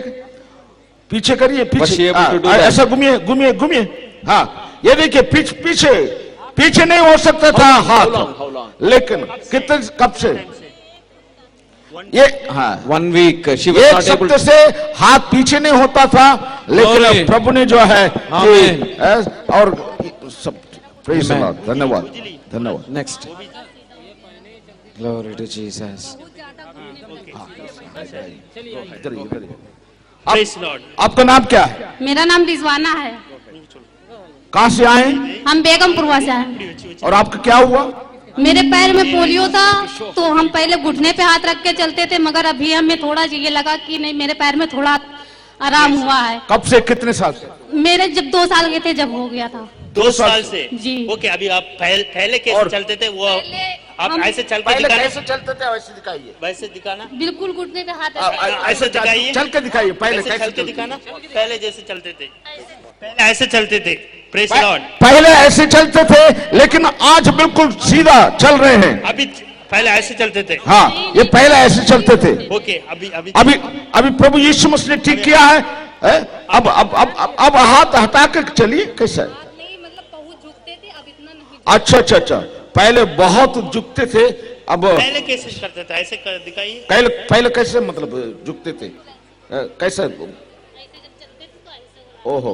पीछे करिए, Was she पीछे। able to do हाँ, that? ऐसा घूमिए घूमिए घूमिए। हाँ, ये देखिए पीछे पीछे नहीं हो सकता था हाथ। How long? लेकिन कितने कब से? ये हाँ, 1 week. She was एक not able सप्ताह to. से हाथ पीछे नहीं होता था, लेकिन Glory. अब प्रभु ने जो है Amen. और सब praise the Amen. Lord. धन्यवाद धन्यवाद। Next. Glory to Jesus. इधर ही, इधर ही। Praise the Lord. आपका नाम क्या है? मेरा नाम रिजवाना है। कहाँ से आए हम बेगमपुरवा से आए। और आपका क्या हुआ? मेरे पैर में पोलियो था, तो हम पहले घुटने पे हाथ रख के चलते थे, मगर अभी हमें थोड़ा ये लगा कि नहीं, मेरे पैर में थोड़ा आराम हुआ है। कब से, कितने साल से? मेरे जब 2 साल के थे जब हो गया था। 2 साल से। जी। ओके, अभी आप पहले कैसे चलते थे वो आप हम- ऐसे चल के दिखाना। चलते थे वैसे दिखाइए। वैसे दिखाना। बिल्कुल घुटने पे हाथ ऐसे दिखाइए। चल के दिखाइए, पहले ऐसे कैसे चल के चलते? दिखाना। पहले जैसे चलते थे, पहले ऐसे चलते थे। Praise the Lord. पहले ऐसे चलते थे, लेकिन आज बिल्कुल सीधा चल रहे हैं। अभी पहले ऐसे चलते थे। हाँ, ये पहले ऐसे चलते थे। ओके, अभी अभी अभी अभी प्रभु यीशु मसीह ने ठीक किया है। अब हाथ हटा के चलिए, कैसा है? अच्छा अच्छा अच्छा, पहले बहुत झुकते थे, अब पहले कैसे करते थे? ऐसे दिखाइए। पहले कैसे मतलब झुकते थे? कैसे? ओहो,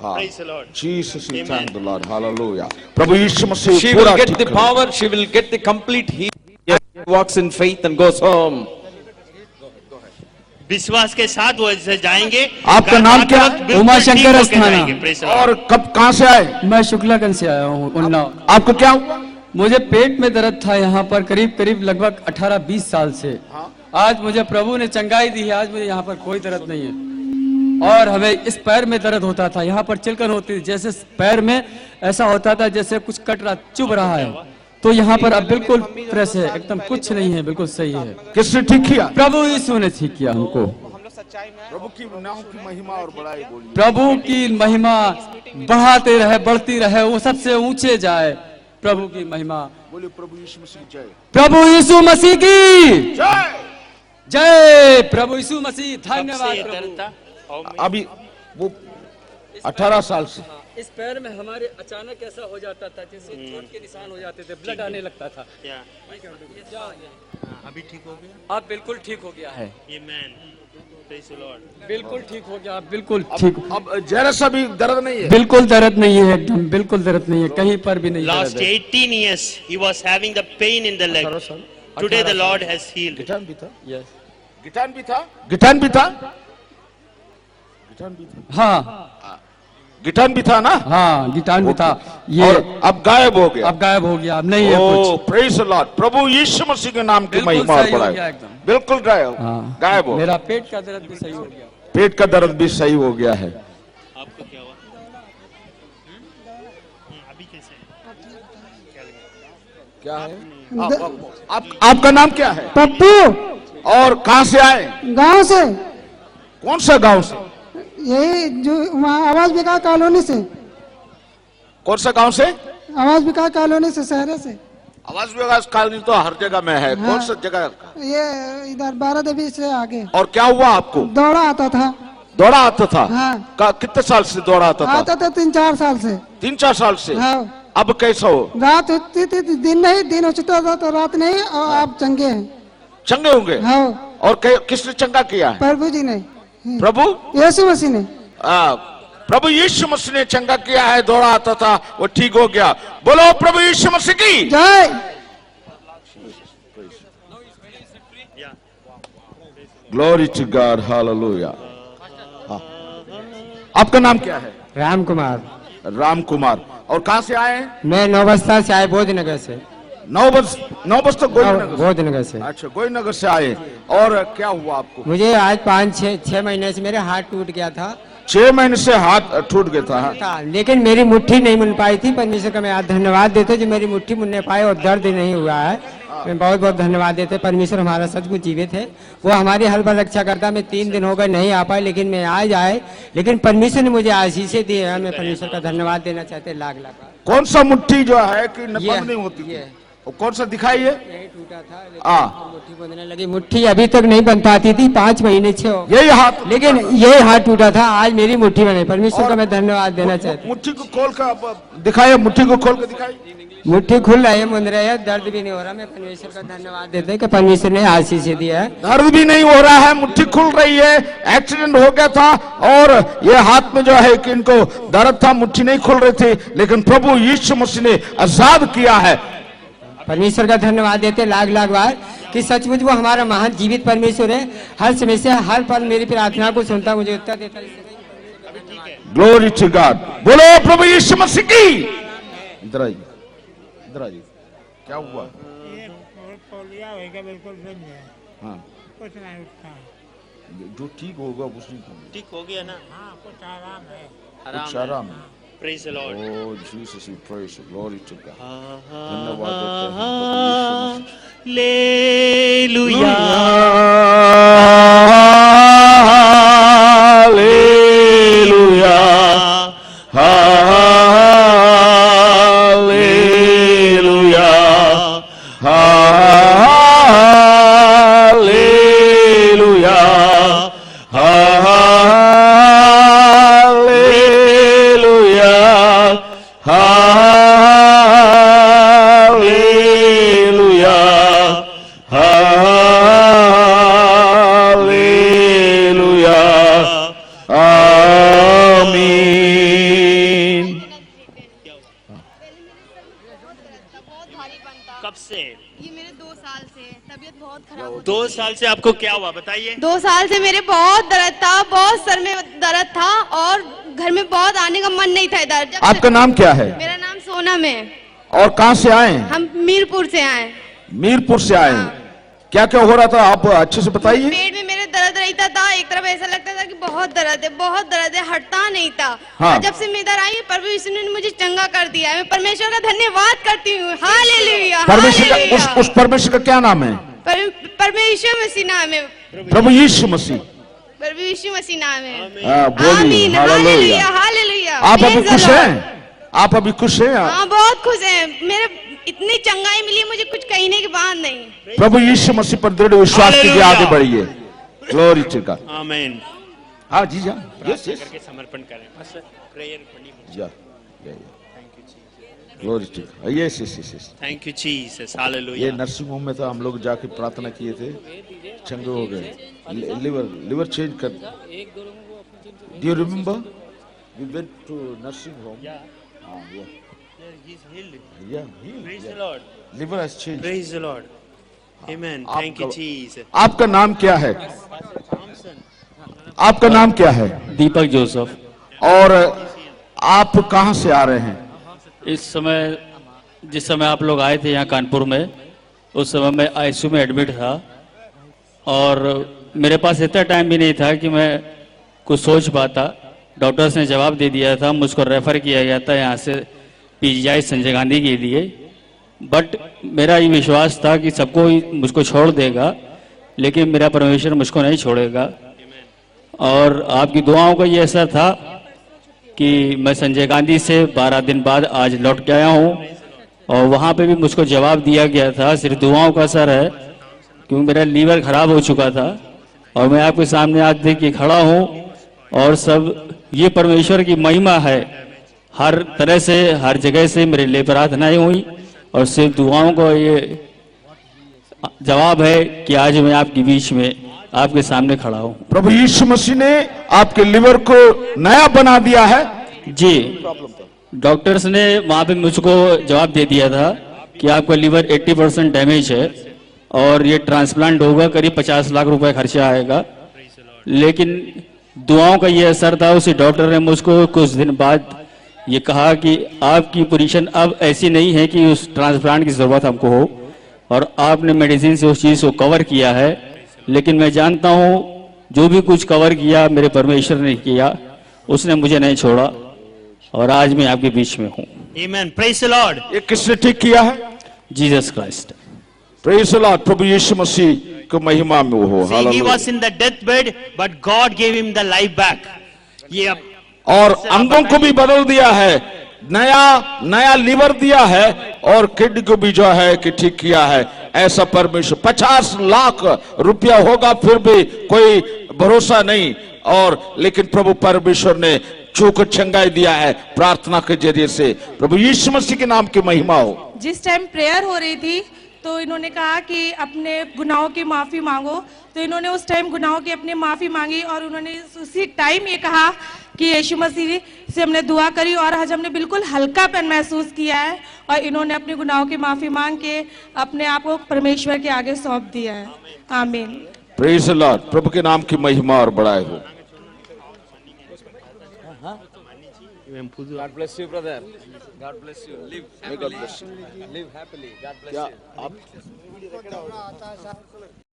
हाँ, Praise the Lord. Jesus, we Amen. thank the Lord, hallelujah. Prabhu Yeshu Masih She पूरा will get ठीक the करें। power. She will get the complete healing. Yes, she walks in faith and goes home. विश्वास के साथ वो ऐसे जाएंगे। आपका नाम क्या? बिल्कुल उमाशंकर ठीक होके अस्थाना। जाएंगे। Praise the Lord. और कब, कहाँ से आए? मैं शुक्लागंज से आया हूँ, उन्नाव। आपको क्या हुआ? मुझे पेट में दर्द था यहाँ पर करीब लगभग 18-20 साल से। आज मुझे प्रभु ने चंगाई दी है। आज मुझे यहाँ पर कोई दर्द नहीं है। और हमें इस पैर में दर्द होता था, यहाँ पर चिलकन होती थी, जैसे पैर में ऐसा होता था जैसे कुछ कट रहा, चुभ रहा है। तो यहाँ पर अब बिल्कुल फ्रेश है, एकदम कुछ नहीं है, बिल्कुल सही है। किसने ठीक किया? प्रभु यीशु ने ठीक किया हमको। प्रभु की नाम की महिमा और बड़ाई बोलिए। प्रभु की महिमा बढ़ाते रहे, बढ़ती रहे, वो सबसे ऊंचे जाए। प्रभु की महिमा। बोलिए प्रभु यीशु मसीह की जय। प्रभु यीशु मसीह की जय। जय। प्रभु यीशु मसीह, कब से धन्यवाद ये प्रभु। दर्द था? अभी वो 18 साल से। इस पैर में हमारे अचानक ऐसा हो जाता था, जैसे चोट के निशान हो जाते थे, ब्लड आने लगता था। या अभी ठीक हो गया। अब बिल्कुल ठीक हो गया है, Amen. Praise the Lord. बिल्कुल ठीक हो गया, बिल्कुल ठीक। अब जरा सा भी दर्द नहीं है। बिल्कुल दर्द नहीं है, एकदम बिल्कुल दर्द नहीं है, कहीं पर भी नहीं Last दर्द है। 18 years he was having the pain in the leg. Today the Lord has healed. गिटान भी था? Yes. गिटान भी था? गिटान भी था? गिटान भी था? हाँ गिटान भी था ना? हाँ, गिटान भी था। ये और अब गायब हो गया। अब गायब हो गया, अब नहीं है ओ, कुछ। Praise the Lord. प्रभु यीशु मसीह के नाम की बिल्कुल महिमा और सही हो बढ़ाई। गया एकदम। बिल्कुल गायब, हाँ, गायब हो। मेरा पेट का दर्द भी सही हो गया। पेट का दर्द भी सही हो गया है। आपको क्या हुआ? अभी कैसे? क्या है? आपका नाम क्या है? पप्पू, और कहाँ से आए? गांव से। कौन सा गांव से? यही जो वहाँ आवाज विकास कॉलोनी से। कौन सा गांव से? आवाज विकास कॉलोनी से, शहर से। आवाज विकास कॉलोनी तो हर जगह में है। कौन सा जगह? ये इधर 12 देवी से आगे। और क्या हुआ आपको? दौड़ा आता था। दौड़ा आता था? हाँ। कितने साल से दौड़ा आता था? आता था 3-4 साल से। 3-4 साल से? हाँ। अब कैसा हो? रात होती थी तो दिन नहीं, दिन हो चुका था तो रात नहीं, और आप चंगे हैं। चंगे होंगे? हाँ, और किसने चंगा किया है? प्रभु जी ने, प्रभु यीशु मसीह ने। प्रभु यीशु मसीह ने चंगा किया है। दौड़ा आता था वो ठीक हो गया। बोलो प्रभु यीशु मसीह की जय। Glory to God, hallelujah. आपका नाम क्या है? राम कुमार। राम कुमार। और कहां से आए हैं? मैं नौबस्ता से आए, बोधनगर से। नौ बस तो बोधनगर से। अच्छा, गोविंदनगर से आए। और क्या हुआ आपको? मुझे आज 5-6 महीने से मेरे हाथ टूट गया था। 6 महीने से हाथ टूट गया था। लेकिन मेरी मुट्ठी नहीं मुन पाई थी। परमेश्वर का मैं आज धन्यवाद देते जो मेरी मुट्ठी मुनने पाए और दर्द नहीं हुआ है। मैं बहुत बहुत धन्यवाद देते। परमेश्वर हमारा सचमुच जीवित है, वो हमारी हर बार रक्षा करता। मैं 3 दिन हो गए नहीं आ पाए, लेकिन मैं आज आए, लेकिन परमेश्वर ने मुझे आशीषें दी है। मैं परमेश्वर का धन्यवाद देना चाहते लाख लाख। कौन सा मुट्ठी जो है कि बंद नहीं होती? और कौन सा दिखाइए? यही टूटा था, मुट्ठी बंधने लगी। मुट्ठी अभी तक नहीं बन पाती थी, 5 महीने से हो यही हाथ, लेकिन यही हाथ टूटा था। आज मेरी मुट्ठी बने। परमेश्वर का मैं धन्यवाद देना चाहता। मुट्ठी को खोल कर दिखाइए, मुट्ठी को खोल कर दिखाइए। मुट्ठी खुल रही है, मुंद रही है, दर्द भी नहीं हो रहा। मैं परमेश्वर का धन्यवाद देते हैं कि परमेश्वर ने आशीष दिया है। दर्द भी नहीं हो रहा है, मुट्ठी खुल रही है। एक्सीडेंट हो गया था और ये हाथ में जो है कि इनको दर्द था, मुट्ठी नहीं खुल रही थी, लेकिन प्रभु यीशु मसीह ने आजाद किया है। परमेश्वर का धन्यवाद देते लाख लाख बार कि सचमुच वो हमारा महान जीवित परमेश्वर है। हर समय से हर पल मेरी प्रार्थना को सुनता, मुझे उत्तर देता। Glory to God. बोलो प्रभु यीशु मसीह की। इधर आइए, इधर आइए। क्या हुआ? बिल्कुल बंद है। हाँ, कुछ नहीं उठता। जो ठीक होगा उसी ठीक हो गया ना? हाँ, कुछ आराम है। कुछ आराम है। Praise the Lord. Oh Jesus, we praise you. Glory to God. धन्यवाद Hallelujah. Hallelujah. Hallelujah. Hallelujah. कब से? ये मेरे 2 साल से तबीयत बहुत खराब। 2 साल से आपको क्या हुआ बताइए? 2 साल से मेरे बहुत दर्द था, बहुत सर में दर्द था और घर में बहुत आने का मन नहीं था इधर। आपका नाम क्या है? मेरा नाम सोनम है। और कहाँ से आए? हम मीरपुर से आए। मीरपुर से आए। क्या क्या हो रहा था आप अच्छे से बताइए। पेट में मेरे दर्द रहता था, एक तरफ ऐसा लगता था कि बहुत दर्द है, हटता नहीं था। हाँ। और जब से मैं इधर आई, प्रभु यीशु ने मुझे चंगा कर दिया है। मैं परमेश्वर का धन्यवाद करती हूँ। हालेलुया। परमेश्वर का उस परमेश्वर का क्या नाम है? परमेश्वर मसीह नाम है। प्रभु यीशु मसीह। प्रभु यीशु मसीह नाम है। बोलिए आमीन। हालेलुया। हालेलुया। आप अभी खुश हैं? आप अभी खुश हैं? हाँ, बहुत खुश हैं। मेरे इतनी चंगाई मिली, मुझे कुछ कहने की बात नहीं। प्रभु यीशु मसीह पर दृढ़ विश्वास कीजिए, आगे बढ़िए। Glory to God. आमीन। हाँ जी, जा। Yes yes. करके समर्पण करें। बस प्रेयर पढ़ी। जा। Glory to God. Yes yes yes. Thank you Jesus. Hallelujah. ये नर्सिंग होम में था, हम लोग जाके प्रार्थना किए थे, चंगे हो गए। लिवर चेंज कर। Do you remember we went to nursing home? He's healed. Yeah, healed. Praise Yeah. the Lord. Liver has changed. Praise the Lord. Amen. Thank you Jesus. आपका नाम क्या है? आपका नाम क्या है? दीपक जोसेफ। और आप कहां से आ रहे हैं? इस समय जिस समय आप लोग आए थे यहाँ कानपुर में, उस समय मैं आईसीयू में एडमिट था और मेरे पास इतना टाइम भी नहीं था कि मैं कुछ सोच पाता। डॉक्टर्स ने जवाब दे दिया था, मुझको रेफर किया गया था यहाँ से पीजीआई संजय गांधी के लिए। बट मेरा ये विश्वास था कि सबको मुझको छोड़ देगा, लेकिन मेरा परमेश्वर मुझको नहीं छोड़ेगा। और आपकी दुआओं का ये असर था कि मैं संजय गांधी से 12 दिन बाद आज लौट के आया हूँ और वहाँ पे भी मुझको जवाब दिया गया था सिर्फ दुआओं का असर है, क्योंकि मेरा लीवर खराब हो चुका था। और मैं आपके सामने आज देख के खड़ा हूँ और सब ये परमेश्वर की महिमा है। हर तरह से हर जगह से मेरे लिए प्रार्थनाएं हुई और सिर्फ दुआओं का ये जवाब है कि आज मैं आपके बीच में आपके सामने खड़ा हूँ। प्रभु यीशु मसीह ने आपके लिवर को नया बना दिया है। जी, डॉक्टर्स ने वहाँ पे मुझको जवाब दे दिया था कि आपका लिवर 80% डैमेज है और ये ट्रांसप्लांट होगा, करीब 50 लाख रुपए खर्चा आएगा। लेकिन दुआओं का ये असर था। उसी डॉक्टर ने मुझको कुछ दिन बाद ये कहा कि आपकी पोजीशन अब ऐसी नहीं है कि उस ट्रांसप्लांट की जरूरत हमको हो, और आपने मेडिसिन से उस चीज को कवर किया है। लेकिन मैं जानता हूँ जो भी कुछ कवर किया मेरे परमेश्वर ने किया, उसने मुझे नहीं छोड़ा और आज मैं आपके बीच में हूँ। Amen. Praise the Lord. ये किसने ठीक किया है? Jesus Christ. Praise the Lord. प्रभु यीशु मसीह को महिमा में हो। See, he was in the deathbed, but God gave him the life back. ये अब और अंगों को भी बदल दिया है, नया लिवर दिया है और किडनी को भी जो है कि ठीक किया है। ऐसा परमेश्वर 50 लाख रुपया होगा फिर भी कोई भरोसा नहीं, और लेकिन प्रभु परमेश्वर ने चूक चंगाई दिया है प्रार्थना के जरिए से। प्रभु यीशु मसीह के नाम की महिमा हो। जिस टाइम प्रेयर हो रही थी तो इन्होंने कहा कि अपने गुनाहों की माफी मांगो, तो इन्होंने उस टाइम गुनाहों की अपनी माफी मांगी और उन्होंने उसी टाइम ये कहा कि यीशु मसीह से हमने दुआ करी और आज हमने बिल्कुल हल्कापन महसूस किया है, और इन्होंने अपने गुनाहों की माफी मांग के अपने आप को परमेश्वर के आगे सौंप दिया है। आमीन। Praise the Lord. प्रभु के नाम की महिमा और बड़ाई हो। God bless you, brother. God bless you. Live happily. Live happily. God bless you.